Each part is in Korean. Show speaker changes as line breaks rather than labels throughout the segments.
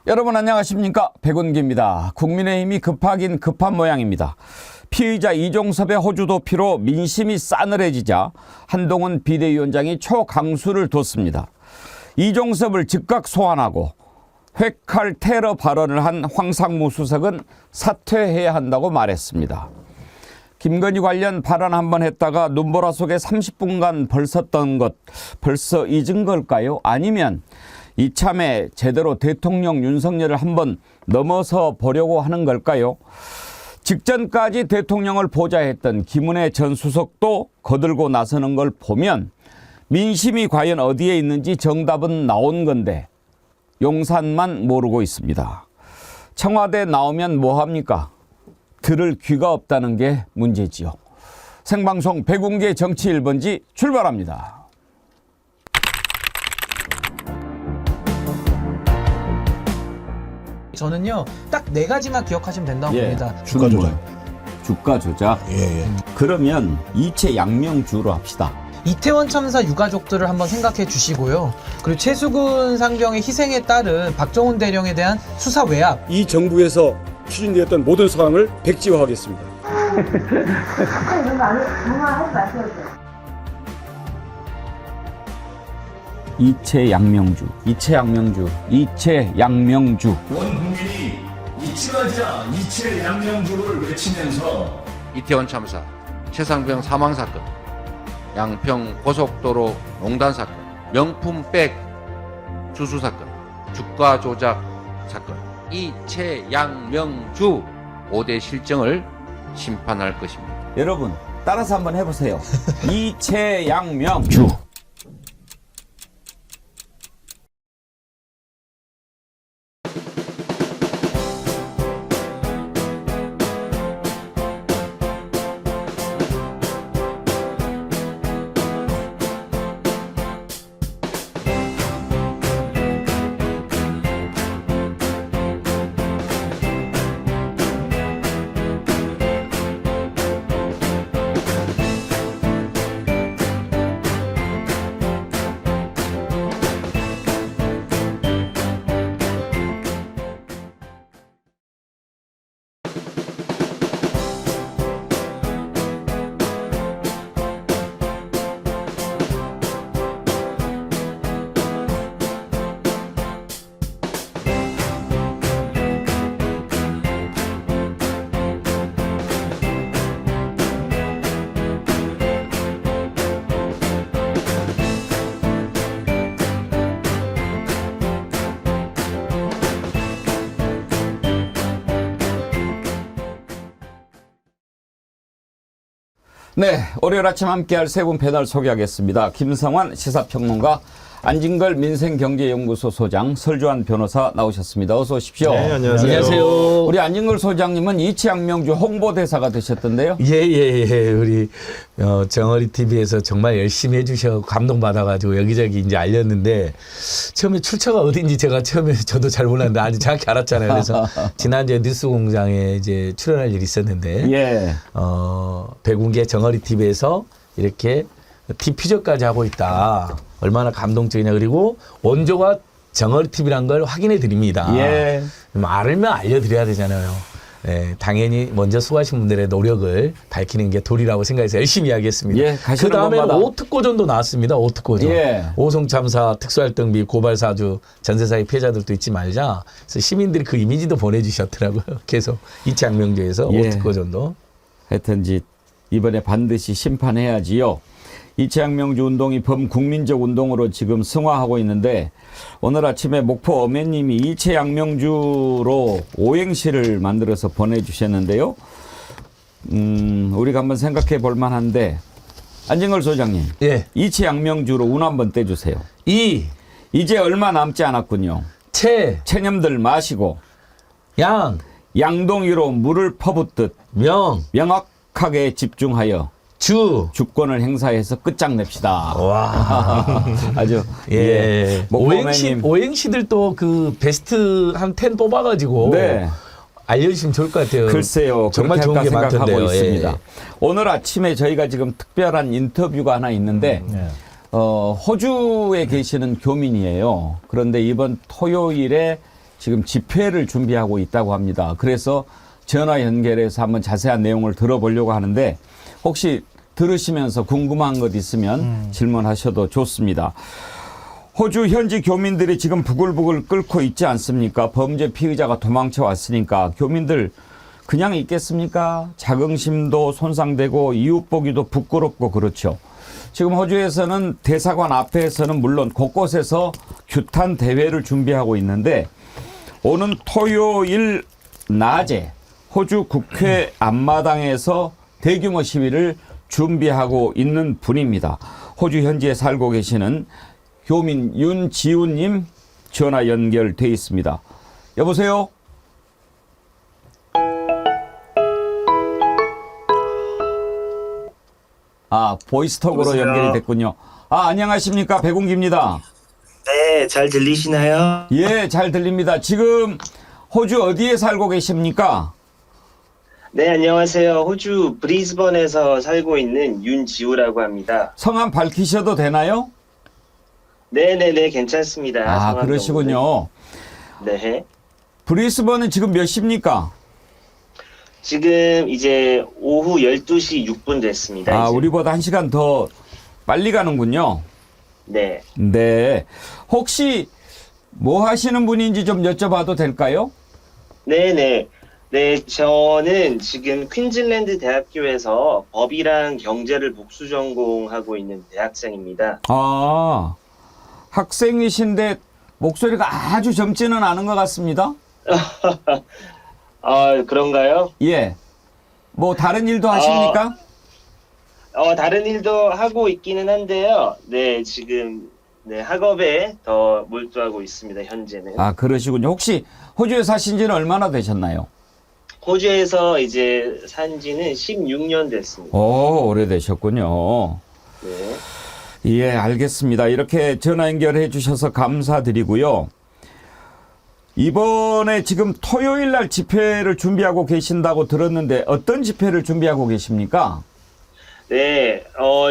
여러분 안녕하십니까? 백운기입니다. 국민의힘이 급하긴 급한 모양입니다. 피의자 이종섭의 호주 도피로 민심이 싸늘해지자 한동훈 비대위원장이 초강수를 뒀습니다. 이종섭을 즉각 소환하고 회칼 테러 발언을 한 황상무 수석은 사퇴해야 한다고 말했습니다. 김건희 관련 발언 한번 했다가 눈보라 속에 30분간 벌섰던 것 벌써 잊은 걸까요? 아니면 이참에 제대로 대통령 윤석열을 한번 넘어서 보려고 하는 걸까요? 직전까지 대통령을 보좌했던 김은혜 전 수석도 거들고 나서는 걸 보면 민심이 과연 어디에 있는지 정답은 나온 건데 용산만 모르고 있습니다. 청와대 나오면 뭐합니까? 들을 귀가 없다는 게 문제지요. 생방송 백운기의 정치 1번지 출발합니다.
저는요 딱 네 가지만 기억하시면 된다고 봅니다.
주가 조작.
주가 조작.
예.
그러면 이체 양명주로 합시다.
이태원 참사 유가족들을 한번 생각해 주시고요. 그리고 최수근 상병의 희생에 따른 박정훈 대령에 대한 수사 외압.
이 정부에서 추진되었던 모든 사항을 백지화하겠습니다.
이체 양명주.
온 국민이 이치하자 이체 양명주를 외치면서
이태원 참사, 최상병 사망 사건, 양평 고속도로 농단 사건, 명품백 수수 사건, 주가 조작 사건, 이채양명주 5대 실정을 심판할 것입니다.
여러분 따라서 한번 해보세요. 이체 양명주. 네, 월요일 아침 함께할 세 분 패널 소개하겠습니다. 김성환 시사평론가, 안진걸 민생경제연구소 소장, 설주환 변호사 나오셨습니다. 어서 오십시오.
네, 안녕하세요.
우리 안진걸 소장님은 이치양명주 홍보대사가 되셨던데요.
예. 우리 정어리 TV에서 정말 열심히 해주셔서 감동받아가지고 여기저기 이제 알렸는데 처음에 출처가 어딘지 제가 처음에 저도 잘 몰랐는데 아주 정확히 알았잖아요. 그래서 지난주에 뉴스공장에 이제 출연할 일이 있었는데
예.
백운계 정어리 TV에서 이렇게 디퓨저까지 하고 있다. 얼마나 감동적이냐. 그리고 원조가 정어리 TV란 걸 확인해 드립니다.
예.
알면 알려드려야 되잖아요. 네, 당연히 먼저 수고하신 분들의 노력을 밝히는 게 도리라고 생각해서 열심히 이야기했습니다.
예, 가시는
그 다음에는
곳마다.
오특고전도 나왔습니다. 오특고전.
예.
오송참사 특수활동비 고발사주 전세사기 피해자들도 잊지 말자. 그래서 시민들이 그 이미지도 보내주셨더라고요. 계속 이치양명주에서
예.
오특고전도.
하여튼 이번에 반드시 심판해야지요. 이치양명주 운동이 범국민적 운동으로 지금 승화하고 있는데 오늘 아침에 목포 어매님이 이치양명주로 오행시를 만들어서 보내주셨는데요. 우리가 한번 생각해 볼 만한데 안진걸 소장님.
예.
이치양명주로 운 한번 떼주세요. 이제 얼마 남지 않았군요. 체념들 마시고 양동이로 물을 퍼붓듯 명확하게 집중하여 주권을 행사해서 끝장냅시다.
와.
아주
예.
목포매님.
오행시들도 그 베스트 한 10 뽑아가지고
네.
알려주시면 좋을 것 같아요.
글쎄요.
정말 좋은 게
생각하고
많던데요.
있습니다.
예.
오늘 아침에 저희가 지금 특별한 인터뷰가 하나 있는데 호주에 계시는 교민이에요. 그런데 이번 토요일에 지금 집회를 준비하고 있다고 합니다. 그래서 전화 연결해서 한번 자세한 내용을 들어보려고 하는데 혹시 들으시면서 궁금한 것 있으면 질문하셔도 좋습니다. 호주 현지 교민들이 지금 부글부글 끓고 있지 않습니까? 범죄 피의자가 도망쳐 왔으니까 교민들 그냥 있겠습니까? 자긍심도 손상되고 이웃 보기도 부끄럽고 그렇죠. 지금 호주에서는 대사관 앞에서는 물론 곳곳에서 규탄 대회를 준비하고 있는데 오는 토요일 낮에 호주 국회 앞마당에서 대규모 시위를 준비하고 있는 분입니다. 호주 현지에 살고 계시는 교민 윤지훈님 전화 연결돼 있습니다. 여보세요? 보이스톡으로
여보세요?
연결이 됐군요. 안녕하십니까? 백운기입니다.
네, 잘 들리시나요?
예, 잘 들립니다. 지금 호주 어디에 살고 계십니까?
네, 안녕하세요. 호주 브리즈번에서 살고 있는 윤지우라고 합니다.
성함 밝히셔도 되나요?
네네네, 괜찮습니다. 성함
그러시군요.
정도는. 네.
브리스번은 지금 몇 시입니까?
지금 이제 오후 12시 6분 됐습니다. 이제.
우리보다 1시간 더 빨리 가는군요.
네.
네. 혹시 뭐 하시는 분인지 좀 여쭤봐도 될까요?
네네. 네, 저는 지금 퀸즐랜드 대학교에서 법이랑 경제를 복수 전공하고 있는 대학생입니다.
학생이신데 목소리가 아주 젊지는 않은 것 같습니다.
그런가요?
예. 뭐 다른 일도 하십니까?
다른 일도 하고 있기는 한데요. 네, 지금 네, 학업에 더 몰두하고 있습니다, 현재는.
그러시군요. 혹시 호주에 사신 지는 얼마나 되셨나요?
호주에서 이제 산 지는 16년 됐습니다.
오래되셨군요.
네.
예, 알겠습니다. 이렇게 전화 연결해 주셔서 감사드리고요. 이번에 지금 토요일 날 집회를 준비하고 계신다고 들었는데 어떤 집회를 준비하고 계십니까?
네,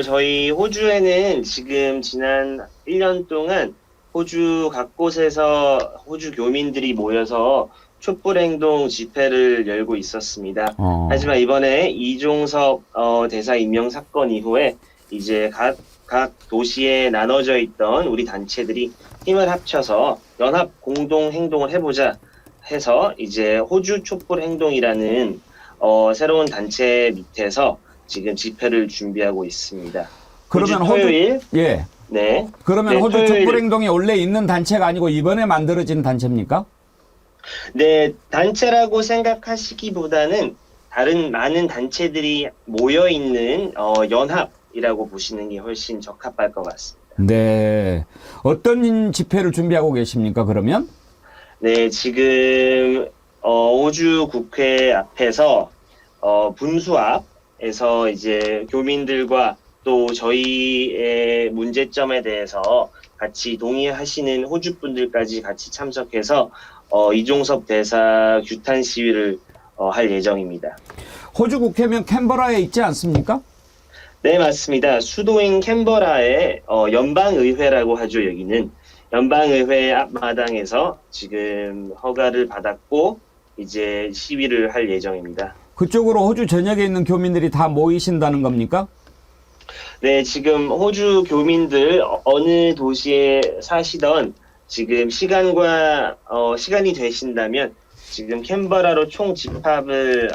저희 호주에는 지금 지난 1년 동안 호주 각 곳에서 호주 교민들이 모여서 촛불행동 집회를 열고 있었습니다. 하지만 이번에 이종섭 대사 임명 사건 이후에 이제 각 도시에 나눠져 있던 우리 단체들이 힘을 합쳐서 연합 공동 행동을 해보자 해서 이제 호주 촛불 행동이라는 새로운 단체 밑에서 지금 집회를 준비하고 있습니다.
그러면
토요일
예.
네.
그러면
네,
호주
토요일.
촛불 행동이 원래 있는 단체가 아니고 이번에 만들어진 단체입니까?
네, 단체라고 생각하시기보다는 다른 많은 단체들이 모여 있는 연합이라고 보시는 게 훨씬 적합할 것 같습니다.
네. 어떤 집회를 준비하고 계십니까, 그러면?
네, 지금 호주 국회 앞에서 분수 앞에서 이제 교민들과 또 저희의 문제점에 대해서 같이 동의하시는 호주 분들까지 같이 참석해서 이종섭 대사 규탄 시위를 할 예정입니다.
호주 국회면 캔버라에 있지 않습니까?
네, 맞습니다. 수도인 캔버라의 연방의회라고 하죠, 여기는. 연방의회 앞마당에서 지금 허가를 받았고 이제 시위를 할 예정입니다.
그쪽으로 호주 전역에 있는 교민들이 다 모이신다는 겁니까?
네, 지금 호주 교민들 어느 도시에 사시던 지금 시간이 되신다면 지금 캔버라로 총 집합을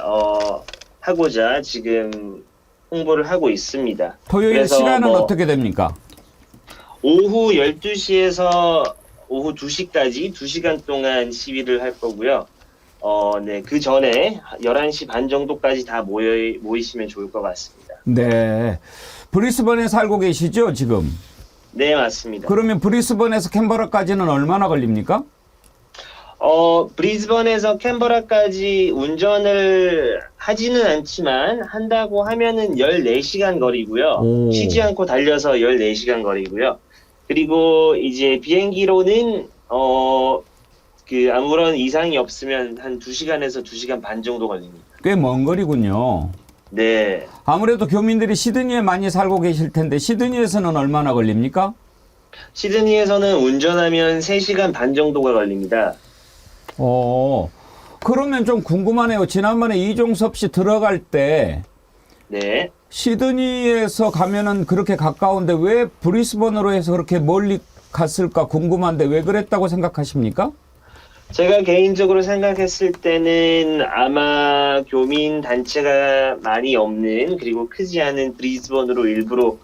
하고자 지금 홍보를 하고 있습니다.
토요일
그래서
시간은 어떻게 됩니까?
오후 12시에서 오후 2시까지 2시간 동안 시위를 할 거고요. 네, 그 전에 11시 반 정도까지 다 모이시면 좋을 것 같습니다.
네. 브리스번에 살고 계시죠, 지금?
네, 맞습니다.
그러면 브리스번에서 캔버라까지는 얼마나 걸립니까?
브리즈번에서 캔버라까지 운전을 하지는 않지만 한다고 하면은 14시간 거리고요.
오.
쉬지 않고 달려서 14시간 거리고요. 그리고 이제 비행기로는 아무런 이상이 없으면 한 2시간에서 2시간 반 정도 걸립니다.
꽤 먼 거리군요.
네.
아무래도 교민들이 시드니에 많이 살고 계실 텐데 시드니에서는 얼마나 걸립니까?
시드니에서는 운전하면 3시간 반 정도가 걸립니다.
그러면 좀 궁금하네요. 지난번에 이종섭 씨 들어갈 때
네.
시드니에서 가면은 그렇게 가까운데 왜 브리스번으로 해서 그렇게 멀리 갔을까 궁금한데 왜 그랬다고 생각하십니까?
제가 개인적으로 생각했을 때는 아마 교민 단체가 많이 없는 그리고 크지 않은 브리즈번으로 일부러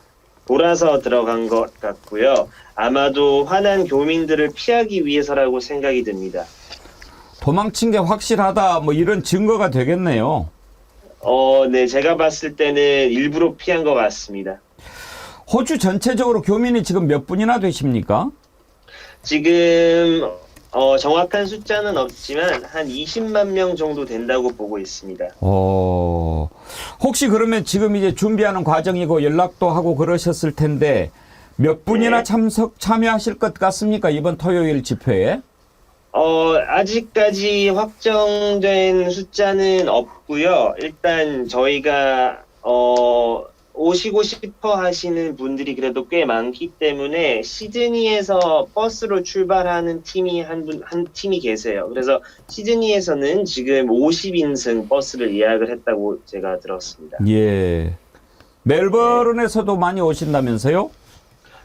돌아서 들어간 것 같고요. 아마도 화난 교민들을 피하기 위해서라고 생각이 듭니다.
도망친 게 확실하다 뭐 이런 증거가 되겠네요.
네, 제가 봤을 때는 일부러 피한 것 같습니다.
호주 전체적으로 교민이 지금 몇 분이나 되십니까?
지금 정확한 숫자는 없지만 한 20만 명 정도 된다고 보고 있습니다.
혹시 그러면 지금 이제 준비하는 과정이고 연락도 하고 그러셨을 텐데 몇 분이나
네.
참여하실 것 같습니까? 이번 토요일 집회에?
아직까지 확정된 숫자는 없고요. 일단 저희가 오시고 싶어 하시는 분들이 그래도 꽤 많기 때문에 시드니에서 버스로 출발하는 팀이 한 팀이 계세요. 그래서 시드니에서는 지금 50인승 버스를 예약을 했다고 제가 들었습니다.
예. 멜버른에서도 많이 오신다면서요?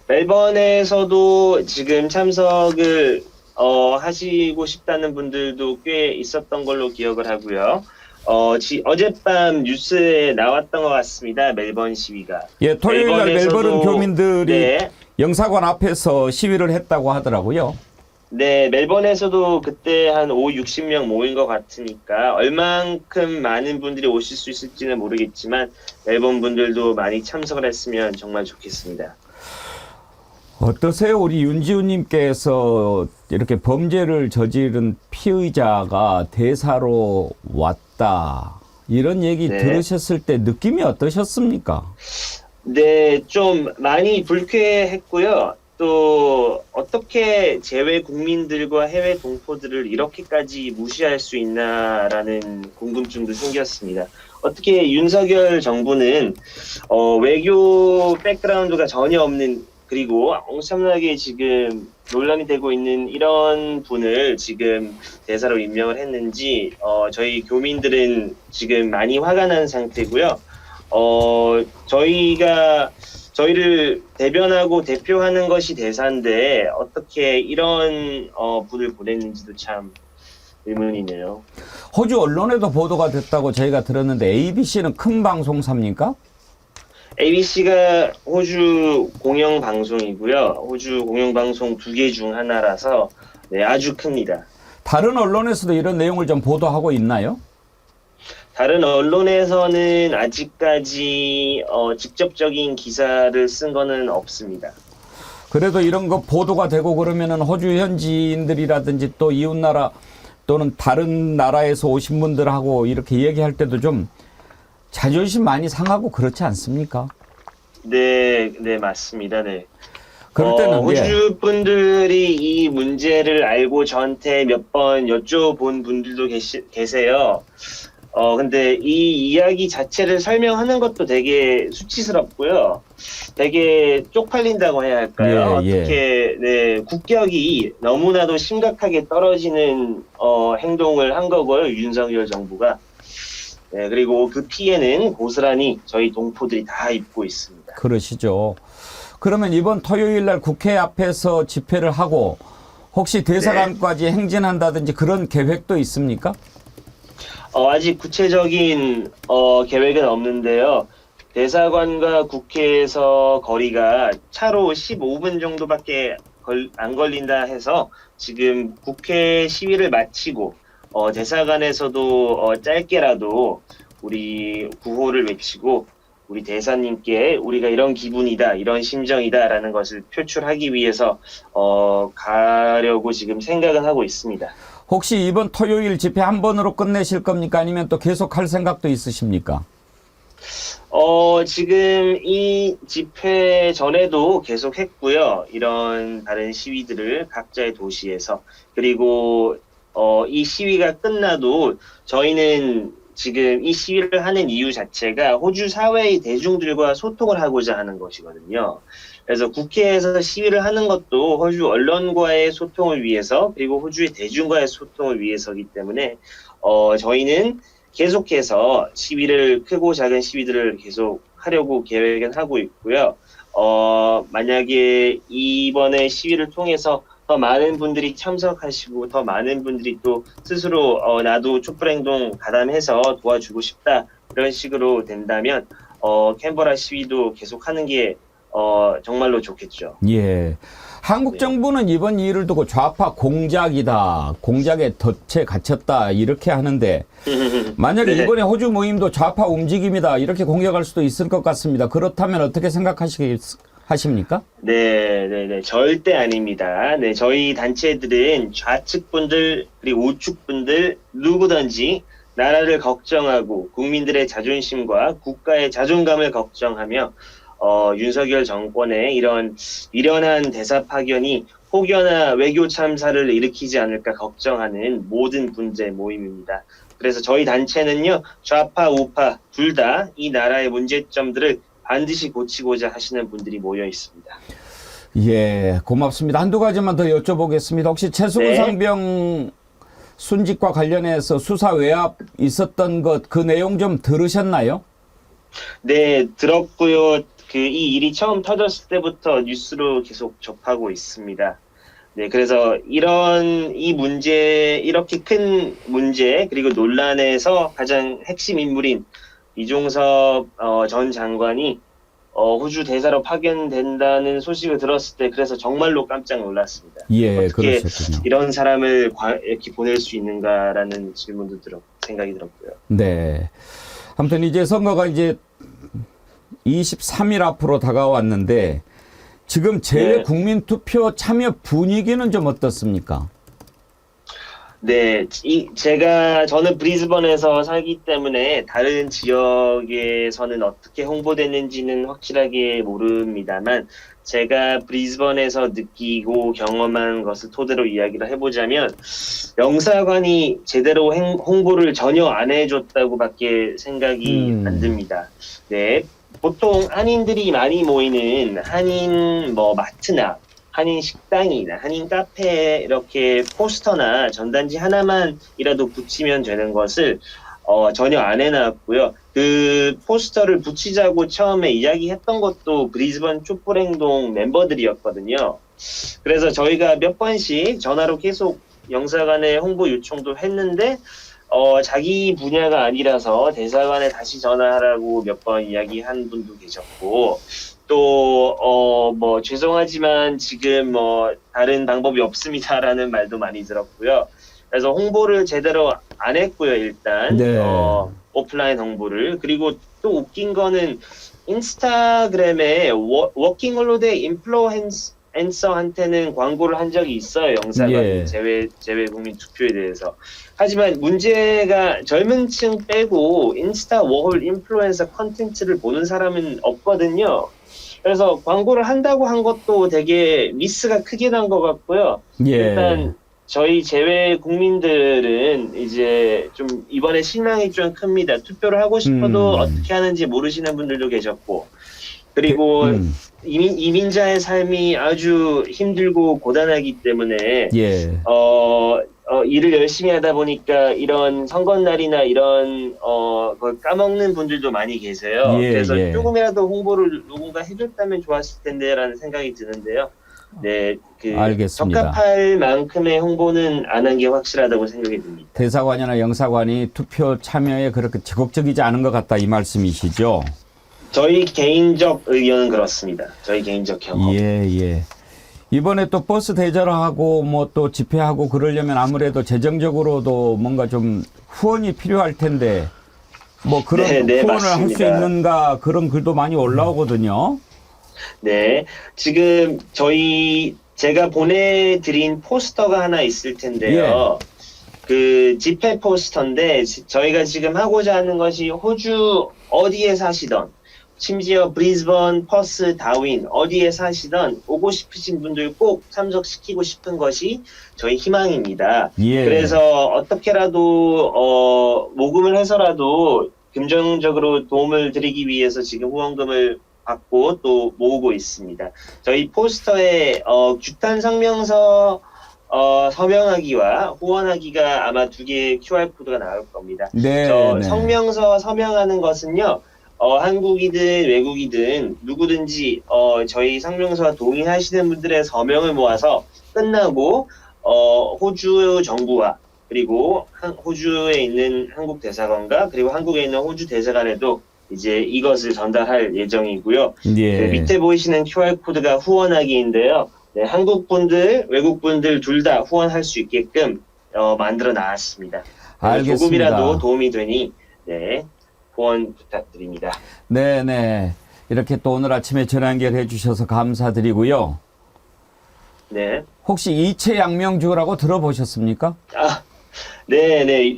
멜번에서도 지금 참석을 하시고 싶다는 분들도 꽤 있었던 걸로 기억을 하고요. 어젯밤 뉴스에 나왔던 것 같습니다. 멜번 시위가.
예, 토요일 날 멜버른 교민들이
네,
영사관 앞에서 시위를 했다고 하더라고요.
네, 멜번에서도 그때 한 60명 모인 것 같으니까 얼만큼 많은 분들이 오실 수 있을지는 모르겠지만 멜번 분들도 많이 참석을 했으면 정말 좋겠습니다.
어떠세요? 우리 윤지훈님께서 이렇게 범죄를 저지른 피의자가 대사로 왔다. 이런 얘기
네.
들으셨을 때 느낌이 어떠셨습니까?
네, 좀 많이 불쾌했고요. 또 어떻게 재외 국민들과 해외 동포들을 이렇게까지 무시할 수 있나라는 궁금증도 생겼습니다. 어떻게 윤석열 정부는 외교 백그라운드가 전혀 없는 그리고 엄청나게 지금 논란이 되고 있는 이런 분을 지금 대사로 임명을 했는지 저희 교민들은 지금 많이 화가 난 상태고요. 저희를 대변하고 대표하는 것이 대사인데 어떻게 이런 분을 보냈는지도 참 의문이네요.
호주 언론에도 보도가 됐다고 저희가 들었는데 ABC는 큰 방송사입니까?
ABC가 호주 공영방송이고요. 호주 공영방송 2개 중 하나라서 네, 아주 큽니다.
다른 언론에서도 이런 내용을 좀 보도하고 있나요?
다른 언론에서는 아직까지 직접적인 기사를 쓴 거는 없습니다.
그래도 이런 거 보도가 되고 그러면은 호주 현지인들이라든지 또 이웃나라 또는 다른 나라에서 오신 분들하고 이렇게 얘기할 때도 좀 자존심 많이 상하고 그렇지 않습니까?
네, 네, 맞습니다. 네.
그럴 때는
호주 분들이 이 문제를 알고 저한테 몇 번 여쭤본 분들도 계세요. 근데 이 이야기 자체를 설명하는 것도 되게 수치스럽고요. 되게 쪽팔린다고 해야 할까요?
예, 예.
어떻게, 네, 국격이 너무나도 심각하게 떨어지는, 행동을 한 거고요. 윤석열 정부가. 네, 그리고 그 피해는 고스란히 저희 동포들이 다 입고 있습니다.
그러시죠. 그러면 이번 토요일 날 국회 앞에서 집회를 하고 혹시 대사관까지 행진한다든지 그런 계획도 있습니까?
아직 구체적인 계획은 없는데요. 대사관과 국회에서 거리가 차로 15분 정도밖에 안 걸린다 해서 지금 국회 시위를 마치고 대사관에서도 짧게라도 우리 구호를 외치고 우리 대사님께 우리가 이런 기분이다, 이런 심정이다라는 것을 표출하기 위해서 가려고 지금 생각은 하고 있습니다.
혹시 이번 토요일 집회 한 번으로 끝내실 겁니까? 아니면 또 계속 할 생각도 있으십니까?
지금 이 집회 전에도 계속 했고요. 이런 다른 시위들을 각자의 도시에서. 그리고 이 시위가 끝나도 저희는 지금 이 시위를 하는 이유 자체가 호주 사회의 대중들과 소통을 하고자 하는 것이거든요. 그래서 국회에서 시위를 하는 것도 호주 언론과의 소통을 위해서 그리고 호주의 대중과의 소통을 위해서이기 때문에 저희는 계속해서 시위를 크고 작은 시위들을 계속 하려고 계획은 하고 있고요. 만약에 이번에 시위를 통해서 더 많은 분들이 참석하시고 더 많은 분들이 또 스스로 나도 촛불행동 가담해서 도와주고 싶다 이런 식으로 된다면 캔버라 시위도 계속하는 게 정말로 좋겠죠.
예. 한국
네.
정부는 이번 일을 두고 좌파 공작이다, 공작에 덫에 갇혔다 이렇게 하는데 만약에
네.
이번에 호주 모임도 좌파 움직임이다 이렇게 공격할 수도 있을 것 같습니다. 그렇다면 어떻게 생각하십니까?
네, 절대 아닙니다. 네, 저희 단체들은 좌측분들 그리고 우측분들 누구든지 나라를 걱정하고 국민들의 자존심과 국가의 자존감을 걱정하며 윤석열 정권의 이런 미련한 대사 파견이 혹여나 외교 참사를 일으키지 않을까 걱정하는 모든 분들의 모임입니다. 그래서 저희 단체는요, 좌파, 우파 둘 다 이 나라의 문제점들을 반드시 고치고자 하시는 분들이 모여 있습니다.
예, 고맙습니다. 한두 가지만 더 여쭤보겠습니다. 혹시 최수근
네.
상병 순직과 관련해서 수사 외압 있었던 것 그 내용 좀 들으셨나요?
네, 들었고요. 이 일이 처음 터졌을 때부터 뉴스로 계속 접하고 있습니다. 네, 그래서 이 문제, 이렇게 큰 문제, 그리고 논란에서 가장 핵심 인물인 이종섭 전 장관이 호주 대사로 파견된다는 소식을 들었을 때 그래서 정말로 깜짝 놀랐습니다.
예,
어떻게
그러셨군요.
이런 사람을 이렇게 보낼 수 있는가라는 질문도 생각이 들었고요.
네. 아무튼 이제 선거가 이제 23일 앞으로 다가왔는데 지금 제외
네.
국민 투표 참여 분위기는 좀 어떻습니까?
네, 저는 브리즈번에서 살기 때문에 다른 지역에서는 어떻게 홍보되는지는 확실하게 모릅니다만 제가 브리즈번에서 느끼고 경험한 것을 토대로 이야기를 해보자면 영사관이 제대로 홍보를 전혀 안 해줬다고밖에 생각이 안 듭니다. 네, 보통 한인들이 많이 모이는 한인 마트나 한인 식당이나 한인 카페에 이렇게 포스터나 전단지 하나만이라도 붙이면 되는 것을 전혀 안 해놨고요. 그 포스터를 붙이자고 처음에 이야기했던 것도 브리즈번 촛불행동 멤버들이었거든요. 그래서 저희가 몇 번씩 전화로 계속 영사관에 홍보 요청도 했는데 자기 분야가 아니라서 대사관에 다시 전화하라고 몇 번 이야기한 분도 계셨고 또 죄송하지만 지금 다른 방법이 없습니다라는 말도 많이 들었고요. 그래서 홍보를 제대로 안 했고요, 일단.
네.
오프라인 홍보를. 그리고 또 웃긴 거는 인스타그램에 워킹 홀로데이 인플루엔서한테는 광고를 한 적이 있어요, 영사관이.
예.
제외 국민 투표에 대해서. 하지만 문제가 젊은 층 빼고 인스타 워홀 인플루엔서 컨텐츠를 보는 사람은 없거든요. 그래서 광고를 한다고 한 것도 되게 미스가 크게 난 것 같고요.
예.
일단 저희 제외 국민들은 이제 좀 이번에 실망이 좀 큽니다. 투표를 하고 싶어도 어떻게 하는지 모르시는 분들도 계셨고 그리고 이민자의 삶이 아주 힘들고 고단하기 때문에
예.
일을 열심히 하다 보니까 이런 선거날이나 이런 걸 까먹는 분들도 많이 계세요.
예,
그래서
예.
조금이라도 홍보를 누군가 해줬다면 좋았을 텐데라는 생각이 드는데요. 네,
알겠습니다.
적합할 만큼의 홍보는 안 한 게 확실하다고 생각이 듭니다.
대사관이나 영사관이 투표 참여에 그렇게 적극적이지 않은 것 같다 이 말씀이시죠?
저희 개인적 의견은 그렇습니다. 저희 개인적 경험.
예. 이번에 또 버스 대절하고 또 집회하고 그러려면 아무래도 재정적으로도 뭔가 좀 후원이 필요할 텐데 그런
네,
후원을 할 수
맞습니다.
있는가 그런 글도 많이 올라오거든요.
네, 지금 제가 보내드린 포스터가 하나 있을 텐데요. 그 집회 포스터인데 저희가 지금 하고자 하는 것이 호주 어디에 사시던 심지어 브리즈번, 퍼스, 다윈 어디에 사시던 오고 싶으신 분들 꼭 참석시키고 싶은 것이 저희 희망입니다.
예.
그래서 어떻게라도 모금을 해서라도 금전적으로 도움을 드리기 위해서 지금 후원금을 받고 또 모으고 있습니다. 저희 포스터에 규탄 성명서 서명하기와 후원하기가 아마 두 개의 QR코드가 나올 겁니다.
네,
저
네.
성명서 서명하는 것은요, 한국이든 외국이든 누구든지 저희 성명서와 동의하시는 분들의 서명을 모아서 끝나고 호주 정부와 그리고 호주에 있는 한국 대사관과 그리고 한국에 있는 호주 대사관에도 이제 이것을 전달할 예정이고요.
예.
그 밑에 보이시는 QR코드가 후원하기인데요. 네, 한국 분들, 외국 분들 둘 다 후원할 수 있게끔 만들어 놨습니다.
알겠습니다.
조금이라도 도움이 되니 네, 후원 부탁드립니다.
네네. 이렇게 또 오늘 아침에 전화 연결해 주셔서 감사드리고요.
네.
혹시 이채양명주라고 들어보셨습니까?
네.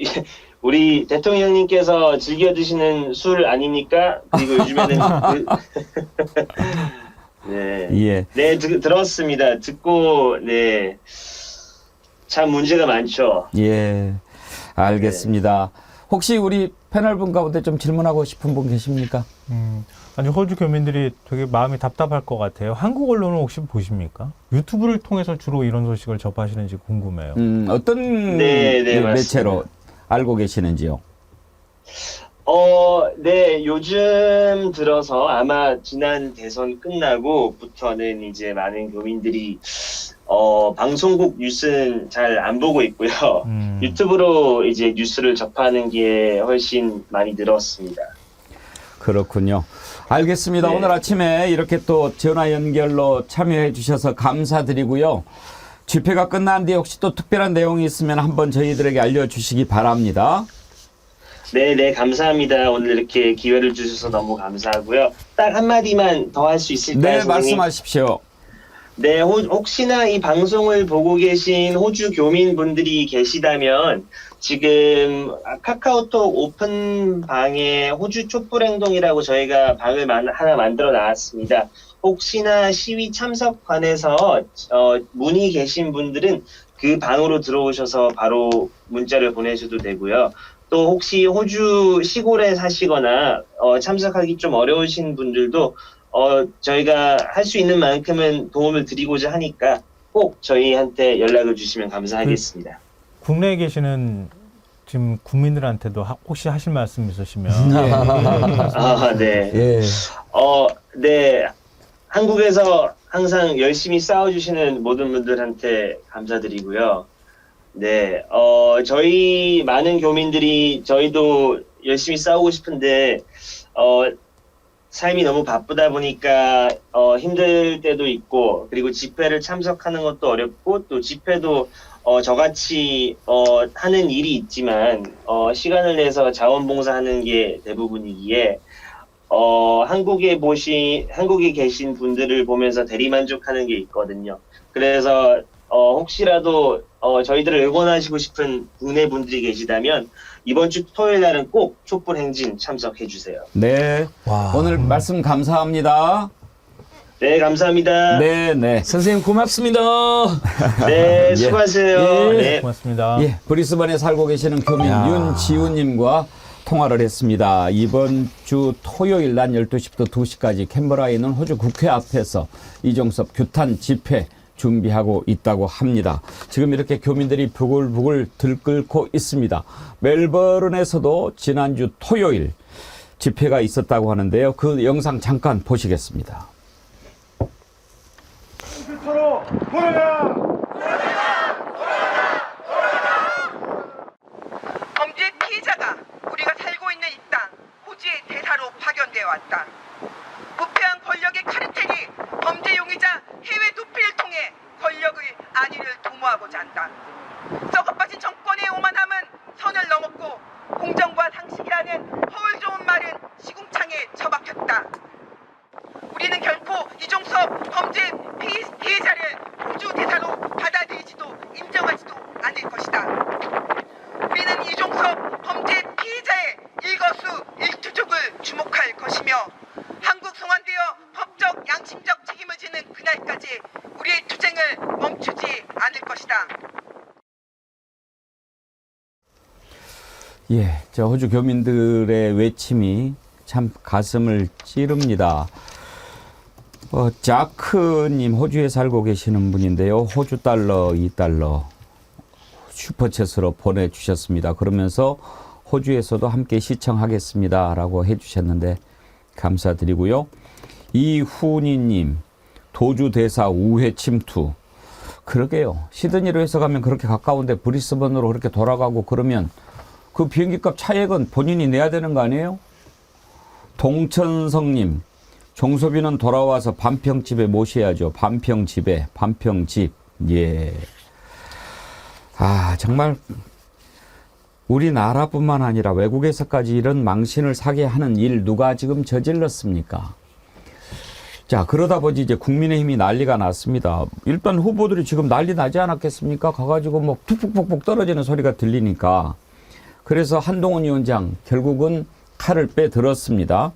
우리 대통령님께서 즐겨 드시는 술 아닙니까? 그리고 요즘에는 네.
예.
네, 들었습니다. 듣고 네. 참 문제가 많죠.
예. 알겠습니다. 혹시 우리 패널분 가운데 좀 질문하고 싶은 분 계십니까?
아니 호주 교민들이 되게 마음이 답답할 것 같아요. 한국 언론은 혹시 보십니까? 유튜브를 통해서 주로 이런 소식을 접하시는지 궁금해요.
어떤
네,
매체로
맞습니다.
알고 계시는지요?
네, 요즘 들어서 아마 지난 대선 끝나고부터는 이제 많은 교민들이 방송국 뉴스는 잘 안 보고 있고요. 유튜브로 이제 뉴스를 접하는 게 훨씬 많이 늘었습니다.
그렇군요. 알겠습니다.
네.
오늘 아침에 이렇게 또 전화 연결로 참여해 주셔서 감사드리고요. 집회가 끝난 뒤에 혹시 또 특별한 내용이 있으면 한번 저희들에게 알려주시기 바랍니다.
네, 감사합니다. 오늘 이렇게 기회를 주셔서 너무 감사하고요. 딱 한마디만 더 할 수 있을까요,
네,
선생님?
말씀하십시오.
네, 혹시나 이 방송을 보고 계신 호주 교민분들이 계시다면 지금 카카오톡 오픈방에 호주 촛불행동이라고 저희가 방을 하나 만들어 놨습니다. 혹시나 시위 참석관에서 문의 계신 분들은 그 방으로 들어오셔서 바로 문자를 보내셔도 되고요. 또 혹시 호주 시골에 사시거나 참석하기 좀 어려우신 분들도 저희가 할 수 있는 만큼은 도움을 드리고자 하니까 꼭 저희한테 연락을 주시면 감사하겠습니다.
국내에 계시는 지금 국민들한테도 혹시 하실 말씀 있으시면
네.
예.
네. 한국에서 항상 열심히 싸워주시는 모든 분들한테 감사드리고요. 네. 저희 많은 교민들이 저희도 열심히 싸우고 싶은데, 삶이 너무 바쁘다 보니까 힘들 때도 있고, 그리고 집회를 참석하는 것도 어렵고, 또 집회도 저같이 하는 일이 있지만 시간을 내서 자원봉사하는 게 대부분이기에 한국에 계신 분들을 보면서 대리만족하는 게 있거든요. 그래서 혹시라도 저희들을 응원하시고 싶은 국내 분들이 계시다면 이번 주 토요일 날은 꼭 촛불 행진 참석해 주세요.
네.
와.
오늘 말씀 감사합니다.
네, 감사합니다.
네.
선생님 고맙습니다.
네, 수고하세요.
예.
네.
고맙습니다.
예, 브리스번에 살고 계시는 교민
야.
윤지우님과 통화를 했습니다. 이번 주 토요일 낮 12시부터 2시까지 캔버라에 있는 호주 국회 앞에서 이종섭 규탄 집회 준비하고 있다고 합니다. 지금 이렇게 교민들이 부글부글 들끓고 있습니다. 멜버른에서도 지난주 토요일 집회가 있었다고 하는데요. 그 영상 잠깐 보시겠습니다.
범죄 피해자가 우리가 살고 있는 이 땅 호주의 대사로 파견되어 왔다. 부패한 권력의 카르텔이 범죄 용의자 해외 도피를 통해 권력의 안위를 도모하고자 한다. 썩어빠진 정권의 오만함은 선을 넘었고 공정과 상식이라는 허울 좋은 말은 시궁창에 처박혔다. 우리는 결코 이종섭 범죄 피해자를 호주 대사로 받아들이지도 인정하지도 않을 것이다. 우리는 이종섭 범죄 피해자의 일거수 일투족을 주목할 것이며 한국 없는 그날까지 우리의 투쟁을 멈추지 않을 것이다.
예, 저 호주 교민들의 외침이 참 가슴을 찌릅니다. 자크님 호주에 살고 계시는 분인데요. 호주 달러 2달러 슈퍼챗으로 보내주셨습니다. 그러면서 호주에서도 함께 시청하겠습니다 라고 해주셨는데 감사드리고요. 이훈이님 도주대사 우회 침투. 그러게요. 시드니로 해서 가면 그렇게 가까운데 브리스번으로 그렇게 돌아가고 그러면 그 비행기값 차액은 본인이 내야 되는 거 아니에요? 동천성님 종소비는 돌아와서 반평집에 모셔야죠. 반평집에 반평집. 예. 아 정말 우리나라뿐만 아니라 외국에서까지 이런 망신을 사게 하는 일 누가 지금 저질렀습니까? 자 그러다 보니 이제 국민의힘이 난리가 났습니다. 일단 후보들이 지금 난리 나지 않았겠습니까? 가가지고 뭐 푹푹푹푹 떨어지는 소리가 들리니까. 그래서 한동훈 위원장 결국은 칼을 빼들었습니다.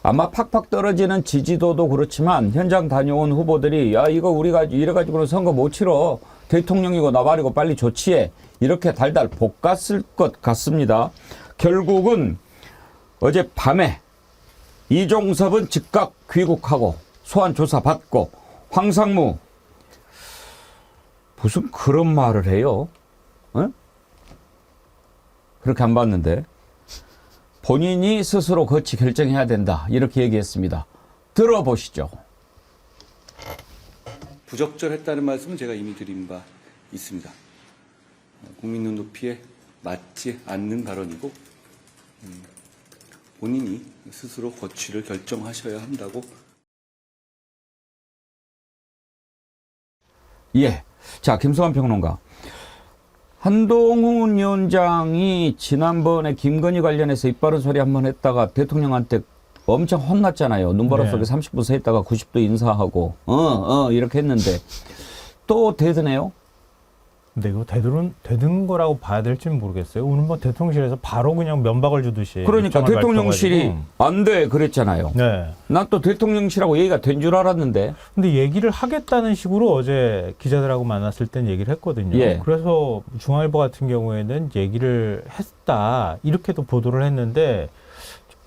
아마 팍팍 떨어지는 지지도도 그렇지만 현장 다녀온 후보들이 야 이거 우리가 이래가지고는 선거 못 치러 대통령이고 나발이고 빨리 조치해 이렇게 달달 볶았을 것 같습니다. 결국은 어젯밤에 이종섭은 즉각 귀국하고 소환 조사 받고 황상무 무슨 그런 말을 해요? 어? 그렇게 안 봤는데 본인이 스스로 거치 결정해야 된다 이렇게 얘기했습니다. 들어보시죠.
부적절했다는 말씀은 제가 이미 드린 바 있습니다. 국민 눈높이에 맞지 않는 발언이고 본인이 스스로 거취를 결정하셔야 한다고.
예. 자, 김성환 평론가. 한동훈 위원장이 지난번에 김건희 관련해서 입바른 소리 한번 했다가 대통령한테 엄청 혼났잖아요. 눈바람 속에 30분 서 있다가 90도 인사하고 이렇게 했는데 또 대드네요.
근데 이거 되는 거라고 봐야 될지는 모르겠어요. 오늘 뭐 대통령실에서 바로 그냥 면박을 주듯이.
그러니까 대통령실이 안 돼 그랬잖아요.
네.
난 또 대통령실하고 얘기가 된 줄 알았는데.
근데 얘기를 하겠다는 식으로 어제 기자들하고 만났을 땐 얘기를 했거든요.
예.
그래서 중앙일보 같은 경우에는 얘기를 했다 이렇게도 보도를 했는데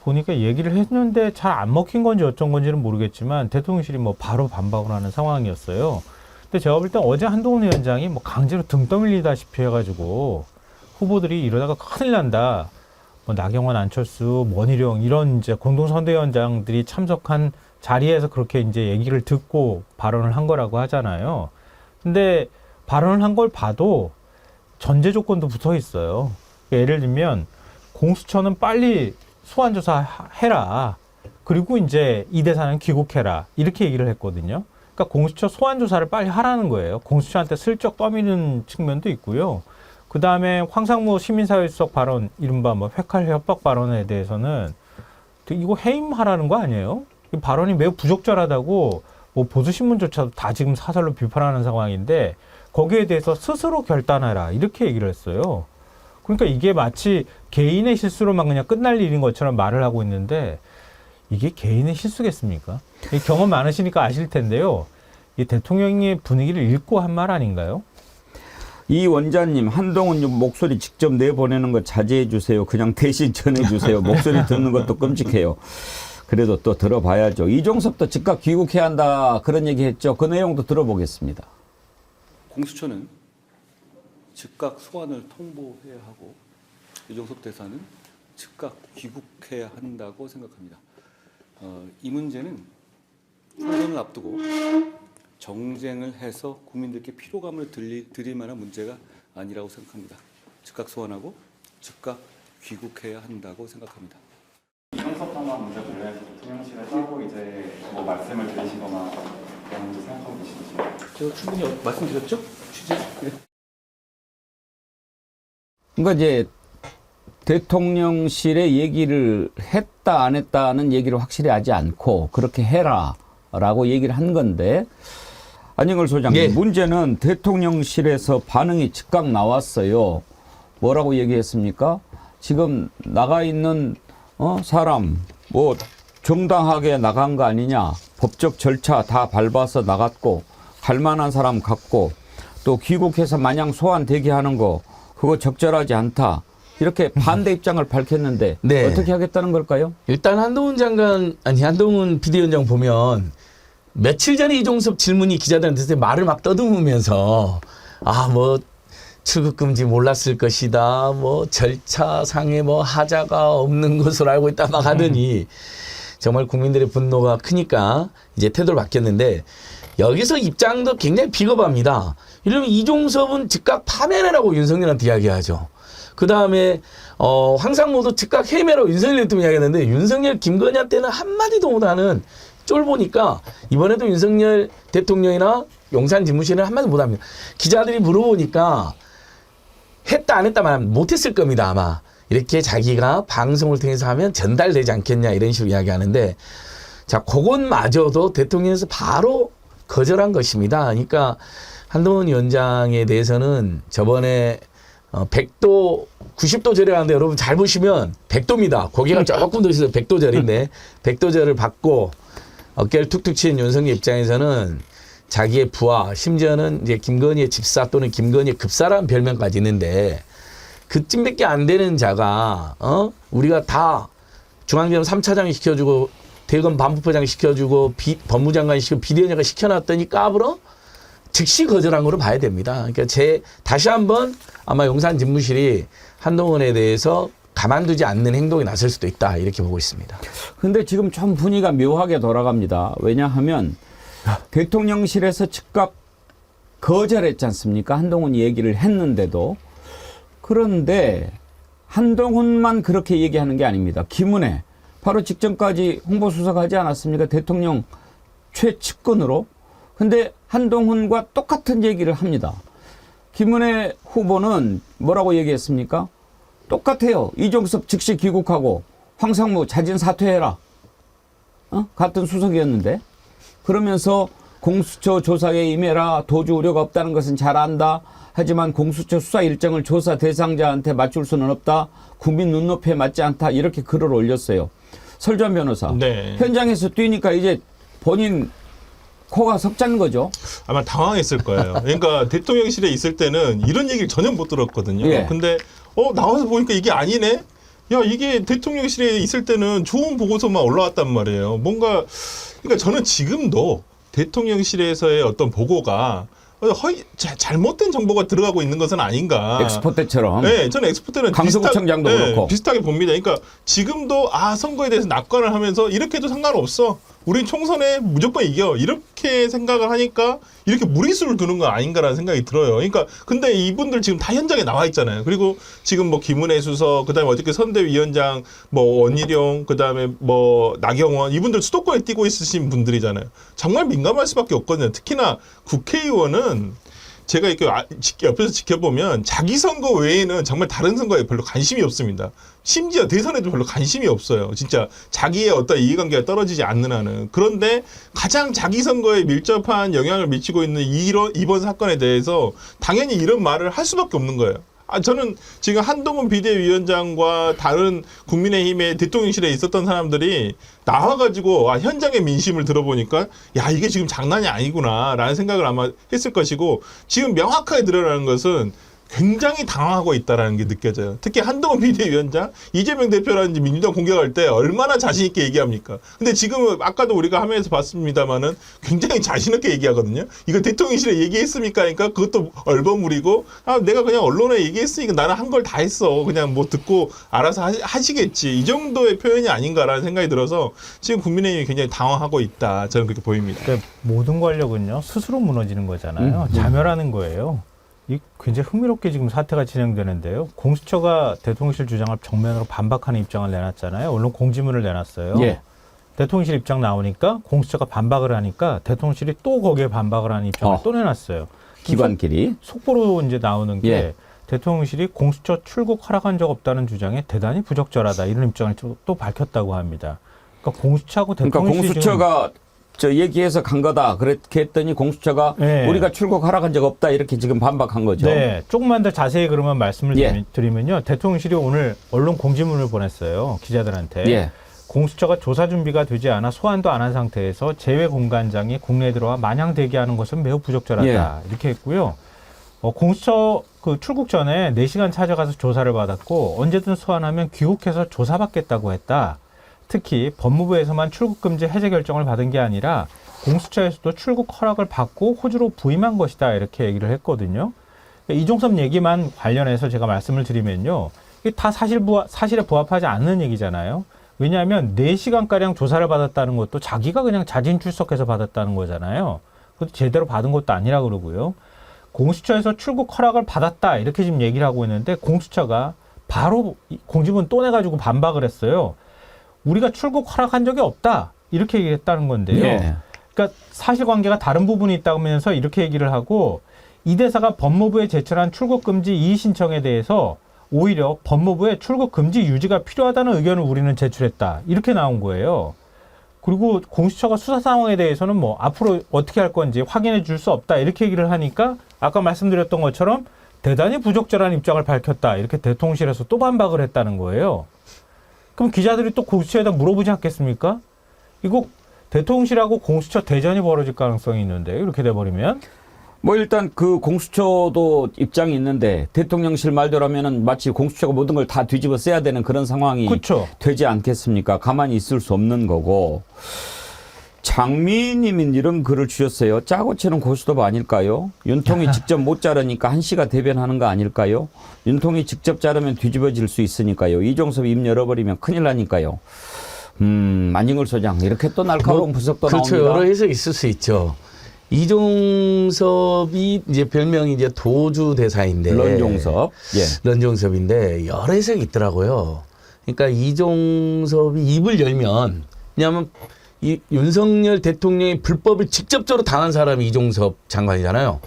보니까 얘기를 했는데 잘 안 먹힌 건지 어쩐 건지는 모르겠지만 대통령실이 뭐 바로 반박을 하는 상황이었어요. 근데 제가 볼 땐 어제 한동훈 위원장이 뭐 강제로 등 떠밀리다시피 해가지고 후보들이 이러다가 큰일 난다. 뭐 나경원, 안철수, 원희룡 이런 이제 공동선대위원장들이 참석한 자리에서 그렇게 이제 얘기를 듣고 발언을 한 거라고 하잖아요. 근데 발언을 한 걸 봐도 전제 조건도 붙어 있어요. 예를 들면 공수처는 빨리 소환조사 해라. 그리고 이제 이 대사는 귀국해라. 이렇게 얘기를 했거든요. 그러니까 공수처 소환조사를 빨리 하라는 거예요. 공수처한테 슬쩍 떠미는 측면도 있고요. 그 다음에 황상무 시민사회수석 발언, 이른바 뭐 회칼 협박 발언에 대해서는 이거 해임하라는 거 아니에요? 이 발언이 매우 부적절하다고 뭐 보수신문조차도 다 지금 사설로 비판하는 상황인데 거기에 대해서 스스로 결단해라. 이렇게 얘기를 했어요. 그러니까 이게 마치 개인의 실수로만 그냥 끝날 일인 것처럼 말을 하고 있는데 이게 개인의 실수겠습니까? 경험 많으시니까 아실 텐데요. 이 대통령의 분위기를 읽고 한 말 아닌가요?
이 원자님 한동훈 목소리 직접 내보내는 거 자제해 주세요. 그냥 대신 전해 주세요. 목소리 듣는 것도 끔찍해요. 그래도 또 들어봐야죠. 이종섭도 즉각 귀국해야 한다 그런 얘기 했죠. 그 내용도 들어보겠습니다.
공수처는 즉각 소환을 통보해야 하고 이종섭 대사는 즉각 귀국해야 한다고 생각합니다. 이 문제는 총선을 앞두고 정쟁을 해서 국민들께 피로감을 드릴 만한 문제가 아니라고 생각합니다. 즉각 소환하고 즉각 귀국해야 한다고 생각합니다.
이종섭 장관 문제 관련해서 대통령실에 따로 이제 뭐 말씀을 드리시거나 그런 문제 생각하고 계신지.
제가 충분히 말씀드렸죠? 취재. 네.
그러니까 이제 대통령실에 얘기를 했다 안 했다는 얘기를 확실히 하지 않고 그렇게 해라라고 얘기를 한 건데 안영걸 소장님,
예.
문제는 대통령실에서 반응이 즉각 나왔어요. 뭐라고 얘기했습니까? 지금 나가 있는 사람 뭐 정당하게 나간 거 아니냐, 법적 절차 다 밟아서 나갔고 갈 만한 사람 갔고 또 귀국해서 마냥 소환 대기하는 거 그거 적절하지 않다. 이렇게 반대 입장을 밝혔는데
네.
어떻게 하겠다는 걸까요?
일단 한동훈 비대위원장 보면 며칠 전에 이종섭 질문이 기자들한테 말을 막 떠듬으면서 뭐 출국 금지 몰랐을 것이다. 뭐 절차상에 뭐 하자가 없는 것으로 알고 있다 막 하더니 정말 국민들의 분노가 크니까 이제 태도를 바뀌었는데 여기서 입장도 굉장히 비겁합니다. 이러면 이종섭은 즉각 파면해라고 윤석열한테 이야기하죠. 그 다음에 황상무도 즉각 해임해라고 윤석열 대통령이 이야기했는데 윤석열 김건희한테는 한마디도 못하는 쫄 보니까 이번에도 윤석열 대통령이나 용산 집무실은 한마디도 못합니다. 기자들이 물어보니까 했다 안 했다 말하면 못했을 겁니다. 아마 이렇게 자기가 방송을 통해서 하면 전달되지 않겠냐 이런 식으로 이야기하는데 자 그것마저도 대통령에서 바로 거절한 것입니다. 그러니까 한동훈 위원장에 대해서는 저번에 100도 90도 절을 하는데 여러분 잘 보시면 100도입니다. 고개가 조금 더 있어서 100도 절인데 100도 절을 받고 어깨를 툭툭 치는 윤석열 입장에서는 자기의 부하 심지어는 이제 김건희의 집사 또는 김건희의 급사라는 별명까지 있는데 그쯤밖에 안 되는 자가 우리가 다 중앙지검 3차장이 시켜주고 대검 반부처장 시켜주고 법무장관이 시키고 비대위원장이 시켜놨더니 까불어 즉시 거절한 거로 봐야 됩니다. 그러니까 다시 한번 아마 용산 집무실이 한동훈에 대해서 가만두지 않는 행동이 나설 수도 있다 이렇게 보고 있습니다.
근데 지금 좀 분위기가 묘하게 돌아갑니다. 왜냐하면 대통령실에서 즉각 거절했지 않습니까? 한동훈이 얘기를 했는데도. 그런데 한동훈만 그렇게 얘기하는 게 아닙니다. 김은혜 바로 직전까지 홍보수석 하지 않았습니까? 대통령 최측근으로. 근데 한동훈과 똑같은 얘기를 합니다. 김은혜 후보는 뭐라고 얘기했습니까? 똑같아요. 이종섭 즉시 귀국하고 황상무 자진 사퇴해라. 같은 수석이었는데. 그러면서 공수처 조사에 임해라. 도주 우려가 없다는 것은 잘 안다. 하지만 공수처 수사 일정을 조사 대상자한테 맞출 수는 없다. 국민 눈높이에 맞지 않다. 이렇게 글을 올렸어요. 설주한 변호사.
네.
현장에서 뛰니까 이제 본인 코가 석잔 거죠.
아마 당황했을 거예요. 그러니까 대통령실에 있을 때는 이런 얘기를 전혀 못 들었거든요.
예.
근데 나와서 보니까 이게 아니네. 야 이게 대통령실에 있을 때는 좋은 보고서만 올라왔단 말이에요. 뭔가 그러니까 저는 지금도 대통령실에서의 어떤 보고가 잘못된 정보가 들어가고 있는 것은 아닌가.
엑스포 때처럼.
네, 저는 엑스포 때는
강서구청장도 그렇고.
비슷하게 봅니다. 그러니까 지금도 선거에 대해서 낙관을 하면서 이렇게 해도 상관없어. 우린 총선에 무조건 이겨. 이렇게 생각을 하니까 이렇게 무리수를 두는 건 아닌가라는 생각이 들어요. 그러니까 근데 이분들 지금 다 현장에 나와 있잖아요. 그리고 지금 뭐 김은혜 수석, 그다음에 어저께 선대위원장, 뭐 원희룡, 그다음에 뭐 나경원 이분들 수도권에 뛰고 있으신 분들이잖아요. 정말 민감할 수밖에 없거든요. 특히나 국회의원은 제가 이렇게 옆에서 지켜보면 자기 선거 외에는 정말 다른 선거에 별로 관심이 없습니다. 심지어 대선에도 별로 관심이 없어요. 진짜 자기의 어떤 이해관계가 떨어지지 않는 한은. 그런데 가장 자기 선거에 밀접한 영향을 미치고 있는 이번 사건에 대해서 당연히 이런 말을 할 수밖에 없는 거예요. 저는 지금 한동훈 비대위원장과 다른 국민의힘의 대통령실에 있었던 사람들이 나와가지고 현장의 민심을 들어보니까 야 이게 지금 장난이 아니구나라는 생각을 아마 했을 것이고 지금 명확하게 드러나는 것은 굉장히 당황하고 있다는 게 느껴져요. 특히 한동훈 비대위원장, 이재명 대표라든지 민주당 공격할 때 얼마나 자신 있게 얘기합니까? 근데 지금은 아까도 우리가 화면에서 봤습니다마는 굉장히 자신 있게 얘기하거든요. 이거 대통령실에 얘기했습니까? 그러니까 그것도 얼버무리고 내가 그냥 언론에 얘기했으니까 나는 한 걸 다 했어. 그냥 뭐 듣고 알아서 하시겠지. 이 정도의 표현이 아닌가라는 생각이 들어서 지금 국민의힘이 굉장히 당황하고 있다. 저는 그렇게 보입니다.
그러니까 모든 권력은요 스스로 무너지는 거잖아요. 자멸하는 거예요. 굉장히 흥미롭게 지금 사태가 진행되는데요. 공수처가 대통령실 주장을 정면으로 반박하는 입장을 내놨잖아요. 언론 공지문을 내놨어요.
예.
대통령실 입장 나오니까 공수처가 반박을 하니까 대통령실이 또 거기에 반박을 하는 입장을 또 내놨어요.
기관끼리.
속보로 이제 나오는 게
예.
대통령실이 공수처 출국 허락한 적 없다는 주장에 대단히 부적절하다 이런 입장을 또 밝혔다고 합니다. 그러니까 공수처하고 대통령실이
공수처가 얘기해서 간 거다. 그렇게 했더니 공수처가
네.
우리가 출국 허락한 적 없다. 이렇게 지금 반박한 거죠.
네. 조금만 더 자세히 그러면 말씀을 드리면요. 대통령실이 오늘 언론 공지문을 보냈어요. 기자들한테.
예.
공수처가 조사 준비가 되지 않아 소환도 안 한 상태에서 재외 공관장이 국내에 들어와 마냥 대기하는 것은 매우 부적절하다. 이렇게 했고요. 공수처 그 출국 전에 4시간 찾아가서 조사를 받았고 언제든 소환하면 귀국해서 조사받겠다고 했다. 특히 법무부에서만 출국 금지 해제 결정을 받은 게 아니라 공수처에서도 출국 허락을 받고 호주로 부임한 것이다. 이렇게 얘기를 했거든요. 이종섭 얘기만 관련해서 제가 말씀을 드리면요. 이게 다 사실에 부합하지 않는 얘기잖아요. 왜냐하면 4시간가량 조사를 받았다는 것도 자기가 그냥 자진 출석해서 받았다는 거잖아요. 그것도 제대로 받은 것도 아니라 그러고요. 공수처에서 출국 허락을 받았다 이렇게 지금 얘기를 하고 있는데 공수처가 바로 공지문 또 내가지고 반박을 했어요. 우리가 출국 허락한 적이 없다 이렇게 얘기를 했다는 건데요.
예.
그러니까 사실관계가 다른 부분이 있다면서 이렇게 얘기를 하고 이 대사가 법무부에 제출한 출국 금지 이의 신청에 대해서 오히려 법무부에 출국 금지 유지가 필요하다는 의견을 우리는 제출했다. 이렇게 나온 거예요. 그리고 공수처가 수사 상황에 대해서는 뭐 앞으로 어떻게 할 건지 확인해 줄 수 없다. 이렇게 얘기를 하니까 아까 말씀드렸던 것처럼 대단히 부적절한 입장을 밝혔다. 이렇게 대통령실에서 또 반박을 했다는 거예요. 그럼 기자들이 또 공수처에다 물어보지 않겠습니까? 이거 대통령실하고 공수처 대전이 벌어질 가능성이 있는데 이렇게 돼버리면
뭐 일단 그 공수처도 입장이 있는데 대통령실 말대로라면은 마치 공수처가 모든 걸 다 뒤집어 써야 되는 그런 상황이
그쵸.
되지 않겠습니까? 가만히 있을 수 없는 거고. 장미님이 이런 글을 주셨어요. 짜고 치는 고스톱 아닐까요? 윤통이 직접 못 자르니까 한씨가 대변하는 거 아닐까요? 윤통이 직접 자르면 뒤집어질 수 있으니까요. 이종섭이 입 열어버리면 큰일 나니까요. 안진걸 소장 이렇게 또 날카로운 분석도
그렇죠.
나옵니다.
여러 해석이 있을 수 있죠. 이종섭이 이제 별명이 이제 도주 대사인데
런종섭. 예.
런종섭인데 여러 해석이 있더라고요. 그러니까 이종섭이 입을 열면 왜냐하면 이 윤석열 대통령의 불법을 직접적으로 당한 사람이 이종섭 장관이잖아요.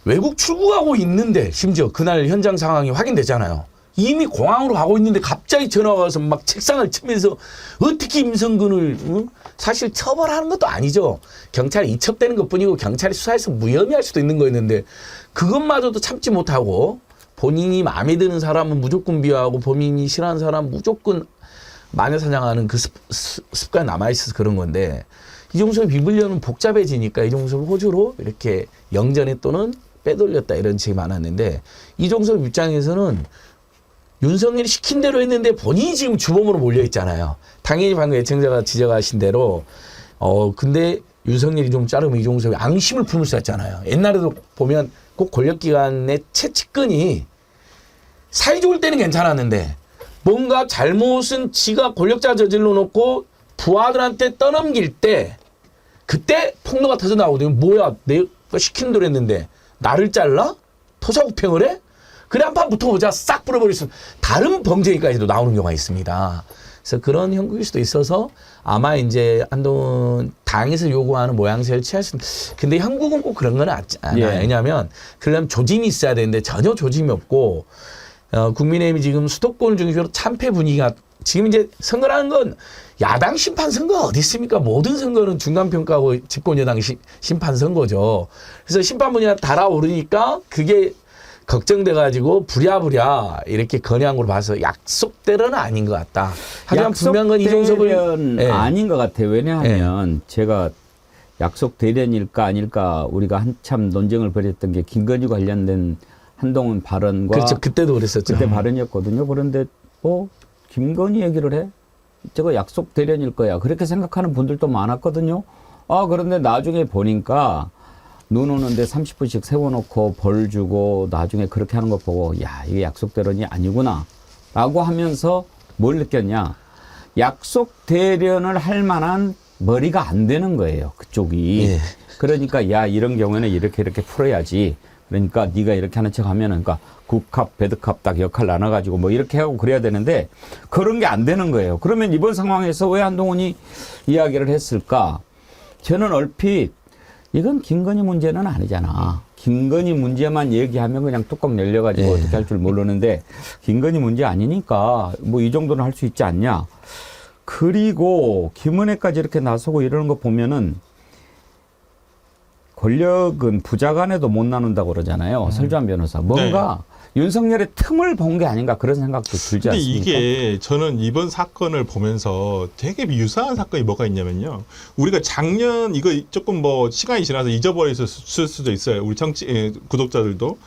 외국 출국하고 있는데 심지어 그날 현장 상황이 확인됐잖아요. 이미 공항으로 가고 있는데 갑자기 전화가 와서 막 책상을 치면서 어떻게 임성근을 사실 처벌하는 것도 아니죠. 경찰에 이첩되는 것뿐이고 경찰이 수사해서 무혐의할 수도 있는 거였는데 그것마저도 참지 못하고 본인이 마음에 드는 사람은 무조건 비하하고 본인이 싫어하는 사람은 무조건 마녀사냥하는 그 습관이 남아있어서 그런 건데 이종섭이 입을 열면 복잡해지니까 이종섭을 호주로 이렇게 영전에 또는 빼돌렸다 이런 책이 많았는데 이종섭 입장에서는 윤석열이 시킨 대로 했는데 본인이 지금 주범으로 몰려있잖아요. 당연히 방금 애청자가 지적하신 대로 근데 윤석열이 좀 자르면 이종섭이 앙심을 품을 수 있잖아요. 옛날에도 보면 꼭 권력기관의 채찍근이 사이좋을 때는 괜찮았는데 뭔가 잘못은 지가 권력자 저질러 놓고 부하들한테 떠넘길 때 그때 폭로가 터져 나오거든요. 뭐야 내가 시킨 대로 했는데 나를 잘라? 토사구팽을 해? 그래 한판 붙어보자 싹 뿌려버릴 수 다른 범죄까지도 나오는 경우가 있습니다. 그래서 그런 형국일 수도 있어서 아마 이제 한동훈 당에서 요구하는 모양새를 취할 수 있는. 근데 형국은 꼭 그런 건 않아요.
예.
왜냐하면 그러려면 조짐이 있어야 되는데 전혀 조짐이 없고 국민의힘이 지금 수도권 중심으로 참패 분위기가 지금 이제 선거라는 건 야당 심판 선거가 어디 있습니까? 모든 선거는 중간평가하고 집권 여당 심판 선거죠. 그래서 심판 분위기가 달아오르니까 그게 걱정돼가지고 부랴부랴 이렇게 건양으로 봐서 약속대로는 아닌 것 같다. 하지만 분명한 건 이종섭은
네. 아닌 것 같아요. 왜냐하면 제가 약속 대련일까 아닐까 우리가 한참 논쟁을 벌였던 게 김건희 관련된 한동훈 발언과
그렇죠. 그때도 그랬었죠.
그때 발언이었거든요. 그런데 김건희 얘기를 해? 저거 약속 대련일 거야. 그렇게 생각하는 분들도 많았거든요. 그런데 나중에 보니까 눈 오는데 30분씩 세워놓고 벌 주고 나중에 그렇게 하는 거 보고 야 이게 약속 대련이 아니구나 라고 하면서 뭘 느꼈냐. 약속 대련을 할 만한 머리가 안 되는 거예요. 그쪽이.
예.
그러니까 야 이런 경우에는 이렇게 풀어야지. 그러니까 네가 이렇게 하는 척 하면은 그러니까 국합, 배드캅 딱 역할 나눠가지고 뭐 이렇게 하고 그래야 되는데 그런 게 안 되는 거예요. 그러면 이번 상황에서 왜 한동훈이 이야기를 했을까? 저는 얼핏 이건 김건희 문제는 아니잖아. 김건희 문제만 얘기하면 그냥 뚜껑 열려가지고
예.
어떻게 할 줄 모르는데 김건희 문제 아니니까 뭐 이 정도는 할 수 있지 않냐. 그리고 김은혜까지 이렇게 나서고 이러는 거 보면은 권력은 부자 간에도 못 나눈다고 그러잖아요. 설주한 변호사. 뭔가 윤석열의 틈을 본 게 아닌가 그런 생각도 들지
근데
않습니까?
이게 저는 이번 사건을 보면서 되게 유사한 사건이 뭐가 있냐면요. 우리가 작년 이거 조금 뭐 시간이 지나서 잊어버렸을 수도 있어요. 우리 구독자들도.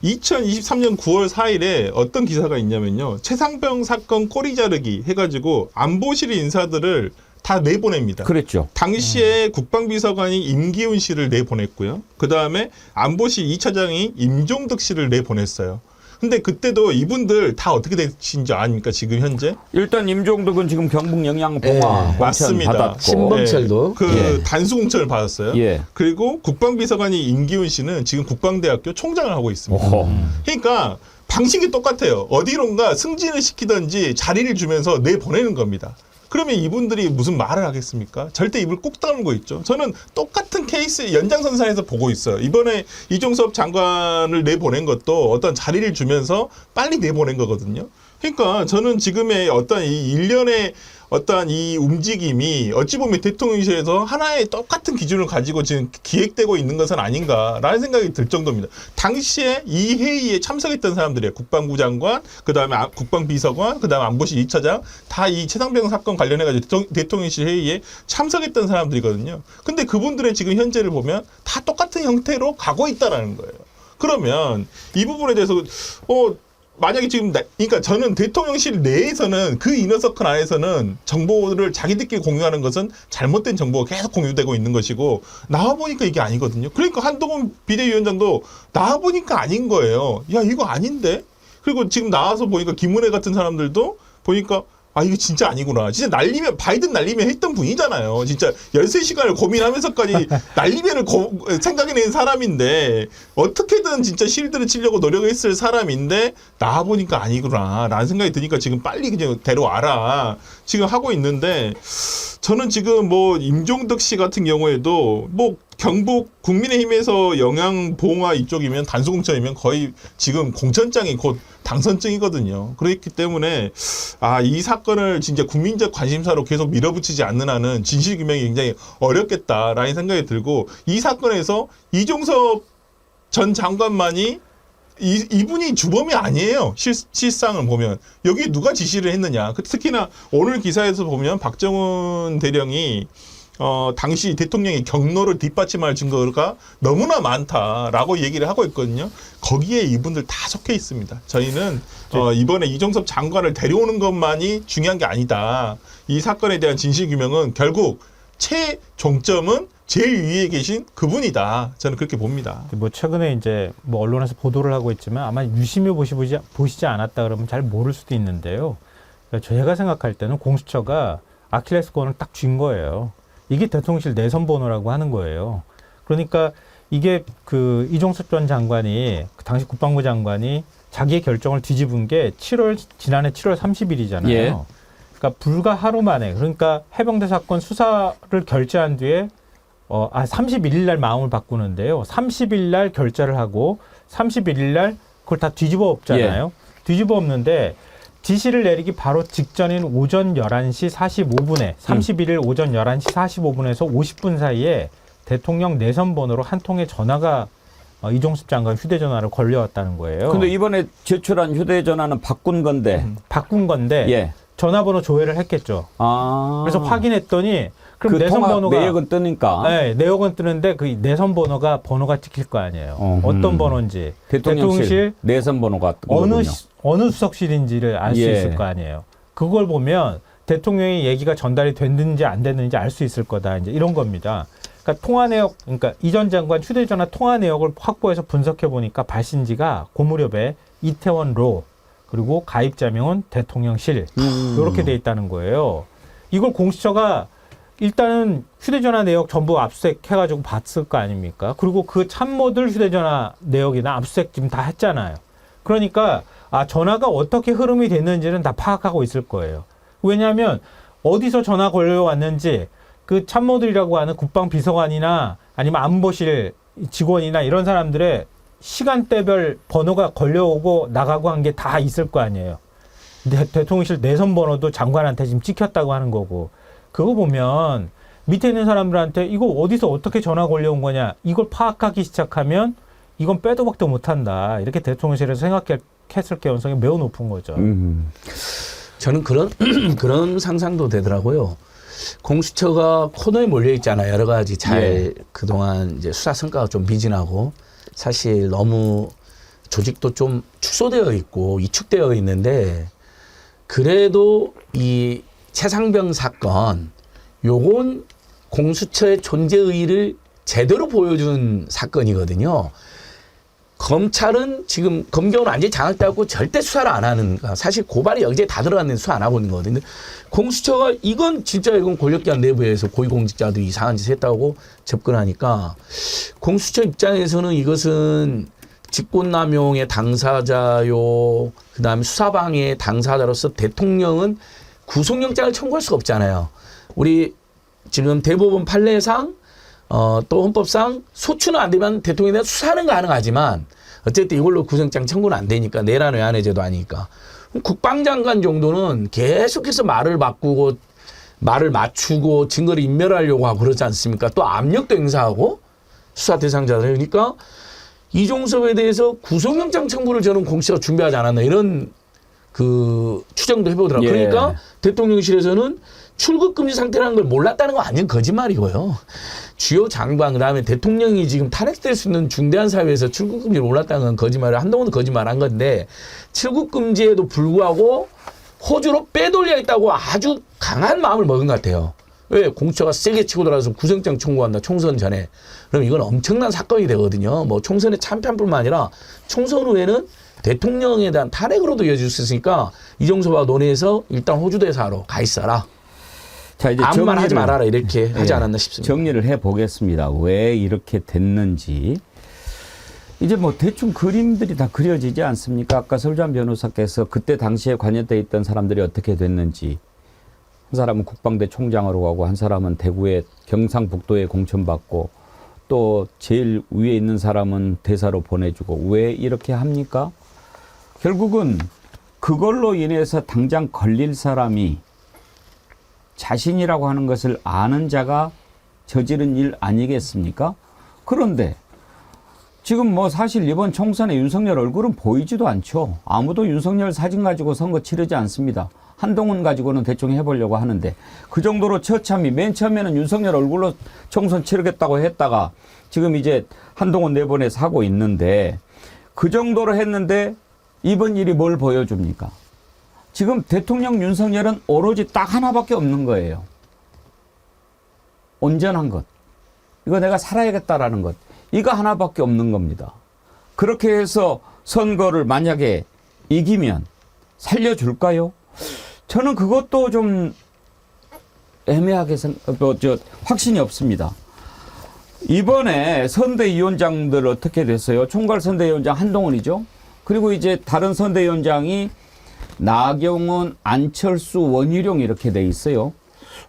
2023년 9월 4일에 어떤 기사가 있냐면요. 최상병 사건 꼬리 자르기 해가지고 안보실 인사들을 다 내보냅니다.
그랬죠.
당시에 국방비서관이 임기훈 씨를 내보냈고요. 그 다음에 안보실 2차장이 임종덕 씨를 내보냈어요. 근데 그때도 이분들 다 어떻게 되신 줄 아닙니까? 지금 현재?
일단 임종덕은 지금 경북 영양봉화
맞습니다.
받았고.
신범철도
그 단수공천을 받았어요.
예.
그리고 국방비서관이 임기훈 씨는 지금 국방대학교 총장을 하고 있습니다.
오호.
그러니까 방식이 똑같아요. 어디론가 승진을 시키든지 자리를 주면서 내보내는 겁니다. 그러면 이분들이 무슨 말을 하겠습니까? 절대 입을 꾹 다물고 있죠. 저는 똑같은 케이스 연장선상에서 보고 있어요. 이번에 이종섭 장관을 내보낸 것도 어떤 자리를 주면서 빨리 내보낸 거거든요. 그러니까 저는 지금의 어떤 이 일련의 어떤 이 움직임이 어찌 보면 대통령실에서 하나의 똑같은 기준을 가지고 지금 기획되고 있는 것은 아닌가라는 생각이 들 정도입니다. 당시에 이 회의에 참석했던 사람들이에요. 국방부 장관, 그다음에 국방비서관, 그다음에 안보실 2차장 다 이 최상병 사건 관련해가지고 대통령실 회의에 참석했던 사람들이거든요. 근데 그분들의 지금 현재를 보면 다 똑같은 형태로 가고 있다라는 거예요. 그러면 이 부분에 대해서 만약에 지금 그러니까 저는 대통령실 내에서는 그 이너서클 안에서는 정보를 자기들끼리 공유하는 것은 잘못된 정보가 계속 공유되고 있는 것이고 나와 보니까 이게 아니거든요. 그러니까 한동훈 비대위원장도 나와 보니까 아닌 거예요. 야 이거 아닌데? 그리고 지금 나와서 보니까 김은혜 같은 사람들도 보니까 아 이거 진짜 아니구나. 진짜 날리면 바이든 날리면 했던 분이잖아요. 진짜 13시간을 고민하면서까지 날리면을 생각해낸 사람인데 어떻게든 진짜 실드를 치려고 노력했을 사람인데 나와보니까 아니구나 라는 생각이 드니까 지금 빨리 그냥 데려와라 지금 하고 있는데 저는 지금 뭐 임종덕 씨 같은 경우에도 뭐 경북 국민의힘에서 영양봉화 이쪽이면 단수공천이면 거의 지금 공천장이 곧 당선증이거든요. 그렇기 때문에 이 사건을 진짜 국민적 관심사로 계속 밀어붙이지 않는 한은 진실규명이 굉장히 어렵겠다라는 생각이 들고 이 사건에서 이종섭 전 장관만이 이분이 주범이 아니에요. 실상을 보면. 여기 누가 지시를 했느냐. 특히나 오늘 기사에서 보면 박정훈 대령이 당시 대통령이 경로를 뒷받침할 증거가 너무나 많다라고 얘기를 하고 있거든요. 거기에 이분들 다 속해 있습니다. 저희는 이번에 이종섭 장관을 데려오는 것만이 중요한 게 아니다. 이 사건에 대한 진실규명은 결국 최종점은 제일 위에 계신 그분이다. 저는 그렇게 봅니다.
뭐 최근에 이제 뭐 언론에서 보도를 하고 있지만 아마 유심히 보시지 않았다 그러면 잘 모를 수도 있는데요. 그러니까 제가 생각할 때는 공수처가 아킬레스건을 딱 쥔 거예요. 이게 대통령실 내선 번호라고 하는 거예요. 그러니까 이게 그 이종섭 전 장관이 그 당시 국방부 장관이 자기의 결정을 뒤집은 게 지난해 7월 30일이잖아요.
예.
그러니까 불과 하루 만에 그러니까 해병대 사건 수사를 결재한 뒤에 31일 날 마음을 바꾸는데요. 30일 날 결재를 하고 31일 날 그걸 다 뒤집어 엎잖아요.
예.
뒤집어 엎는데 지시를 내리기 바로 직전인 오전 11시 45분에 31일 오전 11시 45분에서 50분 사이에 대통령 내선 번호로 한 통의 전화가 이종섭 장관 휴대전화로 걸려왔다는 거예요.
근데 이번에 제출한 휴대전화는 바꾼 건데.
바꾼 건데
예.
전화번호 조회를 했겠죠. 그래서 확인했더니 그럼
그
내선 번호가
내역은 뜨니까.
네, 내역은 뜨는데 그 내선 번호가 찍힐 거 아니에요. 어떤 번호인지.
대통령실 내선 번호가
어느 수석실인지를 알 수 있을 거 아니에요. 그걸 보면 대통령의 얘기가 전달이 됐는지 안 됐는지 알 수 있을 거다. 이제 이런 겁니다. 그러니까 통화 내역, 그러니까 이 전 장관 휴대전화 통화 내역을 확보해서 분석해 보니까 발신지가 고무렵에 이태원로 그리고 가입자명은 대통령실 이렇게 돼 있다는 거예요. 이걸 공수처가 일단은 휴대전화 내역 전부 압수수색해가지고 봤을 거 아닙니까? 그리고 그 참모들 휴대전화 내역이나 압수수색 지금 다 했잖아요. 그러니까 전화가 어떻게 흐름이 됐는지는 다 파악하고 있을 거예요. 왜냐하면 어디서 전화 걸려왔는지 그 참모들이라고 하는 국방비서관이나 아니면 안보실 직원이나 이런 사람들의 시간대별 번호가 걸려오고 나가고 한 게 다 있을 거 아니에요. 대통령실 내선 번호도 장관한테 지금 찍혔다고 하는 거고 그거 보면 밑에 있는 사람들한테 이거 어디서 어떻게 전화 걸려온 거냐 이걸 파악하기 시작하면 이건 빼도 박도 못한다. 이렇게 대통령실에서 생각했을 가능성이 매우 높은 거죠.
저는 그런 상상도 되더라고요. 공수처가 코너에 몰려 있잖아요. 여러 가지 그동안 이제 수사 성과가 좀 미진하고 사실 너무 조직도 좀 축소되어 있고 위축되어 있는데 그래도 이 최상병 사건 요건 공수처의 존재 의의를 제대로 보여준 사건이거든요. 검찰은 지금 검경은 완전히 장악되었고 절대 수사를 안 하는, 사실 고발이 여기에 다 들어갔는데 수사 안 하고 있는 거거든요. 공수처가 이건 권력기관 내부에서 고위공직자들이 이상한 짓 했다고 접근하니까 공수처 입장에서는 이것은 직권남용의 당사자요, 그 다음에 수사방해의 당사자로서 대통령은 구속영장을 청구할 수가 없잖아요. 우리 지금 대법원 판례상 또 헌법상 소추는 안 되면 대통령에 대한 수사는 가능하지만 어쨌든 이걸로 구속영장 청구는 안 되니까 내란 외환해제도 아니니까 국방장관 정도는 계속해서 말을 바꾸고 말을 맞추고 증거를 인멸하려고 하고 그러지 않습니까? 또 압력도 행사하고 수사 대상자들. 그러니까 이종섭에 대해서 구속영장 청구를 저는 공수처가 준비하지 않았나 이런 그 추정도 해보더라고요.
예.
그러니까 대통령실에서는 출국금지 상태라는 걸 몰랐다는 건 완전 거짓말이고요. 주요 장관 그다음에 대통령이 지금 탄핵될 수 있는 중대한 사회에서 출국금지를 몰랐다는 건 거짓말을 한동훈도 거짓말한 건데 출국금지에도 불구하고 호주로 빼돌려야겠다고 아주 강한 마음을 먹은 것 같아요. 왜? 공수처가 세게 치고 들어와서 구속영장 청구한다. 총선 전에. 그럼 이건 엄청난 사건이 되거든요. 뭐 총선에 참패뿐만 아니라 총선 후에는 대통령에 대한 탄핵으로도 이어질 수 있으니까 이종섭과 논의해서 일단 호주 대사로 가 있어라.
자, 이제
아무 말 하지 말아라 이렇게 하지 않았나 싶습니다.
정리를 해보겠습니다. 왜 이렇게 됐는지. 이제 뭐 대충 그림들이 다 그려지지 않습니까? 아까 설주한 변호사께서 그때 당시에 관여돼 있던 사람들이 어떻게 됐는지. 한 사람은 국방대 총장으로 가고 한 사람은 대구의 경상북도에 공천받고 또 제일 위에 있는 사람은 대사로 보내주고 왜 이렇게 합니까? 결국은 그걸로 인해서 당장 걸릴 사람이 자신이라고 하는 것을 아는 자가 저지른 일 아니겠습니까? 그런데 지금 뭐 사실 이번 총선에 윤석열 얼굴은 보이지도 않죠. 아무도 윤석열 사진 가지고 선거 치르지 않습니다. 한동훈 가지고는 대충 해보려고 하는데 그 정도로 처참히 맨 처음에는 윤석열 얼굴로 총선 치르겠다고 했다가 지금 이제 한동훈 내보내서 하고 있는데 그 정도로 했는데 이번 일이 뭘 보여줍니까? 지금 대통령 윤석열은 오로지 딱 하나밖에 없는 거예요. 온전한 것. 이거 내가 살아야겠다라는 것. 이거 하나밖에 없는 겁니다. 그렇게 해서 선거를 만약에 이기면 살려줄까요? 저는 그것도 좀 애매하게 확신이 없습니다. 이번에 선대위원장들 어떻게 됐어요? 총괄선대위원장 한동훈이죠. 그리고 이제 다른 선대위원장이 나경원, 안철수, 원희룡 이렇게 돼 있어요.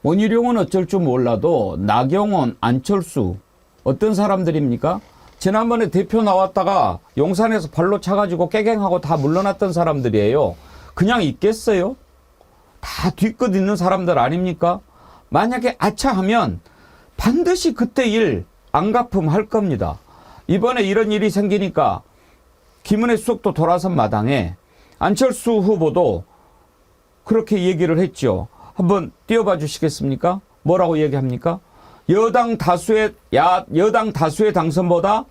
원희룡은 어쩔 줄 몰라도 나경원, 안철수 어떤 사람들입니까? 지난번에 대표 나왔다가 용산에서 발로 차가지고 깨갱하고 다 물러났던 사람들이에요. 그냥 있겠어요? 다 뒤끝 있는 사람들 아닙니까? 만약에 아차하면 반드시 그때 일 안 갚음 할 겁니다. 이번에 이런 일이 생기니까 김은혜 수석도 돌아선 마당에 안철수 후보도 그렇게 얘기를 했죠. 한번 띄워봐 주시겠습니까? 뭐라고 얘기합니까? 여당 다수의 당선보다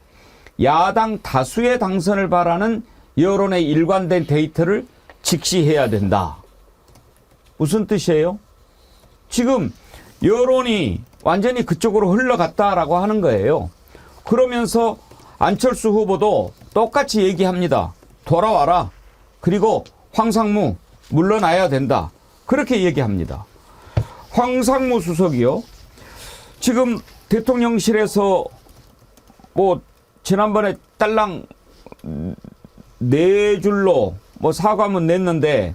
야당 다수의 당선을 바라는 여론의 일관된 데이터를 직시해야 된다. 무슨 뜻이에요? 지금 여론이 완전히 그쪽으로 흘러갔다라고 하는 거예요. 그러면서 안철수 후보도 똑같이 얘기합니다. 돌아와라. 그리고 황상무 물러나야 된다. 그렇게 얘기합니다. 황상무 수석이요. 지금 대통령실에서 뭐 지난번에 딸랑 4줄로 뭐 사과문 냈는데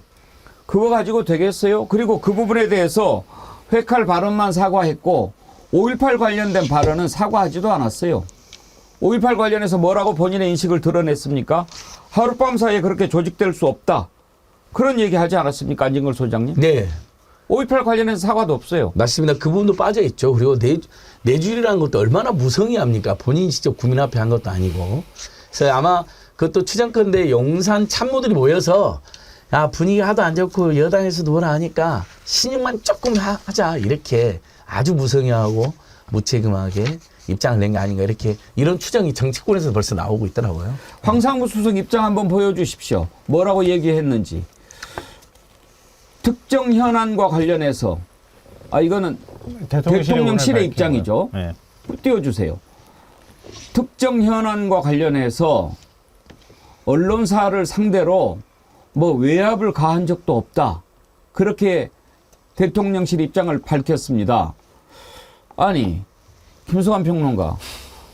그거 가지고 되겠어요? 그리고 그 부분에 대해서 회칼 발언만 사과했고 5.18 관련된 발언은 사과하지도 않았어요. 5.18 관련해서 뭐라고 본인의 인식을 드러냈습니까? 하룻밤 사이에 그렇게 조직될 수 없다. 그런 얘기 하지 않았습니까? 안진걸 소장님?
네.
5.18 관련해서 사과도 없어요.
맞습니다. 그 부분도 빠져있죠. 그리고 내줄이라는 것도 얼마나 무성의합니까? 본인이 직접 국민 앞에 한 것도 아니고. 그래서 아마 그것도 추정컨대 용산 참모들이 모여서 야 분위기 하도 안 좋고 여당에서도 뭐라 하니까 신용만 조금 하자 이렇게 아주 무성의하고 무책임하게 입장을 낸 게 아닌가 이렇게 이런 추정이 정치권에서 벌써 나오고 있더라고요.
황상무 수석 입장 한번 보여주십시오. 뭐라고 얘기했는지. 특정 현안과 관련해서 이거는 대통령실의 입장이죠.
네.
띄워주세요. 특정 현안과 관련해서 언론사를 상대로 뭐 외압을 가한 적도 없다. 그렇게 대통령실 입장을 밝혔습니다. 아니 김수환 평론가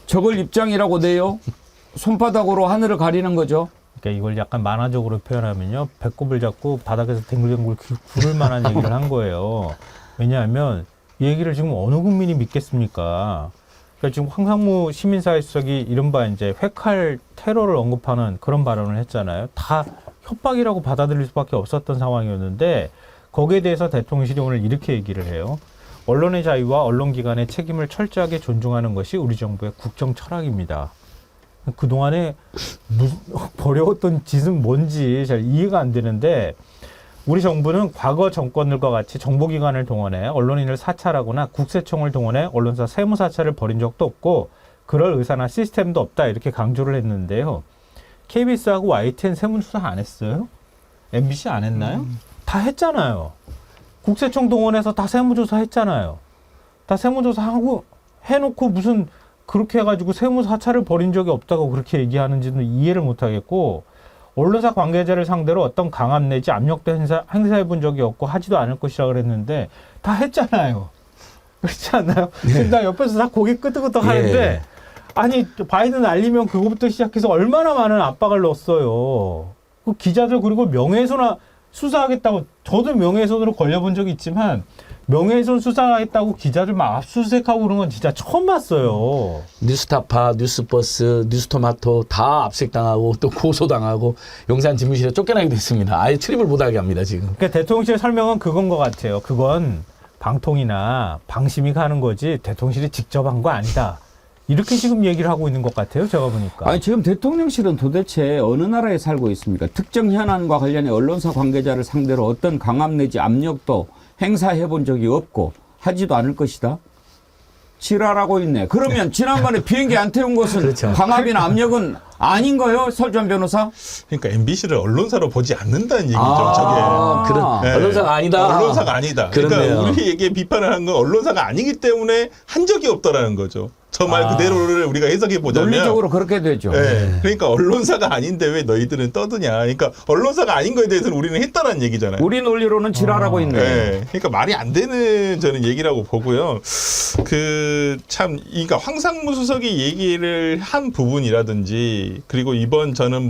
저걸 입장이라고 내요? 손바닥으로 하늘을 가리는 거죠.
그러니까 이걸 약간 만화적으로 표현하면요. 배꼽을 잡고 바닥에서 댕글댕글 구를 만한 얘기를 한 거예요. 왜냐하면 이 얘기를 지금 어느 국민이 믿겠습니까? 그러니까 지금 황상무 시민사회수석이 이른바 이제 회칼 테러를 언급하는 그런 발언을 했잖아요. 다 협박이라고 받아들일 수밖에 없었던 상황이었는데 거기에 대해서 대통령실이 오늘 이렇게 얘기를 해요. 언론의 자유와 언론기관의 책임을 철저하게 존중하는 것이 우리 정부의 국정 철학입니다. 그동안에 벌여왔던 짓은 뭔지 잘 이해가 안 되는데 우리 정부는 과거 정권들과 같이 정보기관을 동원해 언론인을 사찰하거나 국세청을 동원해 언론사 세무사찰을 벌인 적도 없고 그럴 의사나 시스템도 없다 이렇게 강조를 했는데요. KBS하고 YTN 세무조사 안 했어요? MBC 안 했나요? 다 했잖아요. 국세청 동원해서 다 세무조사 했잖아요. 다 세무조사하고 해놓고 무슨 그렇게 해가지고 세무사찰을 벌인 적이 없다고 그렇게 얘기하는지는 이해를 못하겠고 언론사 관계자를 상대로 어떤 강압 내지 압력도 행사해 본 적이 없고 하지도 않을 것이라 그랬는데 다 했잖아요. 그렇지 않나요? 지금 나 옆에서 다 고개 끄덕끄덕 하는데 아니 바이든 알리면 그거부터 시작해서 얼마나 많은 압박을 넣었어요. 그 기자들 그리고 명예훼손 수사하겠다고 저도 명예훼손으로 걸려본 적이 있지만 명예훼손 수사하겠다고 기자들 막 압수수색하고 그런 건 진짜 처음 봤어요.
뉴스타파, 뉴스버스, 뉴스토마토 다 압수당하고 또 고소당하고 용산 집무실에 쫓겨나기도 했습니다. 아예 출입을 못하게 합니다 지금.
그러니까 대통령실 설명은 그건 것 같아요. 그건 방통이나 방심이 가는 거지 대통령실이 직접 한 거 아니다. 이렇게 지금 얘기를 하고 있는 것 같아요. 제가 보니까.
아니 지금 대통령실은 도대체 어느 나라에 살고 있습니까? 특정 현안과 관련해 언론사 관계자를 상대로 어떤 강압 내지 압력도 행사해 본 적이 없고 하지도 않을 것이다. 지랄하고 있네. 그러면 지난번에 비행기 안 태운 것은
그렇죠.
강압이나 압력은 아닌 거요, 설주한 변호사?
그러니까 MBC를 언론사로 보지 않는다는 얘기죠.
그런
네.
언론사가 아니다.
언론사가 아니다.
그렇네요.
그러니까 우리에게 비판을 한 건 언론사가 아니기 때문에 한 적이 없다라는 거죠. 저 말 그대로를 우리가 해석해 보자면
논리적으로 그렇게 되죠.
네. 그러니까 언론사가 아닌데 왜 너희들은 떠드냐. 그러니까 언론사가 아닌 거에 대해서는 우리는 했다라는 얘기잖아요.
우리 논리로는 지랄하고 있네.
네. 그러니까 말이 안 되는 저는 얘기라고 보고요. 그러니까 황상무 수석이 얘기를 한 부분이라든지 그리고 이번 저는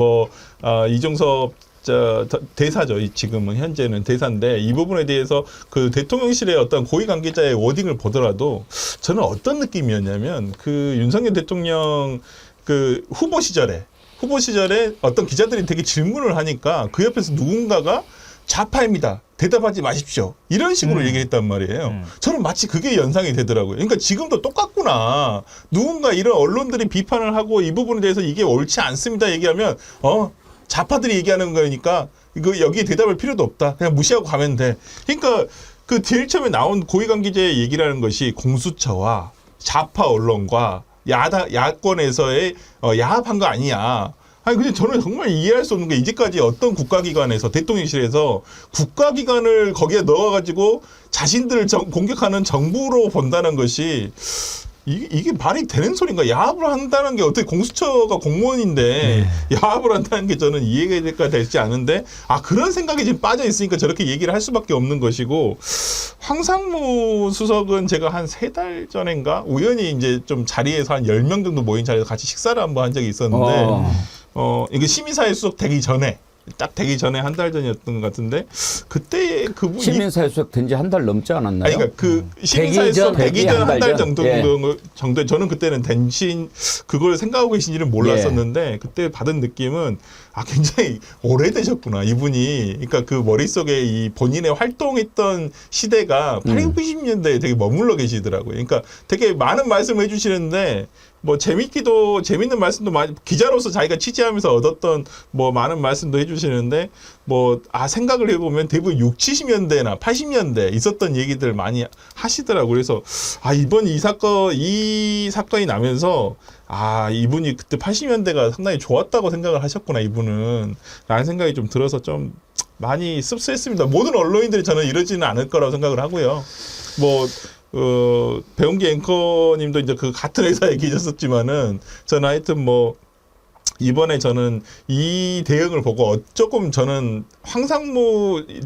이종섭 대사죠. 지금은 현재는 대사인데 이 부분에 대해서 그 대통령실의 어떤 고위 관계자의 워딩을 보더라도 저는 어떤 느낌이었냐면 그 윤석열 대통령 그 후보 시절에 어떤 기자들이 되게 질문을 하니까 그 옆에서 누군가가 좌파입니다. 대답하지 마십시오. 이런 식으로 얘기했단 말이에요. 저는 마치 그게 연상이 되더라고요. 그러니까 지금도 똑같구나. 누군가 이런 언론들이 비판을 하고 이 부분에 대해서 이게 옳지 않습니다. 얘기하면 좌파들이 얘기하는 거니까 이거 여기에 대답할 필요도 없다. 그냥 무시하고 가면 돼. 그러니까 그 제일 처음에 나온 고위관계자의 얘기라는 것이 공수처와 좌파 언론과 야권에서의 야합한 거 아니냐. 아니 근데 저는 정말 이해할 수 없는 게 이제까지 어떤 국가기관에서 대통령실에서 국가기관을 거기에 넣어가지고 자신들을 공격하는 정부로 본다는 것이 이게 말이 되는 소린가? 야합을 한다는 게 어떻게 공수처가 공무원인데 야합을 한다는 게 저는 이해가 되지 않은데 그런 생각이 지금 빠져 있으니까 저렇게 얘기를 할 수밖에 없는 것이고 황상무 수석은 제가 한 3달 전인가 우연히 이제 좀 자리에서 한 10명 정도 모인 자리에서 같이 식사를 한번 한 적이 있었는데 이게 시민사회 수석 되기 전에 딱 되기 전에 한 달 전이었던 것 같은데 그때 그분이
시민사회수석 된 지 한 달 넘지 않았나요?
그러니까 그 시민사회수석 되기 전 한 달 정도에 저는 그때는 den신 그걸 생각하고 계신지는 몰랐었는데 그때 받은 느낌은 굉장히 오래되셨구나 이분이. 그러니까 그 머릿속에 이 본인의 활동했던 시대가 80, 90년대에 되게 머물러 계시더라고요. 그러니까 되게 많은 말씀을 해주시는데 뭐 재밌는 말씀도 많이 기자로서 자기가 취재하면서 얻었던 뭐 많은 말씀도 해주시는데 생각을 해보면 대부분 60, 70년대나 80년대 있었던 얘기들 많이 하시더라고요. 그래서 이번 이 사건이 나면서 이분이 그때 80년대가 상당히 좋았다고 생각을 하셨구나 이분은 라는 생각이 좀 들어서 좀 많이 씁쓸했습니다. 모든 언론인들이 저는 이러지는 않을 거라고 생각을 하고요. 배웅기 앵커님도 이제 그 같은 회사에 계셨었지만은 저는 하여튼 이번에 저는 이 대응을 보고 조금 저는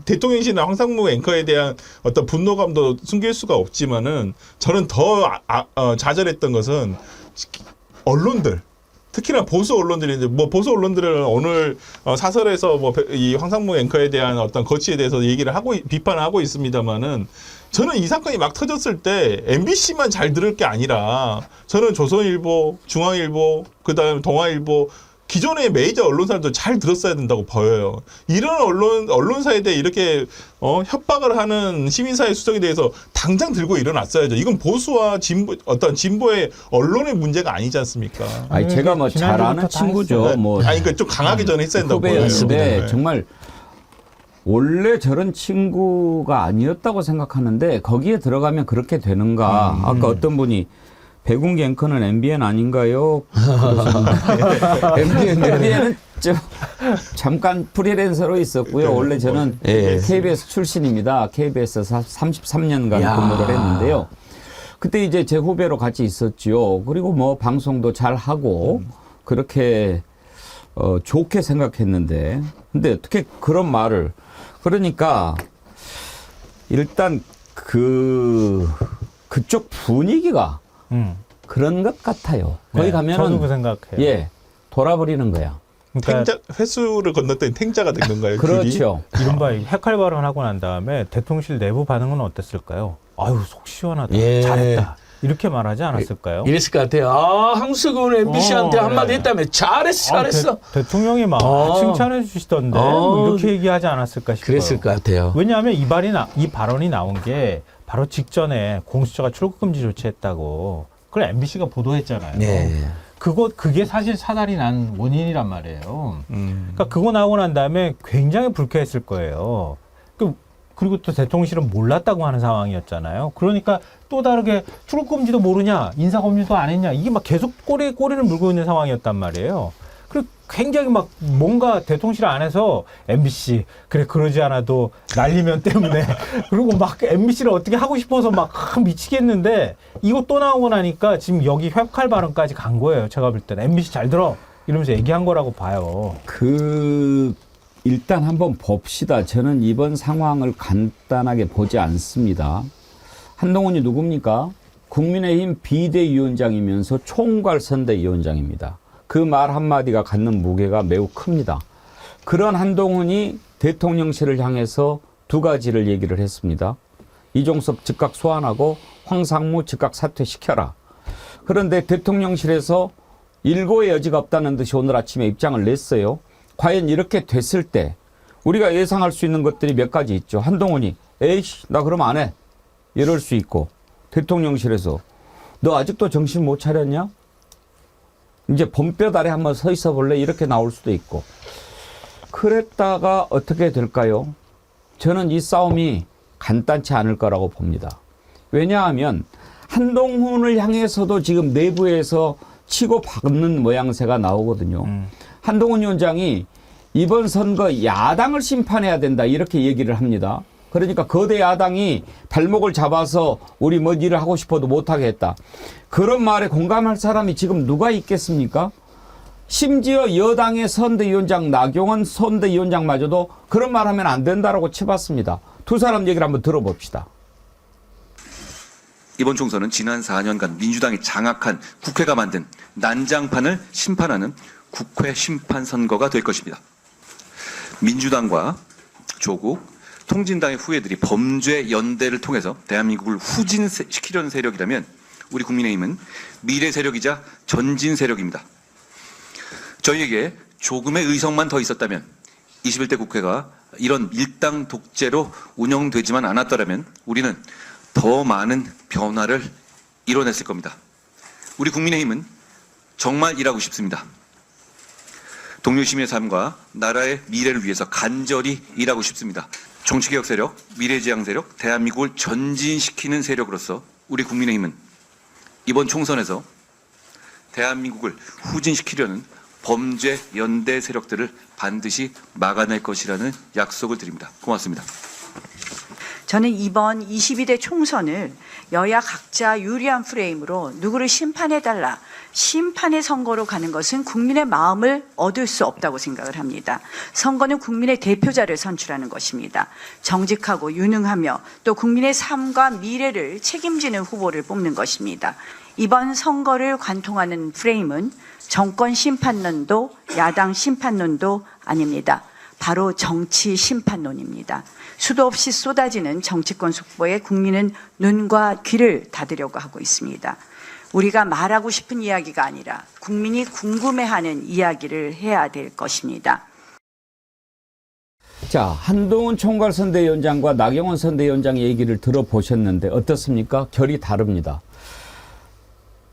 대통령실이나 황상무 앵커에 대한 어떤 분노감도 숨길 수가 없지만은 저는 더 좌절했던 것은 언론들. 특히나 보수 언론들인데 보수 언론들은 오늘 사설에서 이 황상무 앵커에 대한 어떤 거취에 대해서 비판을 하고 있습니다만은 저는 이 사건이 막 터졌을 때 MBC만 잘 들을 게 아니라 저는 조선일보, 중앙일보, 그다음에 동아일보 기존의 메이저 언론사들도 잘 들었어야 된다고 보여요. 이런 언론사에 대해 이렇게 협박을 하는 시민사회 수석에 대해서 당장 들고 일어났어야죠. 이건 보수와 진보의 언론의 문제가 아니지 않습니까?
제가 잘 아는 친구죠.
그러니까 좀 강하게 저는 했어야 된다고 보여요.
후배였는데 정말 원래 저런 친구가 아니었다고 생각하는데 거기에 들어가면 그렇게 되는가. 아까 어떤 분이 배궁기 앵커는 MBN 아닌가요? MBN은 잠깐 프리랜서로 있었고요. 원래 저는 KBS 출신입니다. KBS에서 33년간 근무를 했는데요. 그때 이제 제 후배로 같이 있었지요. 그리고 방송도 잘 하고 그렇게 좋게 생각했는데 근데 어떻게 그런 말을 그러니까 일단 그쪽 분위기가 그런 것 같아요. 거기 가면은
저도 그 생각해요.
돌아버리는 거야.
그러니까 횟수를 건넜더니 탱자가 된 건가요?
그렇죠.
이른바 핵칼 발언하고 난 다음에 대통령실 내부 반응은 어땠을까요? 아유 속 시원하다. 잘했다. 이렇게 말하지 않았을까요?
이랬을 것 같아요. 황수근 MBC한테 한마디 했다며 잘했어.
대통령이 막 칭찬해 주시던데 이렇게 얘기하지 않았을까 싶어요.
그랬을 것 같아요.
왜냐하면 이 발언이 나온 게 바로 직전에 공수처가 출국 금지 조치했다고 그걸 MBC가 보도했잖아요. 그게 사실 사달이 난 원인이란 말이에요. 그러니까 그거 나오고 난 다음에 굉장히 불쾌했을 거예요. 그리고 또 대통령실은 몰랐다고 하는 상황이었잖아요. 그러니까 또 다르게 출국금지도 모르냐, 인사검증도 안 했냐, 이게 막 계속 꼬리를 물고 있는 상황이었단 말이에요. 그리고 굉장히 막 뭔가 대통령실 안에서 MBC, 그래, 그러지 않아도 날리면 때문에, 그리고 막 MBC를 어떻게 하고 싶어서 막 미치겠는데, 이거 또 나오고 나니까 지금 여기 회칼 발언까지 간 거예요. 제가 볼 때는. MBC 잘 들어! 이러면서 얘기한 거라고 봐요.
일단 한번 봅시다. 저는 이번 상황을 간단하게 보지 않습니다. 한동훈이 누굽니까? 국민의힘 비대위원장이면서 총괄선대위원장입니다. 그 말 한마디가 갖는 무게가 매우 큽니다. 그런 한동훈이 대통령실을 향해서 두 가지를 얘기를 했습니다. 이종섭 즉각 소환하고 황상무 즉각 사퇴시켜라. 그런데 대통령실에서 일고의 여지가 없다는 듯이 오늘 아침에 입장을 냈어요. 과연 이렇게 됐을 때 우리가 예상할 수 있는 것들이 몇 가지 있죠. 한동훈이 에이씨 나 그럼 안 해. 이럴 수 있고 대통령실에서 너 아직도 정신 못 차렸냐? 이제 봄볕 아래 한번 서 있어 볼래? 이렇게 나올 수도 있고. 그랬다가 어떻게 될까요? 저는 이 싸움이 간단치 않을 거라고 봅니다. 왜냐하면 한동훈을 향해서도 지금 내부에서 치고받는 모양새가 나오거든요. 한동훈 위원장이 이번 선거 야당을 심판해야 된다 이렇게 얘기를 합니다. 그러니까 거대 야당이 발목을 잡아서 우리 뭐 일을 하고 싶어도 못하게 했다. 그런 말에 공감할 사람이 지금 누가 있겠습니까? 심지어 여당의 선대위원장 나경원 선대위원장마저도 그런 말 하면 안 된다라고 쳐봤습니다. 두 사람 얘기를 한번 들어봅시다.
이번 총선은 지난 4년간 민주당이 장악한 국회가 만든 난장판을 심판하는 국회 심판 선거가 될 것입니다. 민주당과 조국, 통진당의 후예들이 범죄 연대를 통해서 대한민국을 후진시키려는 세력이라면 우리 국민의힘은 미래 세력이자 전진 세력입니다. 저희에게 조금의 의석만 더 있었다면 21대 국회가 이런 일당 독재로 운영되지만 않았더라면 우리는 더 많은 변화를 이뤄냈을 겁니다. 우리 국민의힘은 정말 일하고 싶습니다. 동료 시민의 삶과 나라의 미래를 위해서 간절히 일하고 싶습니다. 정치개혁 세력, 미래지향 세력, 대한민국을 전진시키는 세력으로서 우리 국민의힘은 이번 총선에서 대한민국을 후진시키려는 범죄 연대 세력들을 반드시 막아낼 것이라는 약속을 드립니다. 고맙습니다.
저는 이번 22대 총선을 여야 각자 유리한 프레임으로 누구를 심판해달라, 심판의 선거로 가는 것은 국민의 마음을 얻을 수 없다고 생각을 합니다. 선거는 국민의 대표자를 선출하는 것입니다. 정직하고 유능하며 또 국민의 삶과 미래를 책임지는 후보를 뽑는 것입니다. 이번 선거를 관통하는 프레임은 정권 심판론도 야당 심판론도 아닙니다. 바로 정치 심판론입니다. 수도 없이 쏟아지는 정치권 속보에 국민은 눈과 귀를 닫으려고 하고 있습니다. 우리가 말하고 싶은 이야기가 아니라 국민이 궁금해하는 이야기를 해야 될 것입니다.
자, 한동훈 총괄선대위원장과 나경원 선대위원장 얘기를 들어보셨는데 어떻습니까? 결이 다릅니다.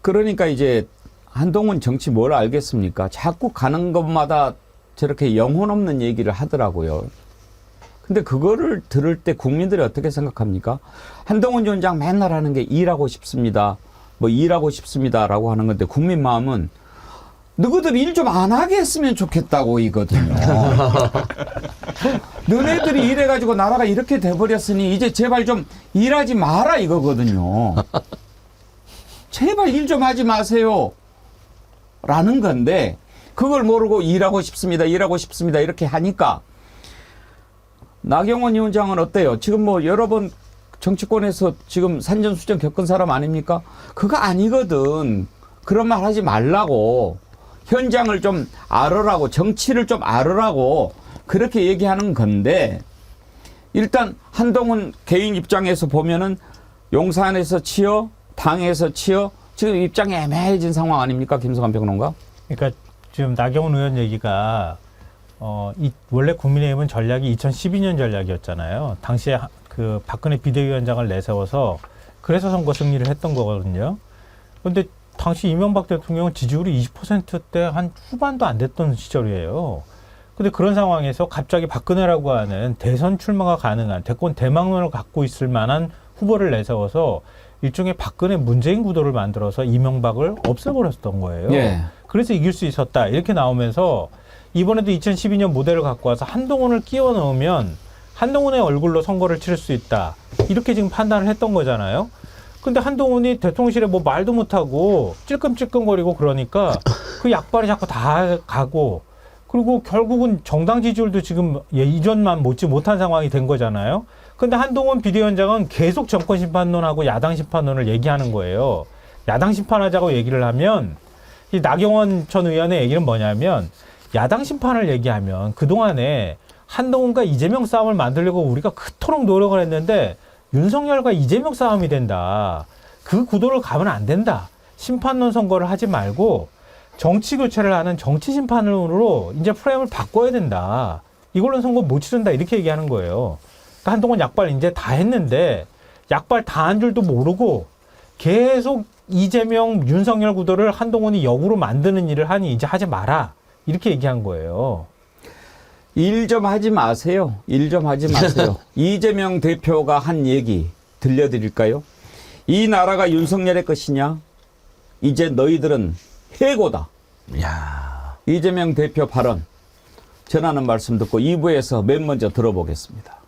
그러니까 이제 한동훈 정치 뭘 알겠습니까? 자꾸 가는 것마다 저렇게 영혼 없는 얘기를 하더라고요. 근데 그거를 들을 때 국민들이 어떻게 생각합니까? 한동훈 위원장 맨날 하는 게 일하고 싶습니다. 뭐 일하고 싶습니다라고 하는 건데 국민 마음은 너희들 일 좀 안 하게 했으면 좋겠다고 이거든요. 너네들이 일해가지고 나라가 이렇게 돼버렸으니 이제 제발 좀 일하지 마라 이거거든요. 제발 일 좀 하지 마세요. 라는 건데 그걸 모르고 일하고 싶습니다. 일하고 싶습니다. 이렇게 하니까 나경원 위원장은 어때요? 지금 뭐 여러 번 정치권에서 지금 산전수전 겪은 사람 아닙니까? 그거 아니거든. 그런 말 하지 말라고. 현장을 좀 알으라고, 정치를 좀 알으라고 그렇게 얘기하는 건데 일단 한동훈 개인 입장에서 보면은 용산에서 치여, 당에서 치여 지금 입장이 애매해진 상황 아닙니까? 김성환 평론가?
그러니까 지금 나경원 의원 얘기가 원래 국민의힘은 전략이 2012년 전략이었잖아요. 당시에 그 박근혜 비대위원장을 내세워서 그래서 선거 승리를 했던 거거든요. 그런데 당시 이명박 대통령은 지지율이 20%대 한 후반도 안 됐던 시절이에요. 근데 그런 상황에서 갑자기 박근혜라고 하는 대선 출마가 가능한 대권 대망론을 갖고 있을 만한 후보를 내세워서 일종의 박근혜 문재인 구도를 만들어서 이명박을 없애버렸던 거예요.
예.
그래서 이길 수 있었다. 이렇게 나오면서 이번에도 2012년 모델을 갖고 와서 한동훈을 끼워 넣으면 한동훈의 얼굴로 선거를 치를 수 있다. 이렇게 지금 판단을 했던 거잖아요. 근데 한동훈이 대통령실에 뭐 말도 못하고 찔끔찔끔거리고 그러니까 그 약발이 자꾸 다 가고 그리고 결국은 정당 지지율도 지금 이전만 못지 못한 상황이 된 거잖아요. 근데 한동훈 비대위원장은 계속 정권 심판론하고 야당 심판론을 얘기하는 거예요. 야당 심판하자고 얘기를 하면 이 나경원 전 의원의 얘기는 뭐냐면 야당 심판을 얘기하면 그동안에 한동훈과 이재명 싸움을 만들려고 우리가 그토록 노력을 했는데 윤석열과 이재명 싸움이 된다. 그 구도를 가면 안 된다. 심판론 선거를 하지 말고 정치 교체를 하는 정치 심판론으로 이제 프레임을 바꿔야 된다. 이걸로는 선거 못 치른다. 이렇게 얘기하는 거예요. 그러니까 한동훈 약발 이제 다 했는데 약발 다 한 줄도 모르고 계속 이재명, 윤석열 구도를 한동훈이 역으로 만드는 일을 하니 이제 하지 마라. 이렇게 얘기한 거예요.
일 좀 하지 마세요. 일 좀 하지 마세요. 이재명 대표가 한 얘기 들려드릴까요? 이 나라가 윤석열의 것이냐? 이제 너희들은 해고다.
야.
이재명 대표 발언 전하는 말씀 듣고 2부에서 맨 먼저 들어보겠습니다.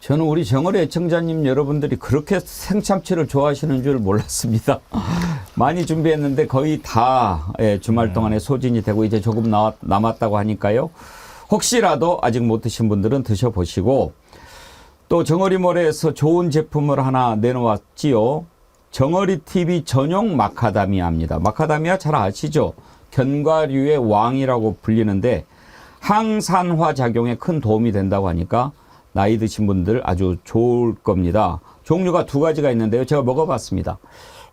저는 우리 정어리 애청자님 여러분들이 그렇게 생참치를 좋아하시는 줄 몰랐습니다. 많이 준비했는데 거의 다 주말 동안에 소진이 되고 이제 조금 남았다고 하니까요. 혹시라도 아직 못 드신 분들은 드셔보시고, 또 정어리몰에서 좋은 제품을 하나 내놓았지요. 정어리TV 전용 마카다미아입니다. 마카다미아 잘 아시죠? 견과류의 왕이라고 불리는데 항산화 작용에 큰 도움이 된다고 하니까 나이 드신 분들 아주 좋을 겁니다. 종류가 두 가지가 있는데요. 제가 먹어봤습니다.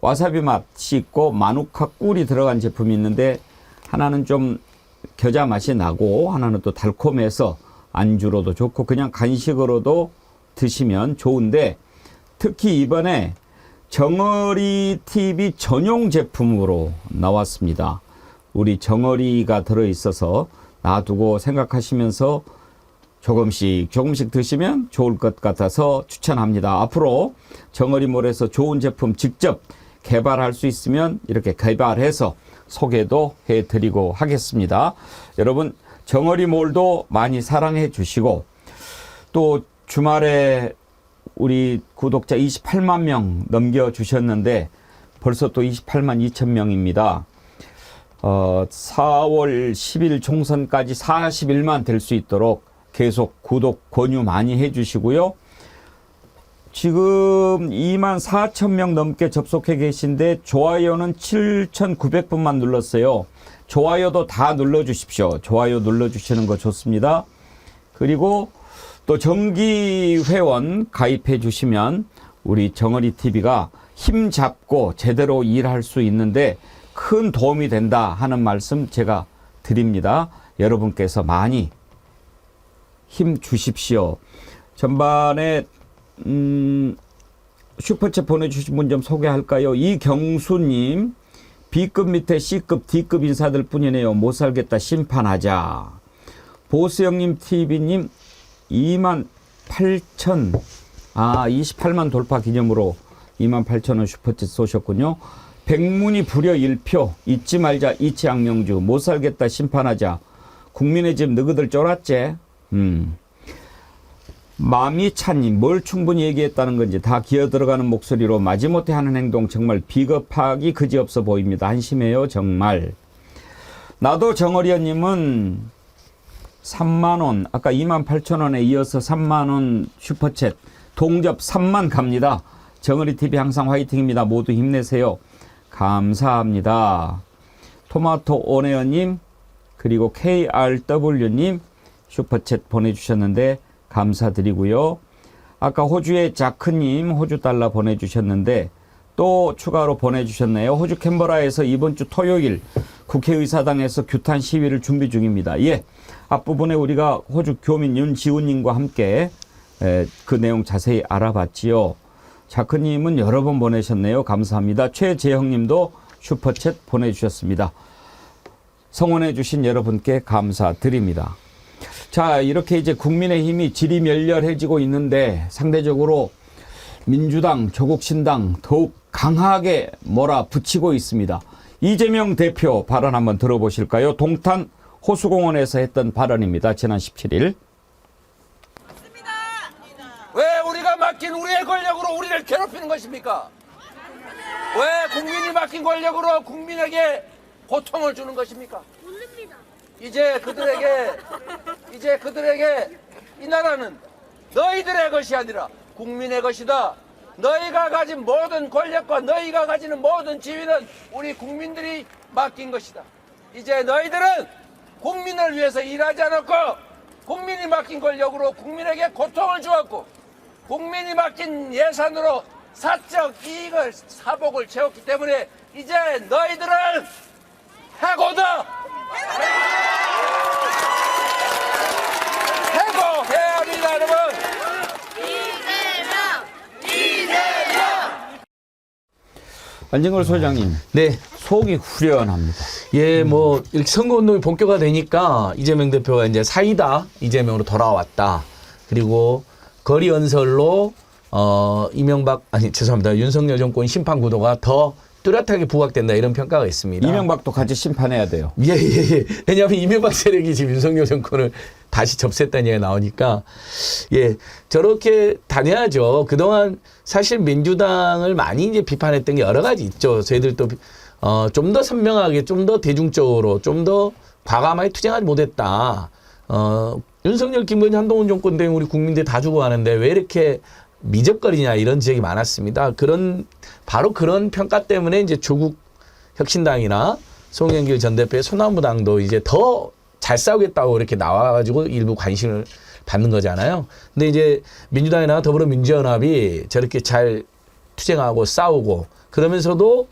와사비 맛이 있고 마누카 꿀이 들어간 제품이 있는데, 하나는 좀 겨자 맛이 나고 하나는 또 달콤해서 안주로도 좋고 그냥 간식으로도 드시면 좋은데, 특히 이번에 정어리TV 전용 제품으로 나왔습니다. 우리 정어리가 들어있어서 놔두고 생각하시면서 조금씩 드시면 좋을 것 같아서 추천합니다. 앞으로 정어리몰에서 좋은 제품 직접 개발할 수 있으면 이렇게 개발해서 소개도 해드리고 하겠습니다. 여러분, 정어리몰도 많이 사랑해 주시고, 또 주말에 우리 구독자 28만 명 넘겨주셨는데 벌써 또 28만 2천 명입니다. 4월 10일 총선까지 41만 될 수 있도록 계속 구독, 권유 많이 해주시고요. 지금 2만 4천 명 넘게 접속해 계신데 좋아요는 7,900분만 눌렀어요. 좋아요도 다 눌러주십시오. 좋아요 눌러주시는 거 좋습니다. 그리고 또 정기 회원 가입해 주시면 우리 정어리TV가 힘 잡고 제대로 일할 수 있는데 큰 도움이 된다 하는 말씀 제가 드립니다. 여러분께서 많이 힘 주십시오. 전반에 슈퍼챗 보내주신 분 좀 소개할까요? 이경수님, B급 밑에 C급, D급 인사들 뿐이네요. 못 살겠다, 심판하자. 보수영님, TV님 28,000, 28만 돌파 기념으로 28,000원 슈퍼챗 쏘셨군요. 백문이 불여 1표, 잊지 말자, 이치앙명주, 못 살겠다, 심판하자. 국민의 집 너희들 쫄았지? 마음이 차님, 뭘 충분히 얘기했다는 건지 다 기어 들어가는 목소리로 마지못해 하는 행동 정말 비겁하기 그지없어 보입니다. 한심해요, 정말. 나도 정어리언님은 3만원, 아까 28,000원에 이어서 3만원 슈퍼챗, 동접 3만 갑니다. 정어리TV 항상 화이팅입니다. 모두 힘내세요. 감사합니다. 토마토 오네어님, 그리고 KRW님 슈퍼챗 보내주셨는데 감사드리고요. 아까 호주의 자크님 호주 달러 보내주셨는데 또 추가로 보내주셨네요. 호주 캔버라에서 이번 주 토요일 국회의사당에서 규탄 시위를 준비 중입니다. 예, 앞부분에 우리가 호주 교민 윤지훈님과 함께 그 내용 자세히 알아봤지요. 자크님은 여러 번 보내셨네요. 감사합니다. 최재형님도 슈퍼챗 보내주셨습니다. 성원해 주신 여러분께 감사드립니다. 자, 이렇게 이제 국민의힘이 지리멸렬해지고 있는데 상대적으로 민주당, 조국신당 더욱 강하게 몰아붙이고 있습니다. 이재명 대표 발언 한번 들어보실까요? 동탄 호수공원에서 했던 발언입니다. 지난 17일.
왜 우리가 맡긴 우리의 권력으로 우리를 괴롭히는 것입니까? 왜 국민이 맡긴 권력으로 국민에게 고통을 주는 것입니까? 이제 그들에게 이 나라는 너희들의 것이 아니라 국민의 것이다. 너희가 가진 모든 권력과 너희가 가지는 모든 지위는 우리 국민들이 맡긴 것이다. 이제 너희들은 국민을 위해서 일하지 않았고 국민이 맡긴 권력으로 국민에게 고통을 주었고 국민이 맡긴 예산으로 사적 이익을 사복을 채웠기 때문에 이제 너희들은 해고다. 해고해야 합니다, 여러분.
안진걸 소장님.
네.
속이 후련합니다.
예, 뭐 이렇게 선거운동이 본격화되니까 이재명 대표가 이제 사이다 이재명으로 돌아왔다. 그리고 거리 연설로 윤석열 정권 심판 구도가 더 뚜렷하게 부각된다 이런 평가가 있습니다.
이명박도 같이 심판해야 돼요.
예. 왜냐하면 이명박 세력이 지금 윤석열 정권을 다시 접수했다는 얘기가 나오니까 예 저렇게 다녀야죠. 그동안 사실 민주당을 많이 이제 비판했던 게 여러 가지 있죠. 저희들도 좀 더 선명하게, 좀 더 대중적으로, 좀 더 과감하게 투쟁하지 못했다. 윤석열, 김건희, 한동훈 정권 때문에 우리 국민들이 다 죽어가는데 왜 이렇게 미적거리냐 이런 지적이 많았습니다. 바로 그런 평가 때문에 이제 조국 혁신당이나 송영길 전 대표의 소나무당도 이제 더 잘 싸우겠다고 이렇게 나와가지고 일부 관심을 받는 거잖아요. 근데 이제 민주당이나 더불어민주연합이 저렇게 잘 투쟁하고 싸우고 그러면서도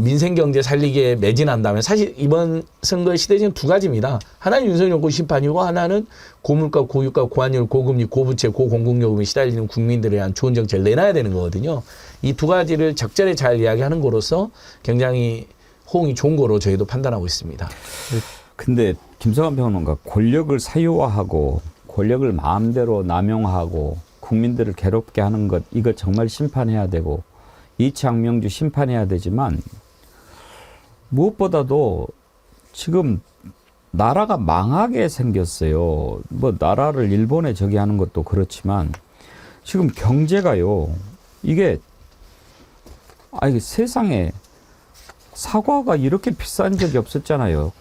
민생 경제 살리기에 매진한다면 사실 이번 선거의 시대는 두 가지입니다. 하나는 윤석열 정권 심판이고 하나는 고물가, 고유가, 고환율, 고금리, 고부채, 고공공요금에 시달리는 국민들에 대한 좋은 정책을 내놔야 되는 거거든요. 이 두 가지를 적절히 잘 이야기하는 거로서 굉장히 호응이 좋은 거로 저희도 판단하고 있습니다.
근데 김성환 평론가 권력을 사유화하고 권력을 마음대로 남용하고 국민들을 괴롭게 하는 것 이거 정말 심판해야 되고 이창명주 심판해야 되지만 무엇보다도 지금 나라가 망하게 생겼어요. 뭐 나라를 일본에 저기 하는 것도 그렇지만 지금 경제가요. 이게 세상에 사과가 이렇게 비싼 적이 없었잖아요.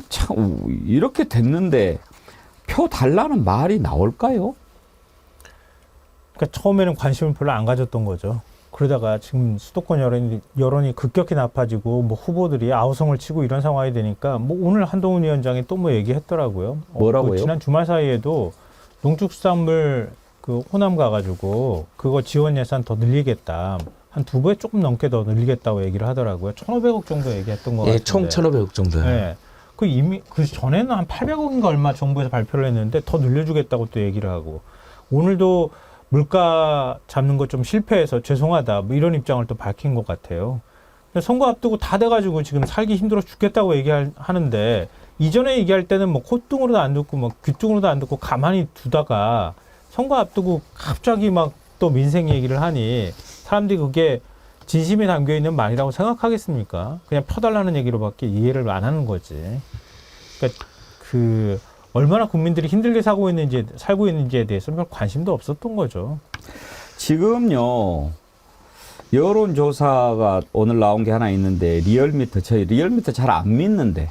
참 이렇게 됐는데 표 달라는 말이 나올까요?
그러니까 처음에는 관심을 별로 안 가졌던 거죠. 그러다가 지금 수도권 여론이 급격히 나빠지고 뭐 후보들이 아우성을 치고 이런 상황이 되니까 뭐 오늘 한동훈 위원장이 또 뭐 얘기했더라고요.
뭐라고요?
지난 주말 사이에도 농축수산물 그 호남 가가지고 그거 지원 예산 더 늘리겠다. 한 2배 조금 넘게 더 늘리겠다고 얘기를 하더라고요. 1,500억 정도 얘기했던 것 같은데.
예, 총 1,500억 정도.
네. 그 전에는 한 800억인가 얼마 정부에서 발표를 했는데 더 늘려주겠다고 또 얘기를 하고 오늘도 물가 잡는 거 좀 실패해서 죄송하다 뭐 이런 입장을 또 밝힌 것 같아요. 근데 선거 앞두고 다 돼가지고 지금 살기 힘들어 죽겠다고 얘기하는데 이전에 얘기할 때는 뭐 콧등으로도 안 듣고 뭐 귀등으로도 안 듣고 가만히 두다가 선거 앞두고 갑자기 막 또 민생 얘기를 하니 사람들이 그게 진심에 담겨 있는 말이라고 생각하겠습니까? 그냥 퍼달라는 얘기로밖에 이해를 안 하는 거지. 그러니까 얼마나 국민들이 힘들게 살고 있는지에 대해서 별 관심도 없었던 거죠.
지금요. 여론조사가 오늘 나온 게 하나 있는데 저희 리얼미터 잘 안 믿는데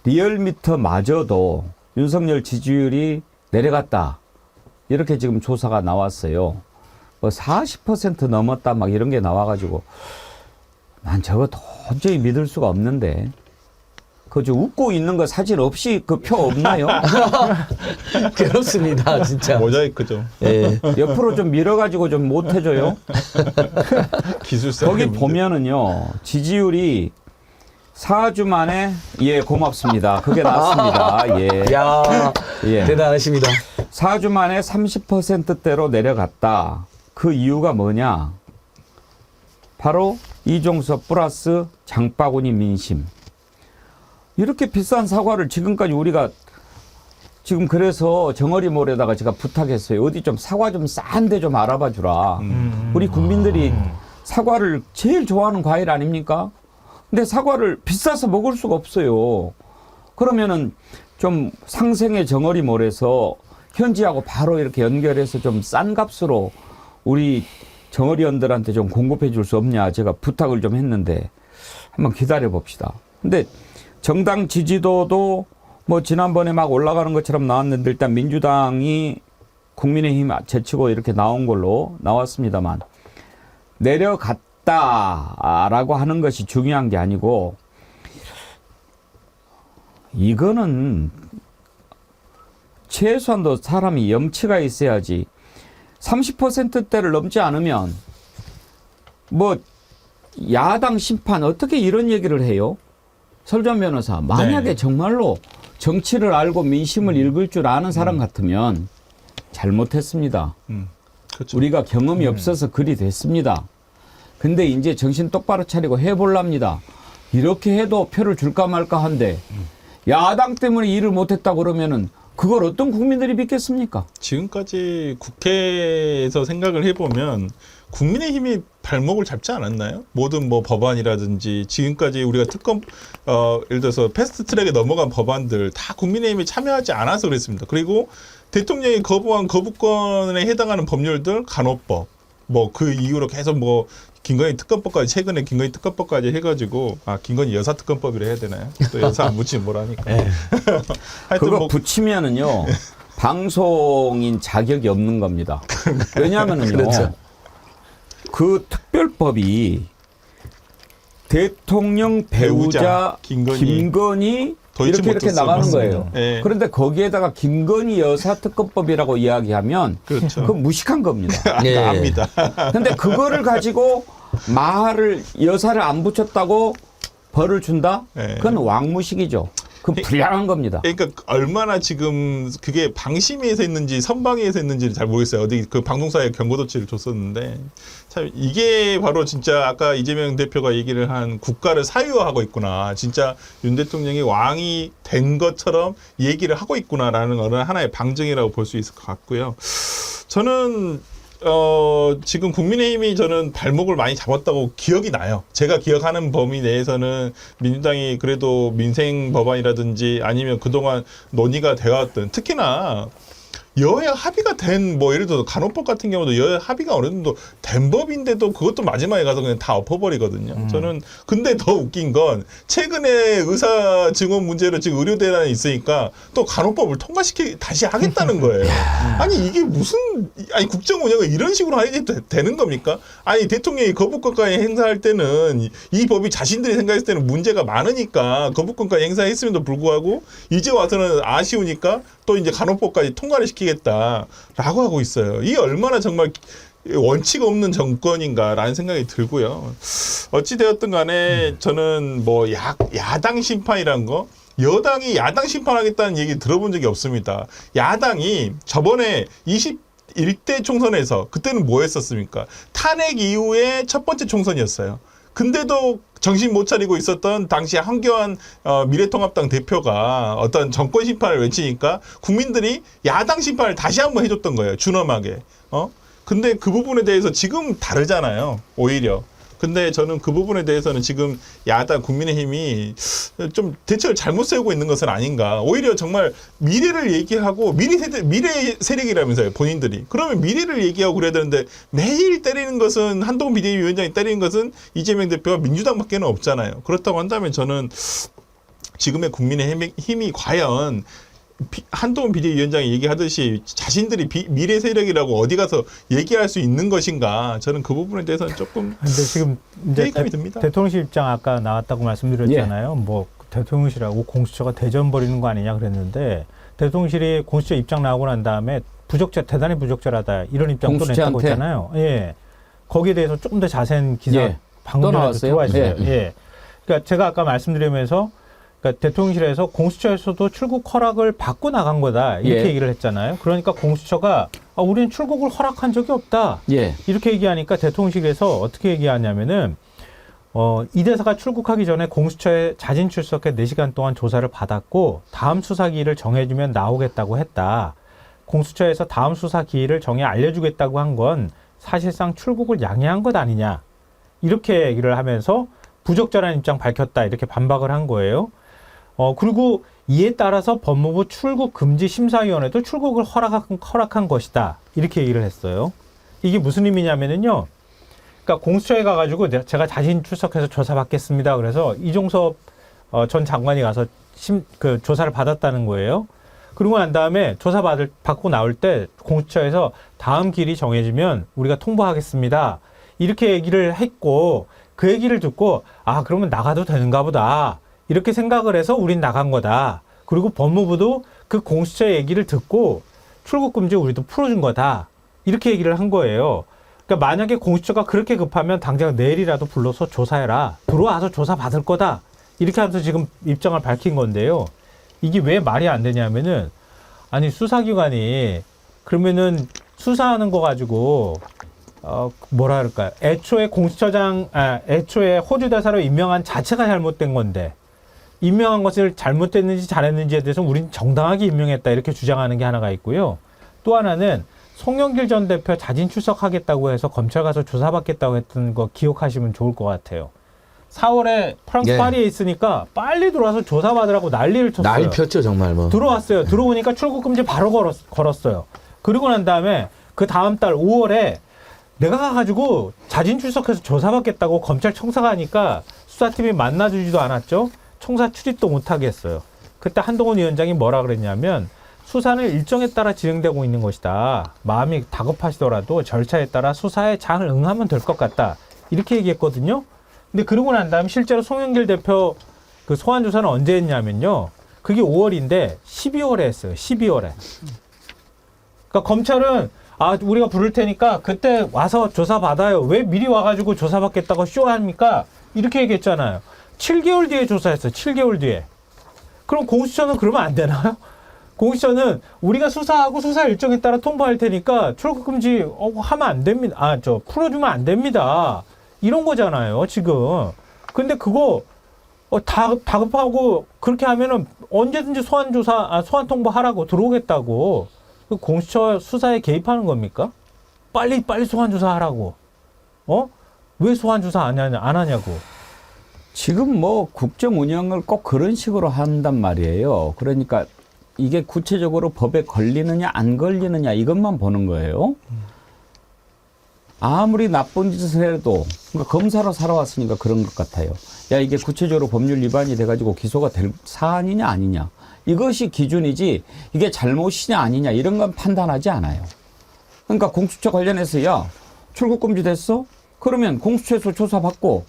리얼미터마저도 윤석열 지지율이 내려갔다. 이렇게 지금 조사가 나왔어요. 뭐 40% 넘었다 막 이런 게 나와가지고 난 저거 도저히 믿을 수가 없는데 그저 웃고 있는 거 사진 없이 그 표 없나요?
그렇습니다, 진짜.
모자이크죠.
예.
옆으로 좀 밀어가지고 좀 못해줘요.
기술사.
거기 보면은요 지지율이 4주 만에 고맙습니다. 그게 나왔습니다. 예.
야,
예.
대단하십니다.
4주 만에 30%대로 내려갔다. 그 이유가 뭐냐? 바로 이종석 플러스 장바구니 민심. 이렇게 비싼 사과를 지금까지 우리가 지금 그래서 정어리몰에다가 제가 부탁했어요. 어디 좀 사과 좀 싼 데 좀 알아봐 주라. 우리 국민들이 사과를 제일 좋아하는 과일 아닙니까? 근데 사과를 비싸서 먹을 수가 없어요. 그러면은 좀 상생의 정어리몰에서 현지하고 바로 이렇게 연결해서 좀 싼 값으로 우리 정어리원들한테 좀 공급해 줄 수 없냐 제가 부탁을 좀 했는데 한번 기다려 봅시다. 근데 정당 지지도도 뭐 지난번에 막 올라가는 것처럼 나왔는데 일단 민주당이 국민의힘 제치고 이렇게 나온 걸로 나왔습니다만 내려갔다라고 하는 것이 중요한 게 아니고 이거는 최소한도 사람이 염치가 있어야지 30%대를 넘지 않으면 뭐 야당 심판 어떻게 이런 얘기를 해요? 설전 변호사 만약에 정말로 정치를 알고 민심을 읽을 줄 아는 사람 같으면 잘못했습니다.
그렇죠.
우리가 경험이 없어서 그리 됐습니다. 근데 이제 정신 똑바로 차리고 해볼랍니다. 이렇게 해도 표를 줄까 말까 한데 야당 때문에 일을 못했다 그러면은 그걸 어떤 국민들이 믿겠습니까?
지금까지 국회에서 생각을 해보면 국민의힘이 발목을 잡지 않았나요? 모든 뭐 법안이라든지 지금까지 우리가 특검 예를 들어서 패스트트랙에 넘어간 법안들 다 국민의힘이 참여하지 않아서 그랬습니다. 그리고 대통령이 거부한 거부권에 해당하는 법률들 간호법 뭐 그 이후로 계속 뭐 김건희 특검법까지 최근에 김건희 특검법까지 해가지고 김건희 여사 특검법이라 해야 되나요? 또 여사 안 붙이면 뭐라니까. 하여튼
그거
뭐
붙이면은요 방송인 자격이 없는 겁니다. 왜냐하면은요
그렇죠.
그 특별법이 대통령 배우자 김건희 이렇게 나가는 거예요.
네.
그런데 거기에다가 김건희 여사 특검법이라고 이야기하면
그렇죠.
그건 무식한 겁니다.
네. 압니다.
근데 그거를 가지고 여사를 안 붙였다고 벌을 준다?
네.
그건 왕무식이죠. 그건 불량한 겁니다.
그러니까 얼마나 지금 그게 방심위에서 했는지 선방위에서 했는지를 잘 모르겠어요. 어디 그 방송사에 경고조치를 줬었는데 참 이게 바로 진짜 아까 이재명 대표가 얘기를 한 국가를 사유화하고 있구나. 진짜 윤 대통령이 왕이 된 것처럼 얘기를 하고 있구나라는 어느 하나의 방증이라고 볼 수 있을 것 같고요. 저는 지금 국민의힘이 저는 발목을 많이 잡았다고 기억이 나요. 제가 기억하는 범위 내에서는 민주당이 그래도 민생 법안이라든지 아니면 그동안 논의가 되어왔던 특히나 여야 합의가 된 뭐 예를 들어서 간호법 같은 경우도 여야 합의가 어느 정도 된 법인데도 그것도 마지막에 가서 그냥 다 엎어버리거든요. 저는 근데 더 웃긴 건 최근에 의사 증원 문제로 지금 의료 대란이 있으니까 또 간호법을 다시 하겠다는 거예요. 아니 이게 무슨 국정 운영을 이런 식으로 해야 되는 겁니까? 아니 대통령이 거부권까지 행사할 때는 이 법이 자신들이 생각했을 때는 문제가 많으니까 거부권까지 행사했음에도 불구하고 이제 와서는 아쉬우니까 또 이제 간호법까지 통과를 시키겠다라고 하고 있어요. 이게 얼마나 정말 원칙 없는 정권인가라는 생각이 들고요. 어찌되었든 간에 저는 뭐 야당 심판이란 거 여당이 야당 심판하겠다는 얘기 들어본 적이 없습니다. 야당이 저번에 21대 총선에서 그때는 뭐 했었습니까? 탄핵 이후에 첫 번째 총선이었어요. 근데도 정신 못 차리고 있었던 당시 한교안 미래통합당 대표가 어떤 정권 심판을 외치니까 국민들이 야당 심판을 다시 한번 해줬던 거예요. 준엄하게. 근데 그 부분에 대해서 지금 다르잖아요. 오히려. 근데 저는 그 부분에 대해서는 지금 야당 국민의힘이 좀 대책을 잘못 세우고 있는 것은 아닌가. 오히려 정말 미래를 얘기하고 미래 세력이라면서요, 본인들이. 그러면 미래를 얘기하고 그래야 되는데 매일 때리는 것은 한동훈 비대위원장이 때리는 것은 이재명 대표와 민주당밖에는 없잖아요. 그렇다고 한다면 저는 지금의 국민의힘이 과연 한동훈 비대위원장이 얘기하듯이 자신들이 미래 세력이라고 어디 가서 얘기할 수 있는 것인가? 저는 그 부분에 대해서는 조금
근데 지금 이제
회의감이 듭니다.
대통령실 입장 아까 나왔다고 말씀드렸잖아요. 뭐 대통령실하고 공수처가 대전 벌이는 거 아니냐 그랬는데 대통령실이 공수처 입장 나오고 난 다음에 대단히 부적절하다 이런 입장도 냈다고 했잖아요. 예. 거기에 대해서 조금 더 자세한 기사 방금 전에 들어왔어요. 예. 그러니까 제가 아까 말씀드리면서 그러니까 대통령실에서 공수처에서도 출국 허락을 받고 나간 거다 이렇게 얘기를 했잖아요. 그러니까 공수처가 우리는 출국을 허락한 적이 없다 이렇게 얘기하니까 대통령실에서 어떻게 얘기하냐면은 이 대사가 출국하기 전에 공수처에 자진 출석해 4시간 동안 조사를 받았고 다음 수사 기일을 정해주면 나오겠다고 했다. 공수처에서 다음 수사 기일을 정해 알려주겠다고 한 건 사실상 출국을 양해한 것 아니냐 이렇게 얘기를 하면서 부적절한 입장 밝혔다 이렇게 반박을 한 거예요. 그리고 이에 따라서 법무부 출국금지심사위원회도 출국을 허락한 것이다. 이렇게 얘기를 했어요. 이게 무슨 의미냐면은요. 그러니까 공수처에 가가지고 제가 자신 출석해서 조사받겠습니다. 그래서 이종섭 전 장관이 가서 조사를 받았다는 거예요. 그러고 난 다음에 받고 나올 때 공수처에서 다음 길이 정해지면 우리가 통보하겠습니다. 이렇게 얘기를 했고 그 얘기를 듣고 그러면 나가도 되는가 보다. 이렇게 생각을 해서 우린 나간 거다. 그리고 법무부도 그 공수처 얘기를 듣고 출국금지 우리도 풀어준 거다. 이렇게 얘기를 한 거예요. 그러니까 만약에 공수처가 그렇게 급하면 당장 내일이라도 불러서 조사해라. 들어와서 조사 받을 거다. 이렇게 하면서 지금 입장을 밝힌 건데요. 이게 왜 말이 안 되냐면은 아니 수사기관이 그러면은 수사하는 거 가지고 뭐라 그럴까요? 애초에 애초에 호주 대사로 임명한 자체가 잘못된 건데 임명한 것을 잘못됐는지 잘했는지에 대해서 우리는 정당하게 임명했다 이렇게 주장하는 게 하나가 있고요. 또 하나는 송영길 전 대표 자진 출석하겠다고 해서 검찰 가서 조사받겠다고 했던 거 기억하시면 좋을 것 같아요. 4월에 프랑스
예.
파리에 있으니까 빨리 들어와서 조사받으라고 난리를 쳤어요.
난리 폈죠 정말 뭐.
들어왔어요. 들어오니까 출국 금지 바로 걸었어요. 그리고 난 다음에 그 다음 달 5월에 내가 가가지고 자진 출석해서 조사받겠다고 검찰 청사가 하니까 수사팀이 만나주지도 않았죠. 청사 출입도 못하게 했어요. 그때 한동훈 위원장이 뭐라 그랬냐면 수사는 일정에 따라 진행되고 있는 것이다. 마음이 다급하시더라도 절차에 따라 수사에 잘 응하면 될 것 같다. 이렇게 얘기했거든요. 근데 그러고 난 다음에 실제로 송영길 대표 그 소환 조사는 언제 했냐면요. 그게 5월인데 12월에 했어요. 12월에. 그러니까 검찰은 우리가 부를 테니까 그때 와서 조사 받아요. 왜 미리 와가지고 조사 받겠다고 쇼합니까? 이렇게 얘기했잖아요. 7개월 뒤에 조사했어요. 7개월 뒤에. 그럼 공수처는 그러면 안 되나요? 공수처는 우리가 수사하고 수사 일정에 따라 통보할 테니까 출국 금지 하면 안 됩니다. 풀어주면 안 됩니다. 이런 거잖아요, 지금. 근데 그거 다급하고 그렇게 하면은 언제든지 소환 통보하라고 들어오겠다고. 그 공수처 수사에 개입하는 겁니까? 빨리 소환 조사하라고. 왜 소환 조사 안 하냐고.
지금 뭐 국정 운영을 꼭 그런 식으로 한단 말이에요. 그러니까 이게 구체적으로 법에 걸리느냐 안 걸리느냐 이것만 보는 거예요. 아무리 나쁜 짓을 해도 그러니까 검사로 살아왔으니까 그런 것 같아요. 야, 이게 구체적으로 법률 위반이 돼가지고 기소가 될 사안이냐 아니냐. 이것이 기준이지 이게 잘못이냐 아니냐 이런 건 판단하지 않아요. 그러니까 공수처 관련해서 야, 출국금지 됐어? 그러면 공수처에서 조사받고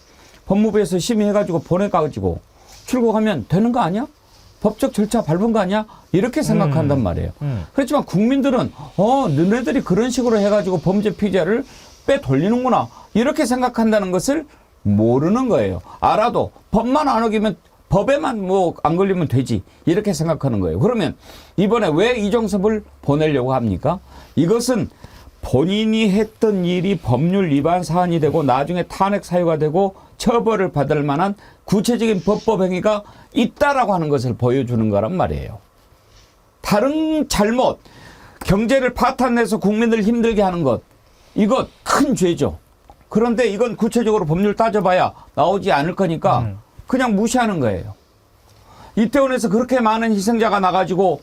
법무부에서 심의해가지고 보내가지고 출국하면 되는 거 아니야? 법적 절차 밟은 거 아니야? 이렇게 생각한단 말이에요. 그렇지만 국민들은 너네들이 그런 식으로 해가지고 범죄 피의자를 빼돌리는구나 이렇게 생각한다는 것을 모르는 거예요. 알아도 법만 안 어기면 법에만 뭐 안 걸리면 되지 이렇게 생각하는 거예요. 그러면 이번에 왜 이종섭을 보내려고 합니까? 이것은 본인이 했던 일이 법률 위반 사안이 되고 나중에 탄핵 사유가 되고 처벌을 받을 만한 구체적인 법법 행위가 있다라고 하는 것을 보여주는 거란 말이에요. 다른 잘못, 경제를 파탄내서 국민들 힘들게 하는 것, 이것 큰 죄죠. 그런데 이건 구체적으로 법률 따져봐야 나오지 않을 거니까 그냥 무시하는 거예요. 이태원에서 그렇게 많은 희생자가 나가지고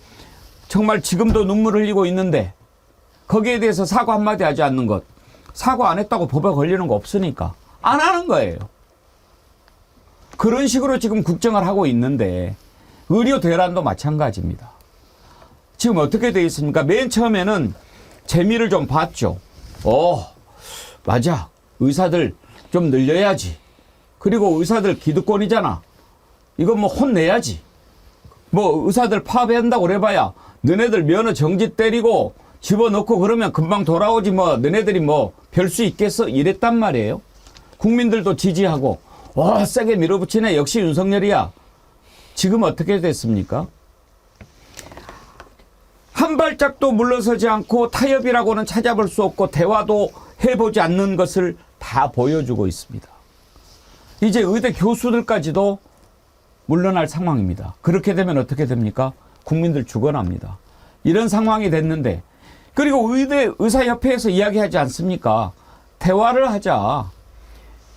정말 지금도 눈물 흘리고 있는데 거기에 대해서 사과 한마디 하지 않는 것. 사과 안 했다고 법에 걸리는 거 없으니까 안 하는 거예요. 그런 식으로 지금 국정을 하고 있는데 의료 대란도 마찬가지입니다. 지금 어떻게 되어 있습니까? 맨 처음에는 재미를 좀 봤죠. 맞아. 의사들 좀 늘려야지. 그리고 의사들 기득권이잖아. 이거 뭐 혼내야지. 뭐 의사들 파업한다고 그래봐야 너네들 면허 정지 때리고 집어넣고 그러면 금방 돌아오지 뭐 너네들이 뭐 별 수 있겠어? 이랬단 말이에요. 국민들도 지지하고 세게 밀어붙이네. 역시 윤석열이야. 지금 어떻게 됐습니까? 한 발짝도 물러서지 않고 타협이라고는 찾아볼 수 없고 대화도 해보지 않는 것을 다 보여주고 있습니다. 이제 의대 교수들까지도 물러날 상황입니다. 그렇게 되면 어떻게 됩니까? 국민들 죽어납니다. 이런 상황이 됐는데 그리고 의사협회에서 이야기하지 않습니까? 대화를 하자.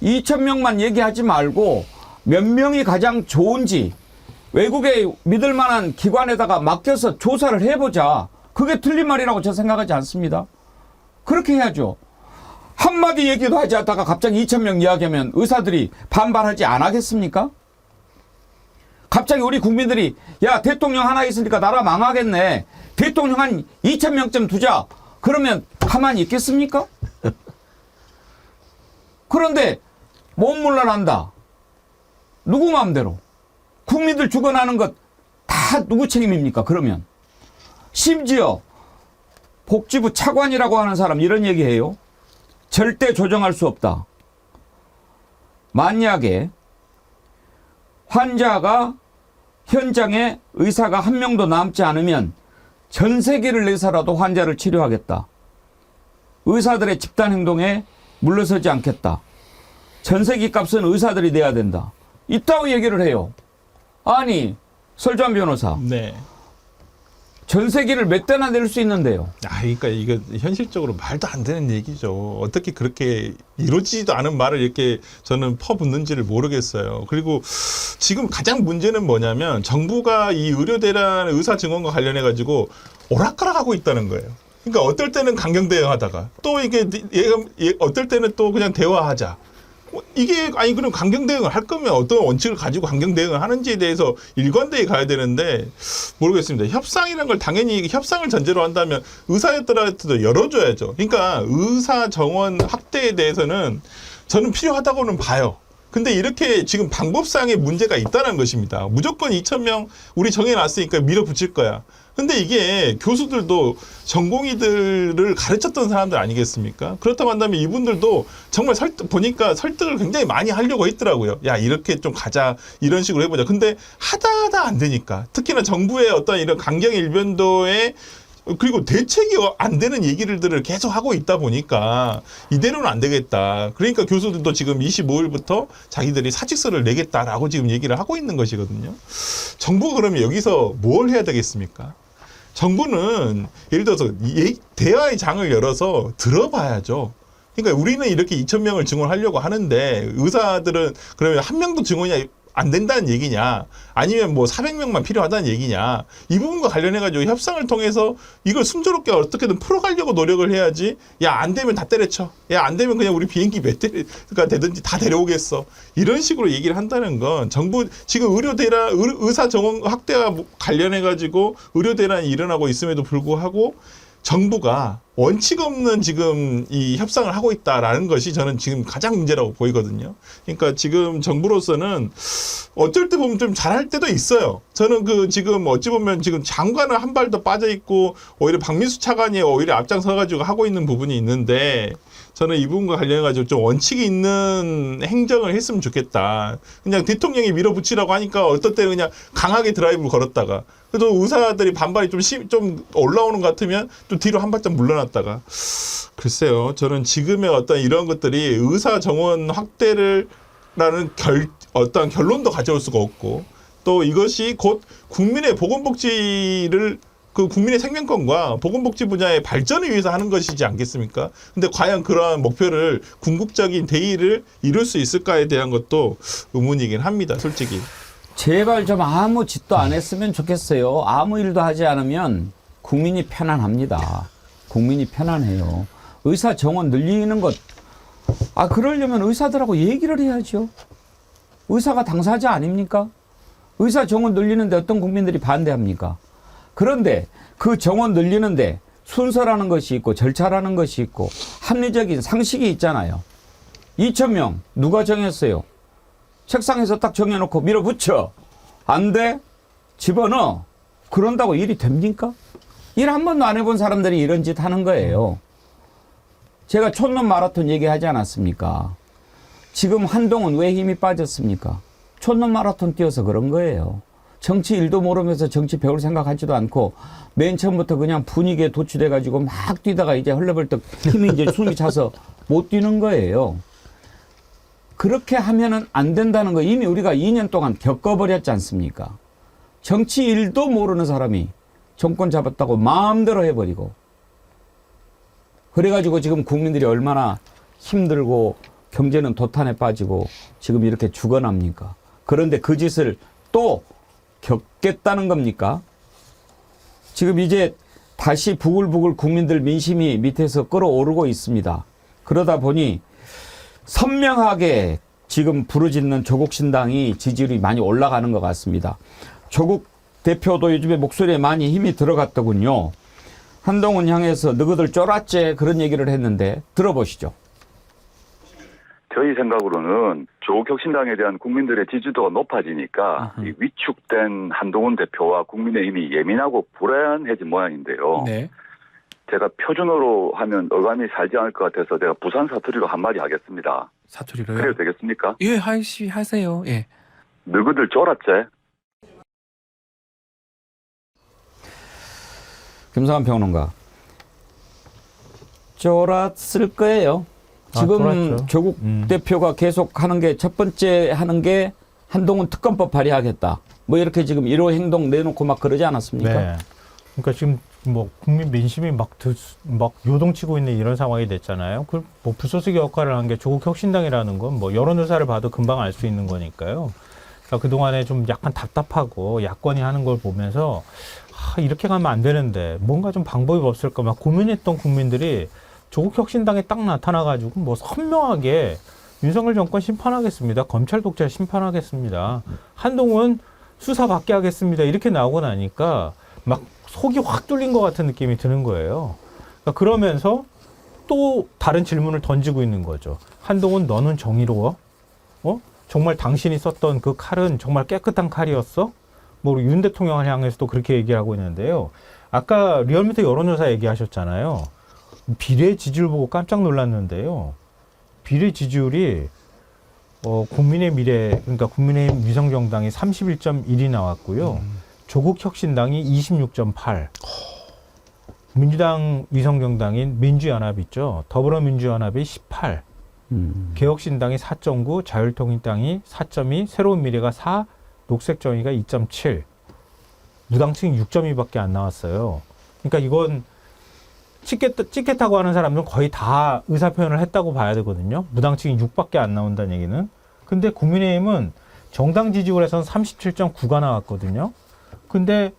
2,000명만 얘기하지 말고 몇 명이 가장 좋은지 외국의 믿을 만한 기관에다가 맡겨서 조사를 해보자. 그게 틀린 말이라고 저 생각하지 않습니다. 그렇게 해야죠. 한마디 얘기도 하지 않다가 갑자기 2,000명 이야기하면 의사들이 반발하지 않겠습니까? 갑자기 우리 국민들이 야 대통령 하나 있으니까 나라 망하겠네. 대통령 한 2,000명쯤 두자. 그러면 가만히 있겠습니까? 그런데 못 물러난다. 누구 마음대로. 국민들 죽어나는 것 다 누구 책임입니까? 그러면. 심지어 복지부 차관이라고 하는 사람 이런 얘기해요. 절대 조정할 수 없다. 만약에 환자가 현장에 의사가 한 명도 남지 않으면 전 세계를 내서라도 환자를 치료하겠다. 의사들의 집단 행동에 물러서지 않겠다. 전세기 값은 의사들이 내야 된다. 있다고 얘기를 해요. 아니, 설주한 변호사.
네.
전세기를 몇 대나 낼 수 있는데요.
그러니까 이거 현실적으로 말도 안 되는 얘기죠. 어떻게 그렇게 이루어지지도 않은 말을 이렇게 저는 퍼붓는지를 모르겠어요. 그리고 지금 가장 문제는 뭐냐면 정부가 이 의료 대란 의사 증언과 관련해 가지고 오락가락하고 있다는 거예요. 그러니까 어떨 때는 강경 대응하다가 또 이게 어떨 때는 또 그냥 대화하자. 이게 아니 그럼 강경 대응을 할 거면 어떤 원칙을 가지고 강경 대응을 하는지에 대해서 일관되게 가야 되는데 모르겠습니다. 협상이라는 걸 당연히 협상을 전제로 한다면 의사였더라도 열어줘야죠. 그러니까 의사 정원 확대에 대해서는 저는 필요하다고는 봐요. 근데 이렇게 지금 방법상의 문제가 있다는 것입니다. 무조건 2,000명 우리 정해놨으니까 밀어붙일 거야. 근데 이게 교수들도 전공의들을 가르쳤던 사람들 아니겠습니까? 그렇다고 한다면 이분들도 정말 보니까 설득을 굉장히 많이 하려고 했더라고요. 야, 이렇게 좀 가자. 이런 식으로 해보자. 근데 하다 안 되니까. 특히나 정부의 어떤 이런 강경 일변도에 그리고 대책이 안 되는 얘기들을 계속 하고 있다 보니까 이대로는 안 되겠다. 그러니까 교수들도 지금 25일부터 자기들이 사직서를 내겠다라고 지금 얘기를 하고 있는 것이거든요. 정부가 그러면 여기서 뭘 해야 되겠습니까? 정부는 예를 들어서 대화의 장을 열어서 들어봐야죠. 그러니까 우리는 이렇게 2,000명을 증언하려고 하는데 의사들은 그러면 한 명도 증언이 안 된다는 얘기냐 아니면 뭐 400명만 필요하다는 얘기냐 이 부분과 관련해가지고 협상을 통해서 이걸 순조롭게 어떻게든 풀어가려고 노력을 해야지 야 안 되면 다 때려쳐 야 안 되면 그냥 우리 비행기 몇 대가 되든지 다 데려오겠어 이런 식으로 얘기를 한다는 건 정부 지금 의료 대란 의사 정원 확대와 관련해가지고 의료 대란이 일어나고 있음에도 불구하고 정부가 원칙 없는 지금 이 협상을 하고 있다라는 것이 저는 지금 가장 문제라고 보이거든요. 그러니까 지금 정부로서는 어쩔 때 보면 좀 잘할 때도 있어요. 저는 그 지금 어찌 보면 지금 장관은 한 발 더 빠져 있고 오히려 박민수 차관이 오히려 앞장서 가지고 하고 있는 부분이 있는데 저는 이 부분과 관련해가지고 좀 원칙이 있는 행정을 했으면 좋겠다. 그냥 대통령이 밀어붙이라고 하니까 어떨 때는 그냥 강하게 드라이브를 걸었다가 그래도 의사들이 반발이 좀 올라오는 것 같으면 또 뒤로 한 발짝 물러났다가 글쎄요. 저는 지금의 어떤 이런 것들이 의사 정원 확대를 라는 어떤 결론도 가져올 수가 없고 또 이것이 곧 국민의 보건복지를 그 국민의 생명권과 보건복지 분야의 발전을 위해서 하는 것이지 않겠습니까? 근데 과연 그러한 목표를 궁극적인 대의를 이룰 수 있을까에 대한 것도 의문이긴 합니다. 솔직히.
제발 좀 아무 짓도 안 했으면 좋겠어요. 아무 일도 하지 않으면 국민이 편안합니다. 국민이 편안해요. 의사 정원 늘리는 것. 그러려면 의사들하고 얘기를 해야죠. 의사가 당사자 아닙니까? 의사 정원 늘리는데 어떤 국민들이 반대합니까? 그런데 그 정원 늘리는데 순서라는 것이 있고 절차라는 것이 있고 합리적인 상식이 있잖아요. 2,000명 누가 정했어요? 책상에서 딱 정해놓고 밀어붙여. 안 돼? 집어넣어. 그런다고 일이 됩니까? 일 한 번도 안 해본 사람들이 이런 짓 하는 거예요. 제가 촌놈 마라톤 얘기하지 않았습니까? 지금 한동훈 왜 힘이 빠졌습니까? 촌놈 마라톤 뛰어서 그런 거예요. 정치 일도 모르면서 정치 배울 생각하지도 않고 맨 처음부터 그냥 분위기에 도취돼가지고 막 뛰다가 이제 헐레벌떡 힘이 이제 숨이 차서 못 뛰는 거예요. 그렇게 하면은 안 된다는 거 이미 우리가 2년 동안 겪어버렸지 않습니까? 정치 일도 모르는 사람이 정권 잡았다고 마음대로 해버리고 그래가지고 지금 국민들이 얼마나 힘들고 경제는 도탄에 빠지고 지금 이렇게 죽어납니까? 그런데 그 짓을 또 겪겠다는 겁니까? 지금 이제 다시 부글부글 국민들 민심이 밑에서 끌어오르고 있습니다. 그러다 보니 선명하게 지금 부르짖는 조국 신당이 지지율이 많이 올라가는 것 같습니다. 조국 대표도 요즘에 목소리에 많이 힘이 들어갔더군요. 한동훈 향해서 너희들 쫄았지 그런 얘기를 했는데 들어보시죠.
저희 생각으로는 조국 혁신당에 대한 국민들의 지지도가 높아지니까 이 위축된 한동훈 대표와 국민의힘이 예민하고 불안해진 모양인데요.
네.
제가 표준어로 하면 어감이 살지 않을 것 같아서 제가 부산 사투리로 한마디 하겠습니다.
사투리로요?
그래도 되겠습니까?
예, 하세요. 예.
너희들 쫄았지?
김성환 평론가. 쫄았을 거예요. 지금
쫄았죠.
조국 대표가 계속 하는 게 첫 번째 하는 게 한동훈 특검법 발의하겠다. 뭐 이렇게 지금 1호 행동 내놓고 막 그러지 않았습니까?
네. 그러니까 지금 뭐 국민 민심이 막 요동치고 있는 이런 상황이 됐잖아요. 그 뭐 부소식 역할을 한 게 조국 혁신당이라는 건 뭐 여론조사를 봐도 금방 알 수 있는 거니까요. 그러니까 그동안에 좀 약간 답답하고 야권이 하는 걸 보면서 이렇게 가면 안 되는데 뭔가 좀 방법이 없을까 막 고민했던 국민들이 조국 혁신당에 딱 나타나가지고 뭐 선명하게 윤석열 정권 심판하겠습니다. 검찰 독재 심판하겠습니다. 한동훈 수사 받게 하겠습니다. 이렇게 나오고 나니까 막 속이 확 뚫린 것 같은 느낌이 드는 거예요. 그러니까 그러면서 또 다른 질문을 던지고 있는 거죠. 한동훈 너는 정의로워? 정말 당신이 썼던 그 칼은 정말 깨끗한 칼이었어? 뭐 윤 대통령을 향해서도 그렇게 얘기하고 있는데요. 아까 리얼미터 여론조사 얘기하셨잖아요. 비례 지지율 보고 깜짝 놀랐는데요. 비례 지지율이 국민의 미래, 그러니까 국민의힘 위성정당이 31.1이 나왔고요. 조국 혁신당이 26.8. 민주당 위성정당인 민주연합 있죠. 더불어민주연합이 18. 개혁신당이 4.9, 자율통일당이 4.2, 새로운 미래가 4, 녹색정의가 2.7. 무당층이 6.2밖에 안 나왔어요. 그러니까 이건 찍겠다고 하는 사람들은 거의 다 의사표현을 했다고 봐야 되거든요. 무당층이 6밖에 안 나온다는 얘기는. 근데 국민의힘은 정당 지지율에서는 37.9가 나왔거든요. 근데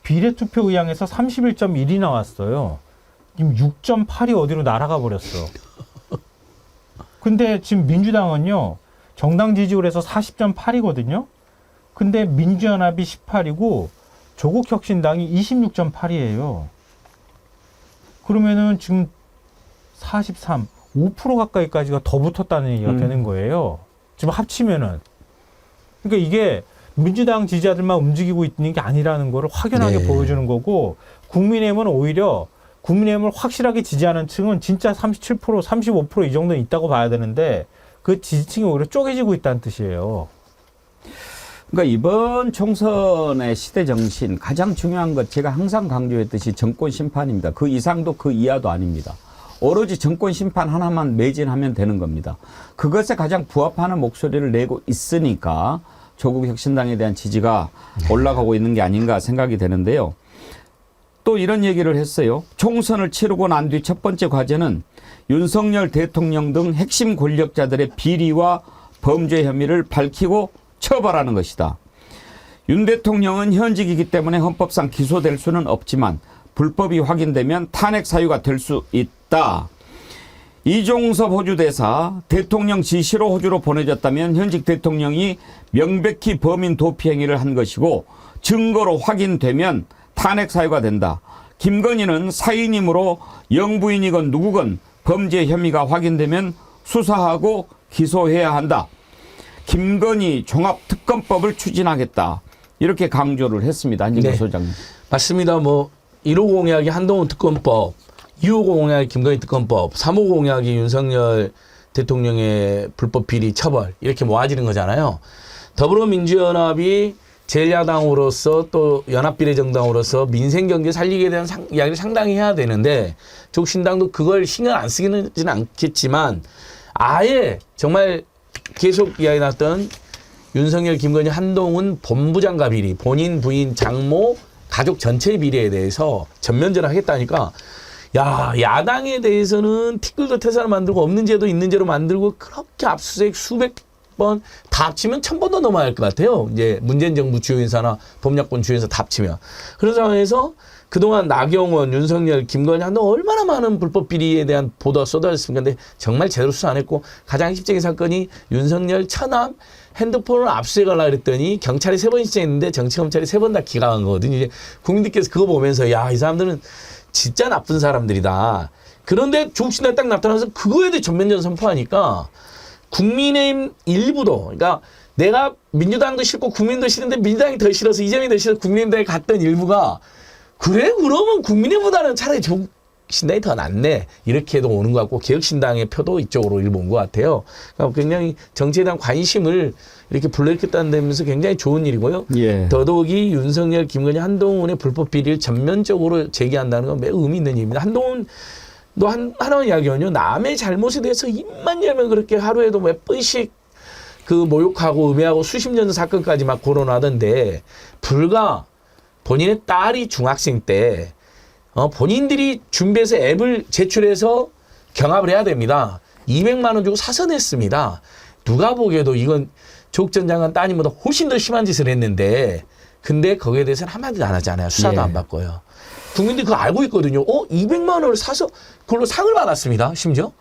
비례투표 의향에서 31.1이 나왔어요. 지금 6.8이 어디로 날아가 버렸어. 근데 지금 민주당은요. 정당 지지율에서 40.8이거든요. 근데 민주연합이 18이고 조국 혁신당이 26.8이에요. 그러면은 지금 43, 5% 가까이까지가 더 붙었다는 얘기가 되는 거예요. 지금 합치면은. 그러니까 이게 민주당 지지자들만 움직이고 있는 게 아니라는 거를 확연하게 보여주는 거고, 국민의힘은 오히려 국민의힘을 확실하게 지지하는 층은 진짜 37%, 35% 이 정도는 있다고 봐야 되는데 그 지지층이 오히려 쪼개지고 있다는 뜻이에요.
그러니까 이번 총선의 시대 정신 가장 중요한 것 제가 항상 강조했듯이 정권 심판입니다. 그 이상도 그 이하도 아닙니다. 오로지 정권 심판 하나만 매진하면 되는 겁니다. 그것에 가장 부합하는 목소리를 내고 있으니까 조국 혁신당에 대한 지지가 올라가고 있는 게 아닌가 생각이 되는데요. 또 이런 얘기를 했어요. 총선을 치르고 난 뒤 첫 번째 과제는 윤석열 대통령 등 핵심 권력자들의 비리와 범죄 혐의를 밝히고 처벌하는 것이다. 윤 대통령은 현직이기 때문에 헌법상 기소될 수는 없지만 불법이 확인되면 탄핵 사유가 될 수 있다. 이종섭 호주 대사 대통령 지시로 호주로 보내졌다면 현직 대통령이 명백히 범인 도피 행위를 한 것이고 증거로 확인되면 탄핵 사유가 된다. 김건희는 사인이므로 영부인이건 누구건 범죄 혐의가 확인되면 수사하고 기소해야 한다. 김건희 종합특검법을 추진하겠다. 이렇게 강조를 했습니다. 한진국 소장님.
맞습니다. 뭐 1호 공약이 한동훈 특검법, 2호 공약이 김건희 특검법, 3호 공약이 윤석열 대통령의 불법 비리 처벌 이렇게 모아지는 거잖아요. 더불어민주연합이 제1야당으로서 또 연합비례정당으로서 민생경제 살리기에 대한 이야기를 상당히 해야 되는데 조국 신당도 그걸 신경 안 쓰기는 않겠지만 아예 정말 계속 이야기 나왔던 윤석열, 김건희, 한동훈 본부장과 비리, 본인, 부인, 장모, 가족 전체 비리에 대해서 전면전을 하겠다니까 야, 야당에 대해서는 티끌도 태산을 만들고 없는 제도 있는 제로 만들고 그렇게 압수수색 수백 번 다 합치면 1000번도 넘어야 할 것 같아요. 이제 문재인 정부 주요 인사나 범야권 주요 인사 다 합치면. 그런 상황에서 그동안 나경원, 윤석열, 김건희, 한동훈 얼마나 많은 불법 비리에 대한 보도가 쏟아졌습니까? 근데 정말 제대로 수사 안 했고 가장 핵심적인 사건이 윤석열 처남 핸드폰을 압수해가려고 그랬더니 경찰이 3번 신청했는데 정치검찰이 3번 다 기각한 거거든요. 이제 국민들께서 그거 보면서 야, 이 사람들은 진짜 나쁜 사람들이다. 그런데 조국 신당이 딱 나타나서 그거에 대해 전면전 선포하니까 국민의힘 일부도, 그러니까 내가 민주당도 싫고 국민도 싫은데 민주당이 더 싫어서 이재명이 더 싫어서 국민의힘에 갔던 일부가 그래? 그러면 국민의힘보다는 차라리 조국 신당이 더 낫네. 이렇게도 오는 것 같고 개혁신당의 표도 이쪽으로 일부 온 것 같아요. 그러니까 굉장히 정치에 대한 관심을 이렇게 불러일으켰다는 데면서 굉장히 좋은 일이고요. 더더욱이 윤석열, 김건희, 한동훈의 불법 비리를 전면적으로 제기한다는 건 매우 의미 있는 일입니다. 한동훈 또 하나만 이야기하면요. 남의 잘못에 대해서 입만 열면 그렇게 하루에도 몇 번씩 그 모욕하고 음해하고 수십 년 사건까지 막 거론하던데 불과 본인의 딸이 중학생 때 본인들이 준비해서 앱을 제출해서 경합을 해야 됩니다. 200만 원 주고 사서 냈습니다. 누가 보기에도 이건 조국 전 장관 따님보다 훨씬 더 심한 짓을 했는데 근데 거기에 대해서는 한마디도 안 하잖아요. 수사도
예.
안 받고요. 국민들이 그거 알고 있거든요. 200만 원을 사서 그걸로 상을 받았습니다. 심지어.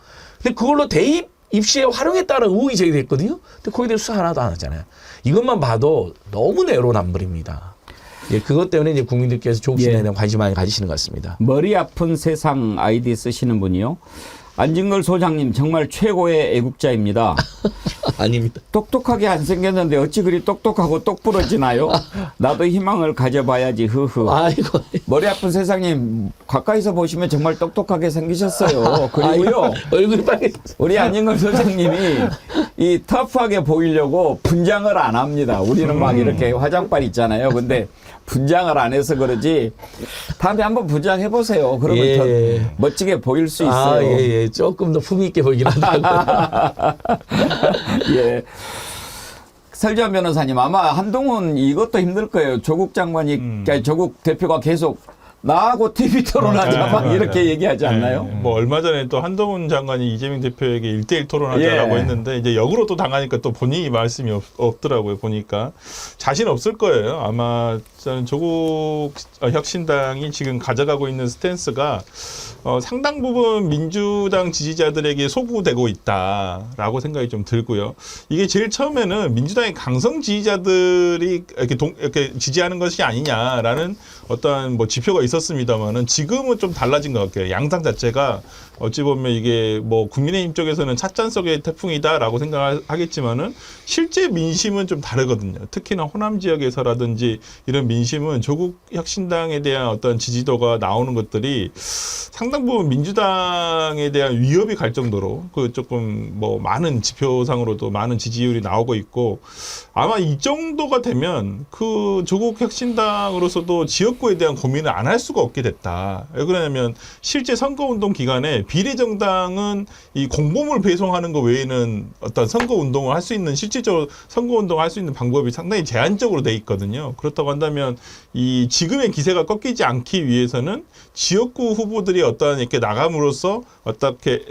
근데 그걸로 대입 입시에 활용했다는 의혹이 제기됐거든요. 근데 거기에 대해서 수사 하나도 안 하잖아요. 이것만 봐도 너무 내로남불입니다. 예, 그것 때문에 이제 국민들께서 조국 신당에 대한 관심 많이 가지시는 것 같습니다.
머리 아픈 세상 아이디 쓰시는 분이요. 안진걸 소장님 정말 최고의 애국자입니다.
아닙니다.
똑똑하게 안 생겼는데 어찌 그리 똑똑하고 똑부러지나요? 나도 희망을 가져봐야지. 흐흐.
아이고.
머리 아픈 세상님 가까이서 보시면 정말 똑똑하게 생기셨어요. 그리고요.
얼굴이 빨개.
우리 안진걸 소장님이 이 터프하게 보이려고 분장을 안 합니다. 우리는 막 이렇게 화장빨 있잖아요. 근데 분장을 안 해서 그러지 다음에 한번 분장해 보세요. 그러면
예.
더 멋지게 보일 수 있어요.
아, 예. 조금 더 품위 있게 보이긴 한다고.
예. 설지현 변호사님 아마 한동훈 이것도 힘들 거예요. 조국 장관이 조국 대표가 계속 나하고 TV 토론하자 막 이렇게 얘기하지 않나요?
뭐 얼마 전에 또 한동훈 장관이 이재명 대표에게 1대1 토론하자라고
예.
했는데 이제 역으로 또 당하니까 또 본인이 말씀이 없더라고요. 보니까 자신 없을 거예요. 아마 저는 조국 혁신당이 지금 가져가고 있는 스탠스가 상당 부분 민주당 지지자들에게 소구되고 있다라고 생각이 좀 들고요. 이게 제일 처음에는 민주당의 강성 지지자들이 이렇게 지지하는 것이 아니냐라는 어떠한 뭐 지표가 있었습니다만은 지금은 좀 달라진 것 같아요. 양상 자체가 어찌 보면 이게 뭐 국민의힘 쪽에서는 찻잔 속의 태풍이다라고 생각하겠지만은 실제 민심은 좀 다르거든요. 특히나 호남 지역에서라든지 이런 민심은 조국 혁신당에 대한 어떤 지지도가 나오는 것들이 상당 부분 민주당에 대한 위협이 갈 정도로 그 조금 뭐 많은 지표상으로도 많은 지지율이 나오고 있고 아마 이 정도가 되면 그 조국 혁신당으로서도 지역구에 대한 고민을 안 할 수가 없게 됐다. 왜 그러냐면 실제 선거운동 기간에 비례정당은 이 공보물 배송하는 거 외에는 어떤 선거운동을 할 수 있는 실질적으로 선거운동을 할 수 있는 방법이 상당히 제한적으로 돼 있거든요. 그렇다고 한다면 이 지금의 기세가 꺾이지 않기 위해서는 지역구 후보들이 어떤 이렇게 나감으로써 어떻게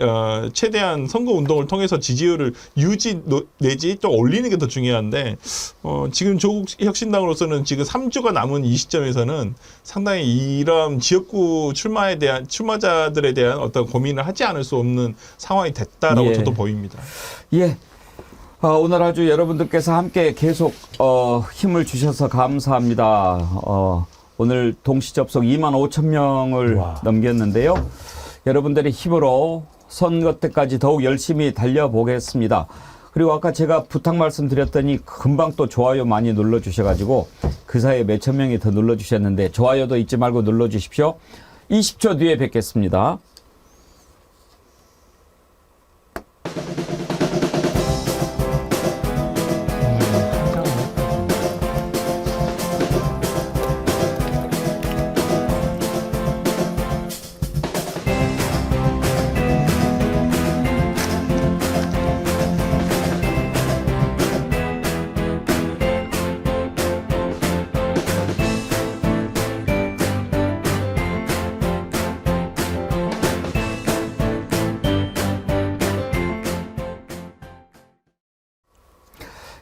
최대한 선거운동을 통해서 지지율을 유지 내지 좀 올리는 게 더 중요한데 지금 조국 혁신당으로서는 지금 3주가 남은 이 시점에서는 상당히 이런 지역구 출마자들에 대한 어떤 고민을 하지 않을 수 없는 상황이 됐다라고
예.
저도 보입니다.
예. 오늘 아주 여러분들께서 함께 계속 힘을 주셔서 감사합니다. 오늘 동시 접속 2만 5천 명을 넘겼는데요. 여러분들의 힘으로 선거 때까지 더욱 열심히 달려보겠습니다. 그리고 아까 제가 부탁 말씀드렸더니 금방 또 좋아요 많이 눌러주셔가지고 그 사이에 몇천 명이 더 눌러주셨는데 좋아요도 잊지 말고 눌러주십시오. 20초 뒤에 뵙겠습니다.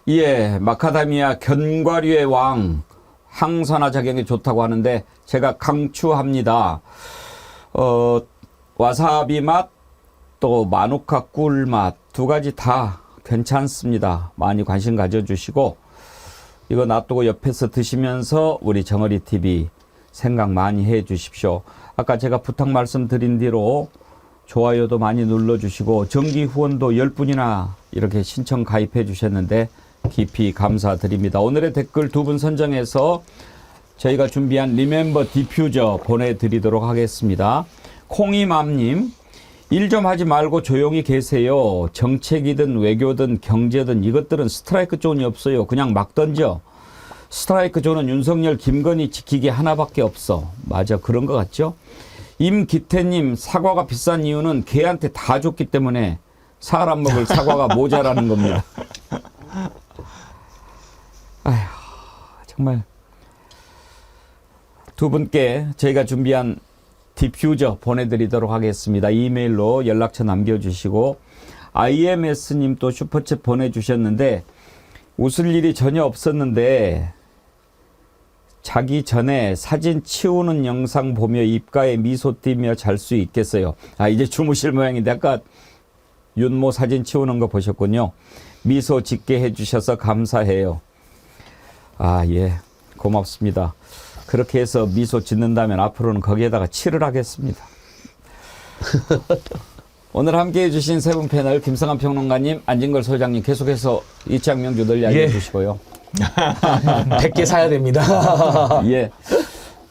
예, 마카다미아 견과류의 왕 항산화 작용이 좋다고 하는데 제가 강추합니다. 와사비 맛 또 마누카 꿀 맛 두 가지 다 괜찮습니다. 많이 관심 가져주시고 이거 놔두고 옆에서 드시면서 우리 정어리 TV 생각 많이 해 주십시오. 아까 제가 부탁 말씀드린 대로 좋아요도 많이 눌러주시고 정기 후원도 10분이나 이렇게 신청 가입해 주셨는데 깊이 감사드립니다. 오늘의 댓글 두 분 선정해서 저희가 준비한 리멤버 디퓨저 보내드리도록 하겠습니다. 콩이맘님, 일 좀 하지 말고 조용히 계세요. 정책이든 외교든 경제든 이것들은 스트라이크 존이 없어요. 그냥 막 던져. 스트라이크 존은 윤석열, 김건희 지키기 하나밖에 없어. 맞아, 그런 것 같죠? 임기태님, 사과가 비싼 이유는 개한테 다 줬기 때문에 사람 먹을 사과가 모자라는 겁니다. 아휴, 정말 두 분께 저희가 준비한 디퓨저 보내드리도록 하겠습니다. 이메일로 연락처 남겨주시고, IMS님 또 슈퍼챗 보내주셨는데, 웃을 일이 전혀 없었는데 자기 전에 사진 치우는 영상 보며 입가에 미소 띠며 잘 수 있겠어요. 아, 이제 주무실 모양인데 아까 윤모 사진 치우는 거 보셨군요. 미소 짓게 해주셔서 감사해요. 아, 예, 고맙습니다. 그렇게 해서 미소 짓는다면 앞으로는 거기에다가 칠을 하겠습니다. 오늘 함께해 주신 세 분 패널 김성환 평론가님, 안진걸 소장님, 계속해서 이창명주 널리 알려주시고요.
100개 사야 됩니다.
예,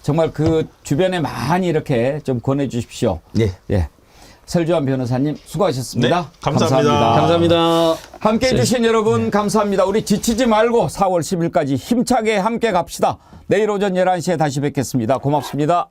정말 그 주변에 많이 이렇게 좀 권해주십시오.
예.
예. 설주환 변호사님 수고하셨습니다.
네, 감사합니다.
감사합니다.
함께해 주신 여러분 감사합니다. 우리 지치지 말고 4월 10일까지 힘차게 함께 갑시다. 내일 오전 11시에 다시 뵙겠습니다. 고맙습니다.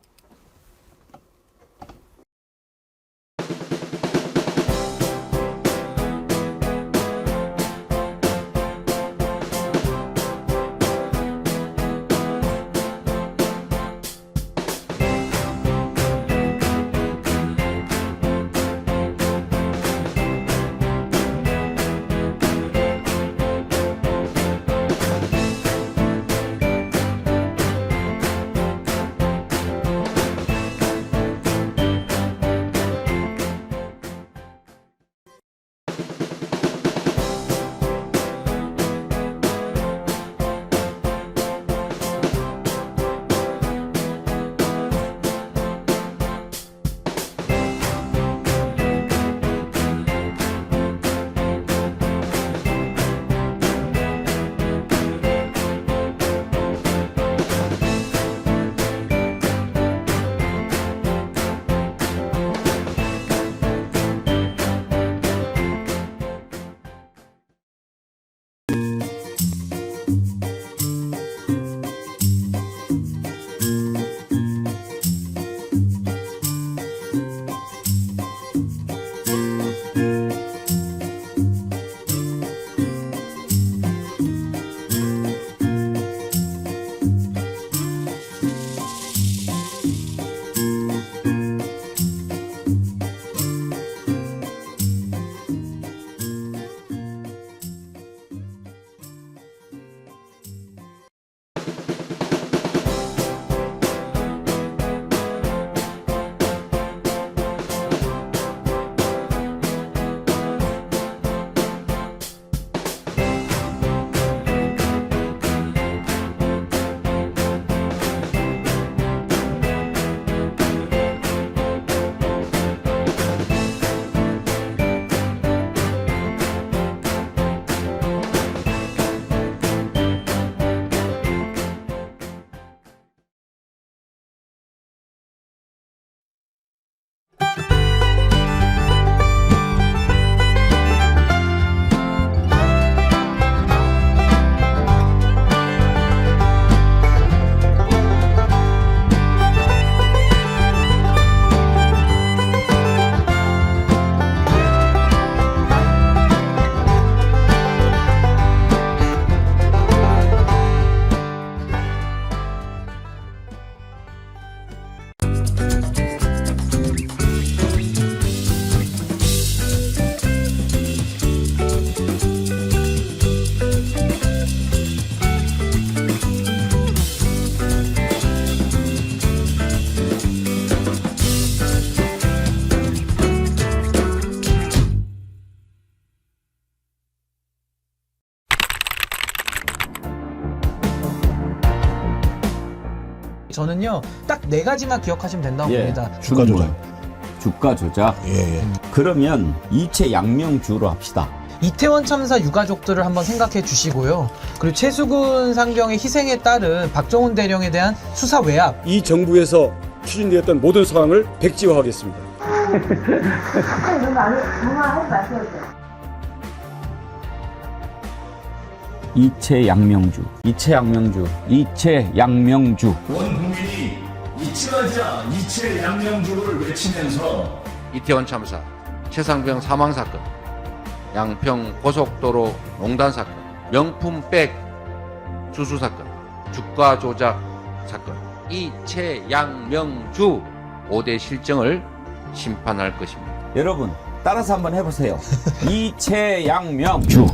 저는요 딱 4가지만 기억하시면 된다고 봅니다.
주가 조작. 주가 조작.
예.
그러면 이체 양명주로 합시다.
이태원 참사 유가족들을 한번 생각해 주시고요. 그리고 최수근 상병의 희생에 따른 박정훈 대령에 대한 수사 외압.
이 정부에서 추진되었던 모든 사항을 백지화하겠습니다.
이체 양명주.
온 국민이 잊지마자 이체 양명주를 외치면서
이태원 참사, 최상병 사망 사건, 양평 고속도로 농단 사건, 명품백 수수 사건, 주가 조작 사건, 이채양명주 5대 실정을 심판할 것입니다.
여러분 따라서 한번 해보세요. 이채양명주